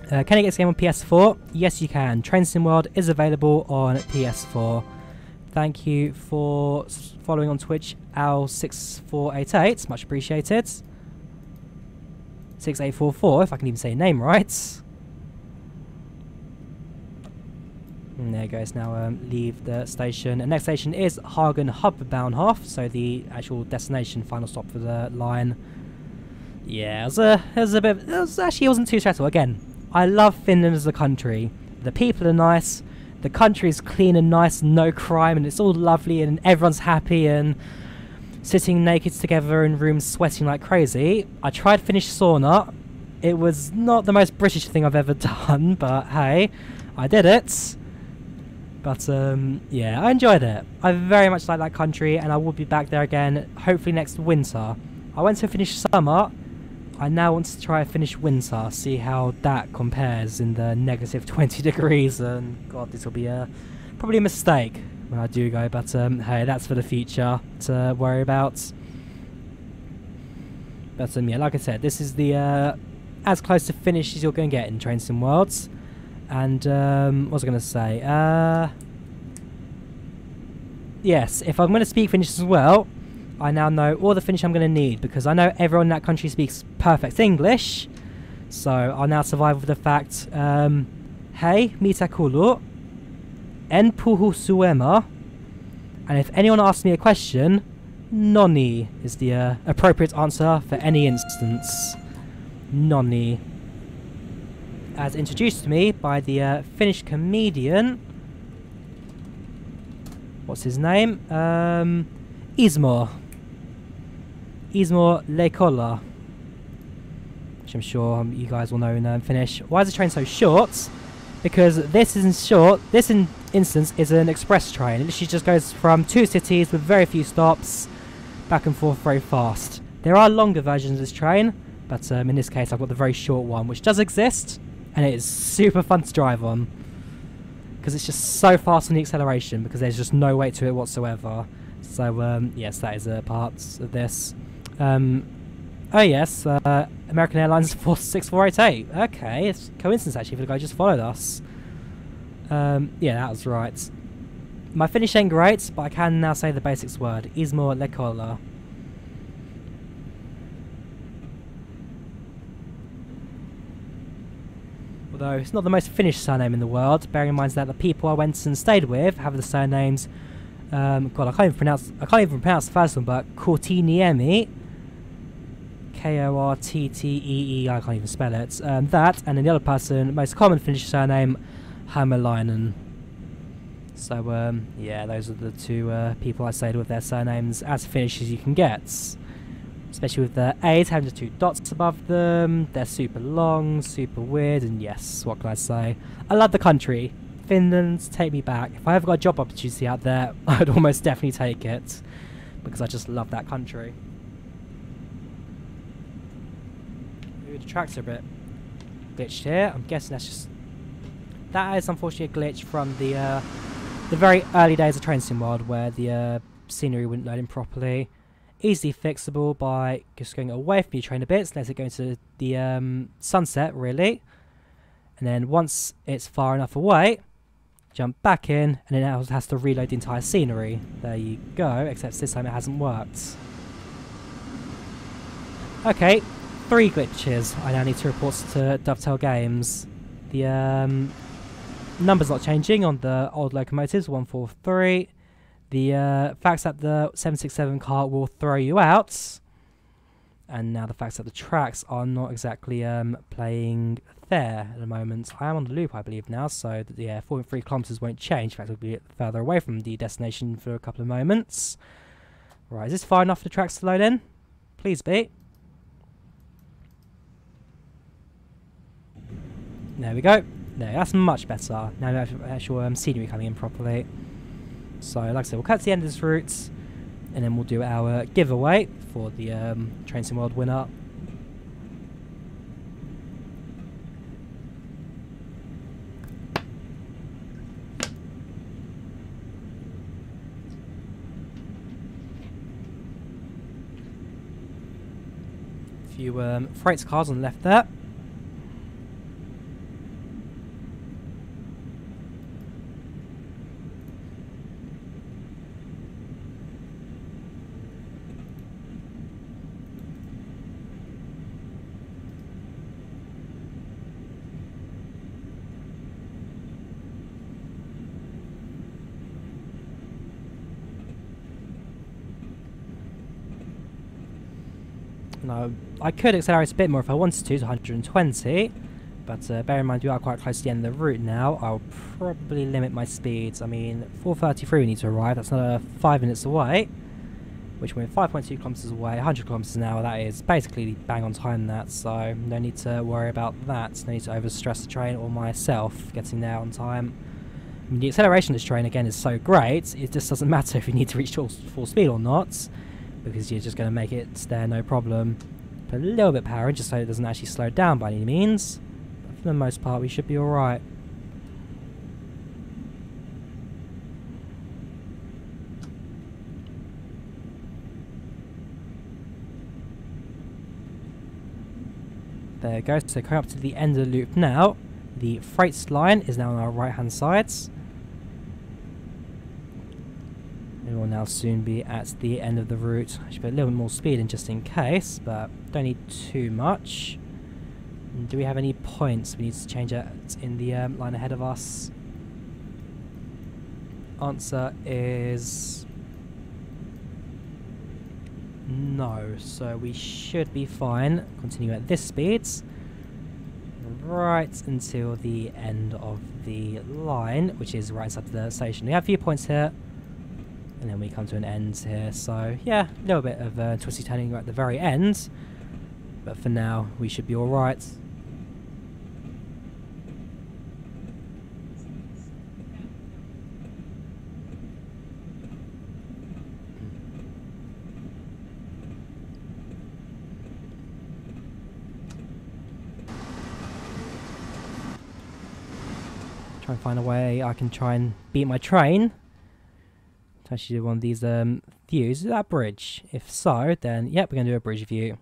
Can you get this game on PS4? Yes, you can. Train Sim World is available on PS4. Thank you for following on Twitch, Al6488. Much appreciated. 6844, if I can even say your name right. And there it goes. Now leave the station. The next station is Hagen Hubbahnhof, so the actual destination, final stop for the line. Yeah, it wasn't too stressful. Again, I love Finland as a country. The people are nice. The country is clean and nice, no crime, and it's all lovely, and everyone's happy and sitting naked together in rooms sweating like crazy. I tried Finnish sauna. It was not the most British thing I've ever done, but hey, I did it. But yeah, I enjoyed it. I very much like that country, and I will be back there again, hopefully next winter. I went to a Finnish summer. I now want to try a Finnish winter, see how that compares in the negative 20 degrees, and god, this will be probably a mistake when I do go, but hey, that's for the future to worry about. But yeah, like I said, this is the as close to finish as you're going to get in Train Sim Worlds. And what was I going to say? Yes, if I'm going to speak Finnish as well, I now know all the Finnish I'm going to need, because I know everyone in that country speaks perfect English. So I'll now survive with the fact, hei, mitä kuuluu? En puhu suomea. And if anyone asks me a question, nonni is the appropriate answer for any instance. Nonni. As introduced to me by the Finnish comedian. What's his name? Ismo Leikola, which I'm sure you guys will know in Finnish. Why is the train so short? Because this instance is an express train. It literally just goes from two cities with very few stops, back and forth very fast. There are longer versions of this train, but in this case I've got the very short one, which does exist, and it is super fun to drive on, because it's just so fast on the acceleration, because there's just no weight to it whatsoever. So yes, that is a part of this. Oh yes, American Airlines 46488. Okay, it's a coincidence actually for the guy just followed us. Yeah, that was right. My Finnish ain't great, but I can now say the basics word. Ismo Leikola. Although it's not the most Finnish surname in the world, bearing in mind that the people I went and stayed with have the surnames. God, I can't even pronounce the first one, but Kortiniemi. Kortteee, I can't even spell it. That, and then the other person, most common Finnish surname, Hämäläinen. So, yeah, those are the two people I stayed with, their surnames as Finnish as you can get. Especially with the A's having the two dots above them. They're super long, super weird, and yes, what can I say? I love the country. Finland, take me back. If I ever got a job opportunity out there, I'd almost definitely take it, because I just love that country. Ooh, the tracks are a bit glitched here. I'm guessing that is unfortunately a glitch from the very early days of Train Sim World, where the scenery wouldn't load in properly. easily fixable by just going away from your train a bit, let it go into the sunset really, and then once it's far enough away, jump back in, and then it has to reload the entire scenery. There you go, except this time it hasn't worked. Okay, 3 glitches I now need to report to Dovetail Games. The numbers not changing on the old locomotives, 143. The fact that the 767 car will throw you out, and now the fact that the tracks are not exactly playing fair at the moment. I am on the loop, I believe, now, so that, yeah, 4.3 kilometers won't change. In fact, it'll be further away from the destination for a couple of moments. Right, is this far enough for the tracks to load in? Please be. There we go. There, that's much better. Now we have actual scenery coming in properly. So, like I said, we'll cut to the end of this route, and then we'll do our giveaway for the Train Sim World winner. A few freight cars on the left there. Now, I could accelerate a bit more if I wanted to 120, but bear in mind we are quite close to the end of the route now. I'll probably limit my speeds. I mean, 4:33 we need to arrive, that's another 5 minutes away, which we're 5.2 kilometers away, 100 kilometers an hour. That is basically bang on time, that, so no need to worry about that. No need to overstress the train or myself getting there on time. I mean, the acceleration of this train, again, is so great, it just doesn't matter if you need to reach full speed or not, because you're just going to make it there no problem. Put a little bit of power in just so it doesn't actually slow down by any means, but for the most part we should be alright. There you go, so coming up to the end of the loop now. The freight line is now on our right hand sides. It will now soon be at the end of the route. I should put a little bit more speed in just in case, but don't need too much. And do we have any points we need to change it in the line ahead of us? Answer is no, so we should be fine. Continue at this speed right until the end of the line, which is right inside the station. We have a few points here, and then we come to an end here, so yeah, a little bit of twisty turning right at the very end, but for now we should be alright. Try and find a way I can try and beat my train. Actually do one of these views. Is that a bridge? If so, then yep, we're going to do a bridge view.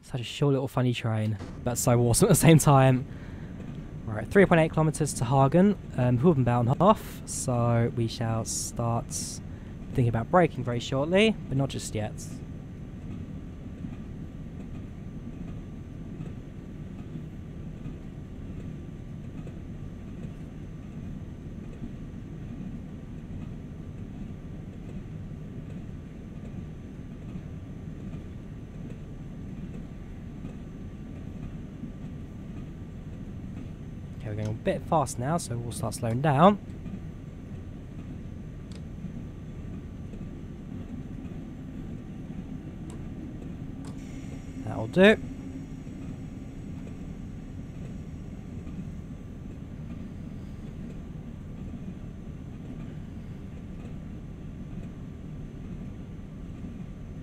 Such a short little funny train, but so awesome at the same time. Right, 3.8 kilometers to Hagen, Hubenbahnhof, so we shall start thinking about braking very shortly, but not just yet. We're going a bit fast now, so we'll start slowing down. That'll do.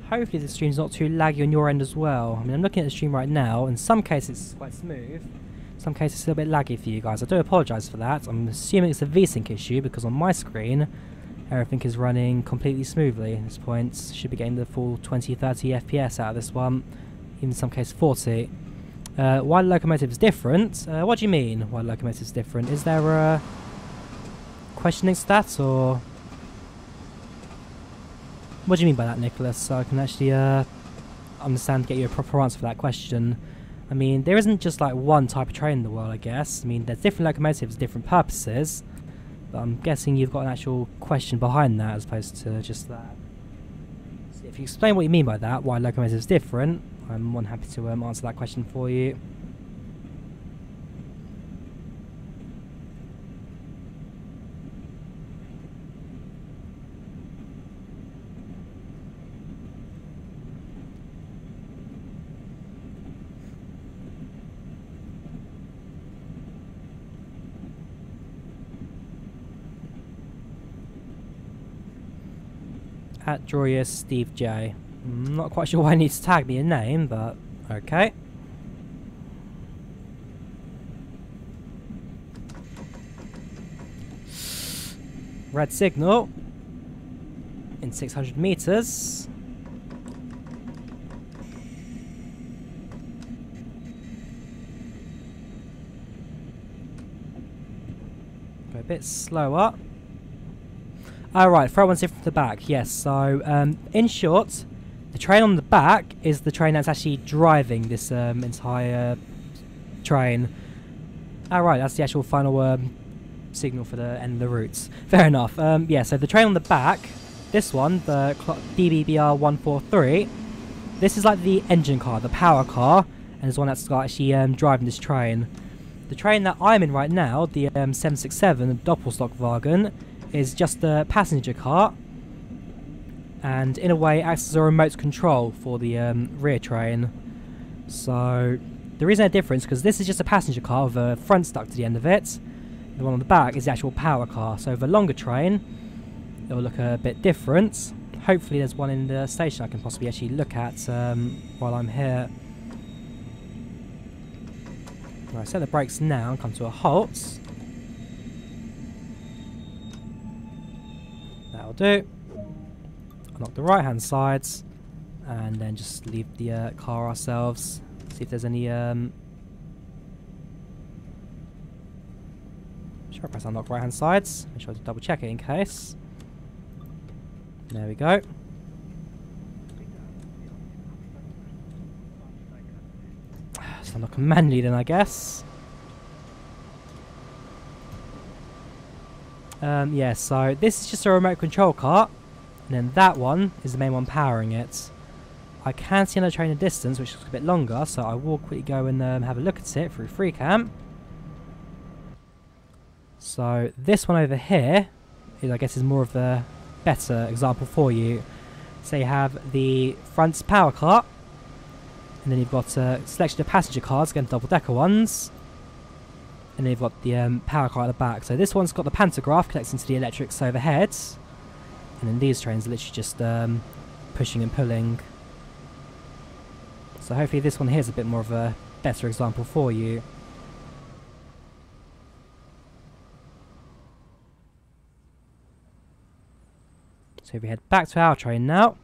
Hopefully the stream's not too laggy on your end as well. I mean, I'm looking at the stream right now. In some cases it's quite smooth. In some cases it's a little bit laggy for you guys. I do apologise for that. I'm assuming it's a VSync issue because on my screen everything is running completely smoothly at this point. Should be getting the full 20-30 FPS out of this one, even in some cases 40. Why the locomotive is different? What do you mean why the locomotive is different? Is there a questioning stats, or what do you mean by that, Nicholas? So I can actually understand, get you a proper answer for that question. I mean, there isn't just like one type of train in the world, I guess. I mean, there's different locomotives, different purposes, but I'm guessing you've got an actual question behind that as opposed to just that. So if you explain what you mean by that, why locomotive is different, I'm more than happy to answer that question for you. At Drawyah Steve J. I'm not quite sure why he needs to tag me a name, but okay. Red signal in 600 meters. Go a bit slower. Alright, throw one from the back, yes. So, in short, the train on the back is the train that's actually driving this entire train. Alright, that's the actual final signal for the end of the route. Fair enough. Yeah, so the train on the back, this one, the DB 143, this is like the engine car, the power car, and it's one that's actually driving this train. The train that I'm in right now, the 767, the DoppelStockwagen, is just a passenger car, and in a way acts as a remote control for the rear train. So there isn't a difference because this is just a passenger car with a front stuck to the end of it. The one on the back is the actual power car. So with a longer train it will look a bit different. Hopefully there's one in the station I can possibly actually look at while I'm here. Right, set the brakes now and come to a halt. That'll do. Unlock the right hand sides and then just leave the car ourselves. See if there's any should I press unlock right hand sides? Make sure to double check it in case. There we go. So unlock manually then, I guess. Yeah, so this is just a remote control car, and then that one is the main one powering it. I can see another train in the distance, which looks a bit longer, so I will quickly go and have a look at it through FreeCam. So this one over here is, I guess, is more of a better example for you. So you have the front power car, and then you've got a selection of passenger cars, again double-decker ones. And then you've got the power car at the back. So this one's got the pantograph connecting to the electrics overhead. And then these trains are literally just pushing and pulling. So hopefully this one here is a bit more of a better example for you. So if we head back to our train now.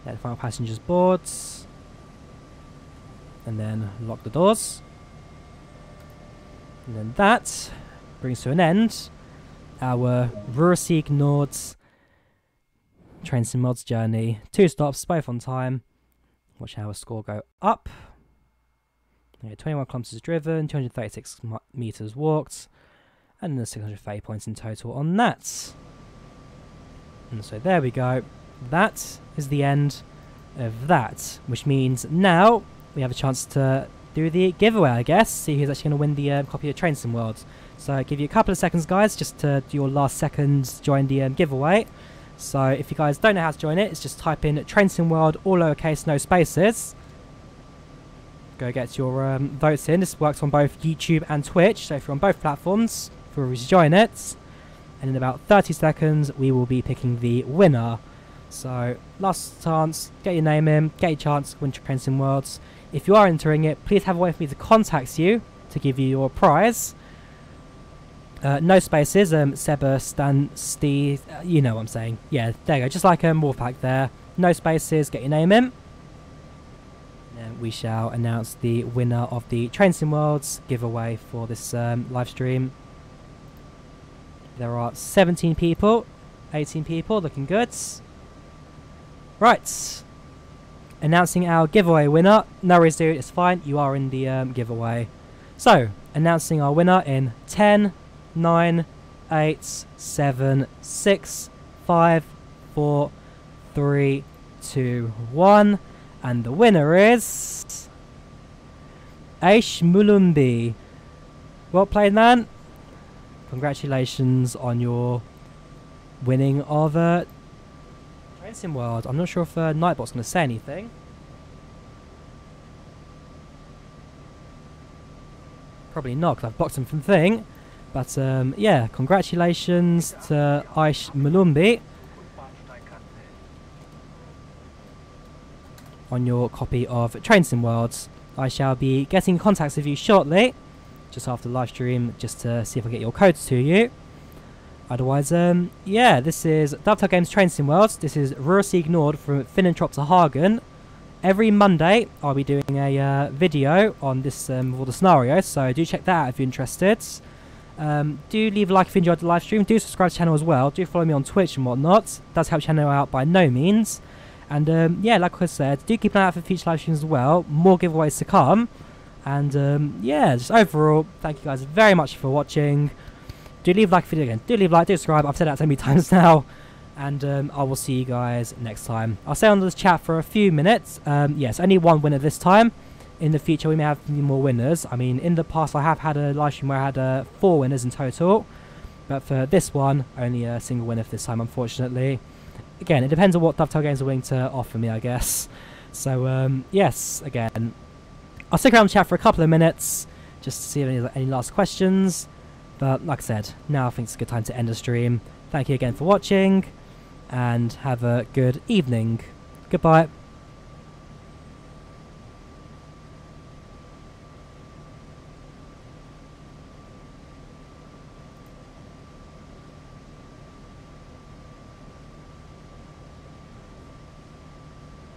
Let the final passengers board. And then lock the doors. And then that brings to an end our Ruhr-Sieg Nord's Train Sim Mods journey. 2 stops, both on time. Watch our score go up. Okay, 21 kilometers driven, 236 meters walked, and then 630 points in total on that. And so there we go. That is the end of that, which means now we have a chance to do the giveaway, I guess. See who's actually going to win the copy of Train Sim World. So I'll give you a couple of seconds, guys, just to do your last seconds join the giveaway. So if you guys don't know how to join it, it's just type in Train Sim World, all lowercase, no spaces. Go get your votes in. This works on both YouTube and Twitch, so if you're on both platforms, feel free to join it. And in about 30 seconds, we will be picking the winner. So last chance, get your name in, get your chance to win Train Sim Worlds. If you are entering it, please have a way for me to contact you to give you your prize. No spaces, Seba, Stan, Steve, you know what I'm saying. Yeah, there you go, just like Wolfpack there. No spaces, get your name in. And we shall announce the winner of the Train Sim Worlds giveaway for this live stream. There are 17 people, 18 people, looking good. Right, announcing our giveaway winner. No worries, dude, it's fine, you are in the giveaway. So, announcing our winner in 10, 9, 8, 7, 6, 5, 4, 3, 2, 1. And the winner is Aish Mulumbi. Well played, man. Congratulations on your winning of Train Sim World. I'm not sure if Nightbot's going to say anything. Probably not, because I've blocked him from the thing. But yeah, congratulations to Aish Mulumbi on your copy of Train Sim Worlds. I shall be getting in contact with you shortly, just after the live stream, just to see if I get your codes to you. Otherwise, yeah, this is Dovetail Games Train Sim Worlds. This is Ruhr-Sieg Nord from Finnentrop to Hagen. Every Monday, I'll be doing a video on this with all the scenarios, so do check that out if you're interested. Do leave a like if you enjoyed the live stream. Do subscribe to the channel as well. Do follow me on Twitch and whatnot. It does help the channel out by no means. And yeah, like I said, do keep an eye out for future live streams as well. More giveaways to come. And yeah, just overall, thank you guys very much for watching. Do leave a like video again. Do leave a like, do subscribe. I've said that so many times now. And I will see you guys next time. I'll stay on this chat for a few minutes. Yes, only one winner this time. In the future, we may have more winners. I mean, in the past, I have had a live stream where I had 4 winners in total. But for this one, only a single winner for this time, unfortunately. Again, it depends on what Dovetail Games are willing to offer me, I guess. So, yes, again, I'll stick around the chat for a couple of minutes just to see if any last questions. But like I said, now I think it's a good time to end the stream. Thank you again for watching, and have a good evening. Goodbye.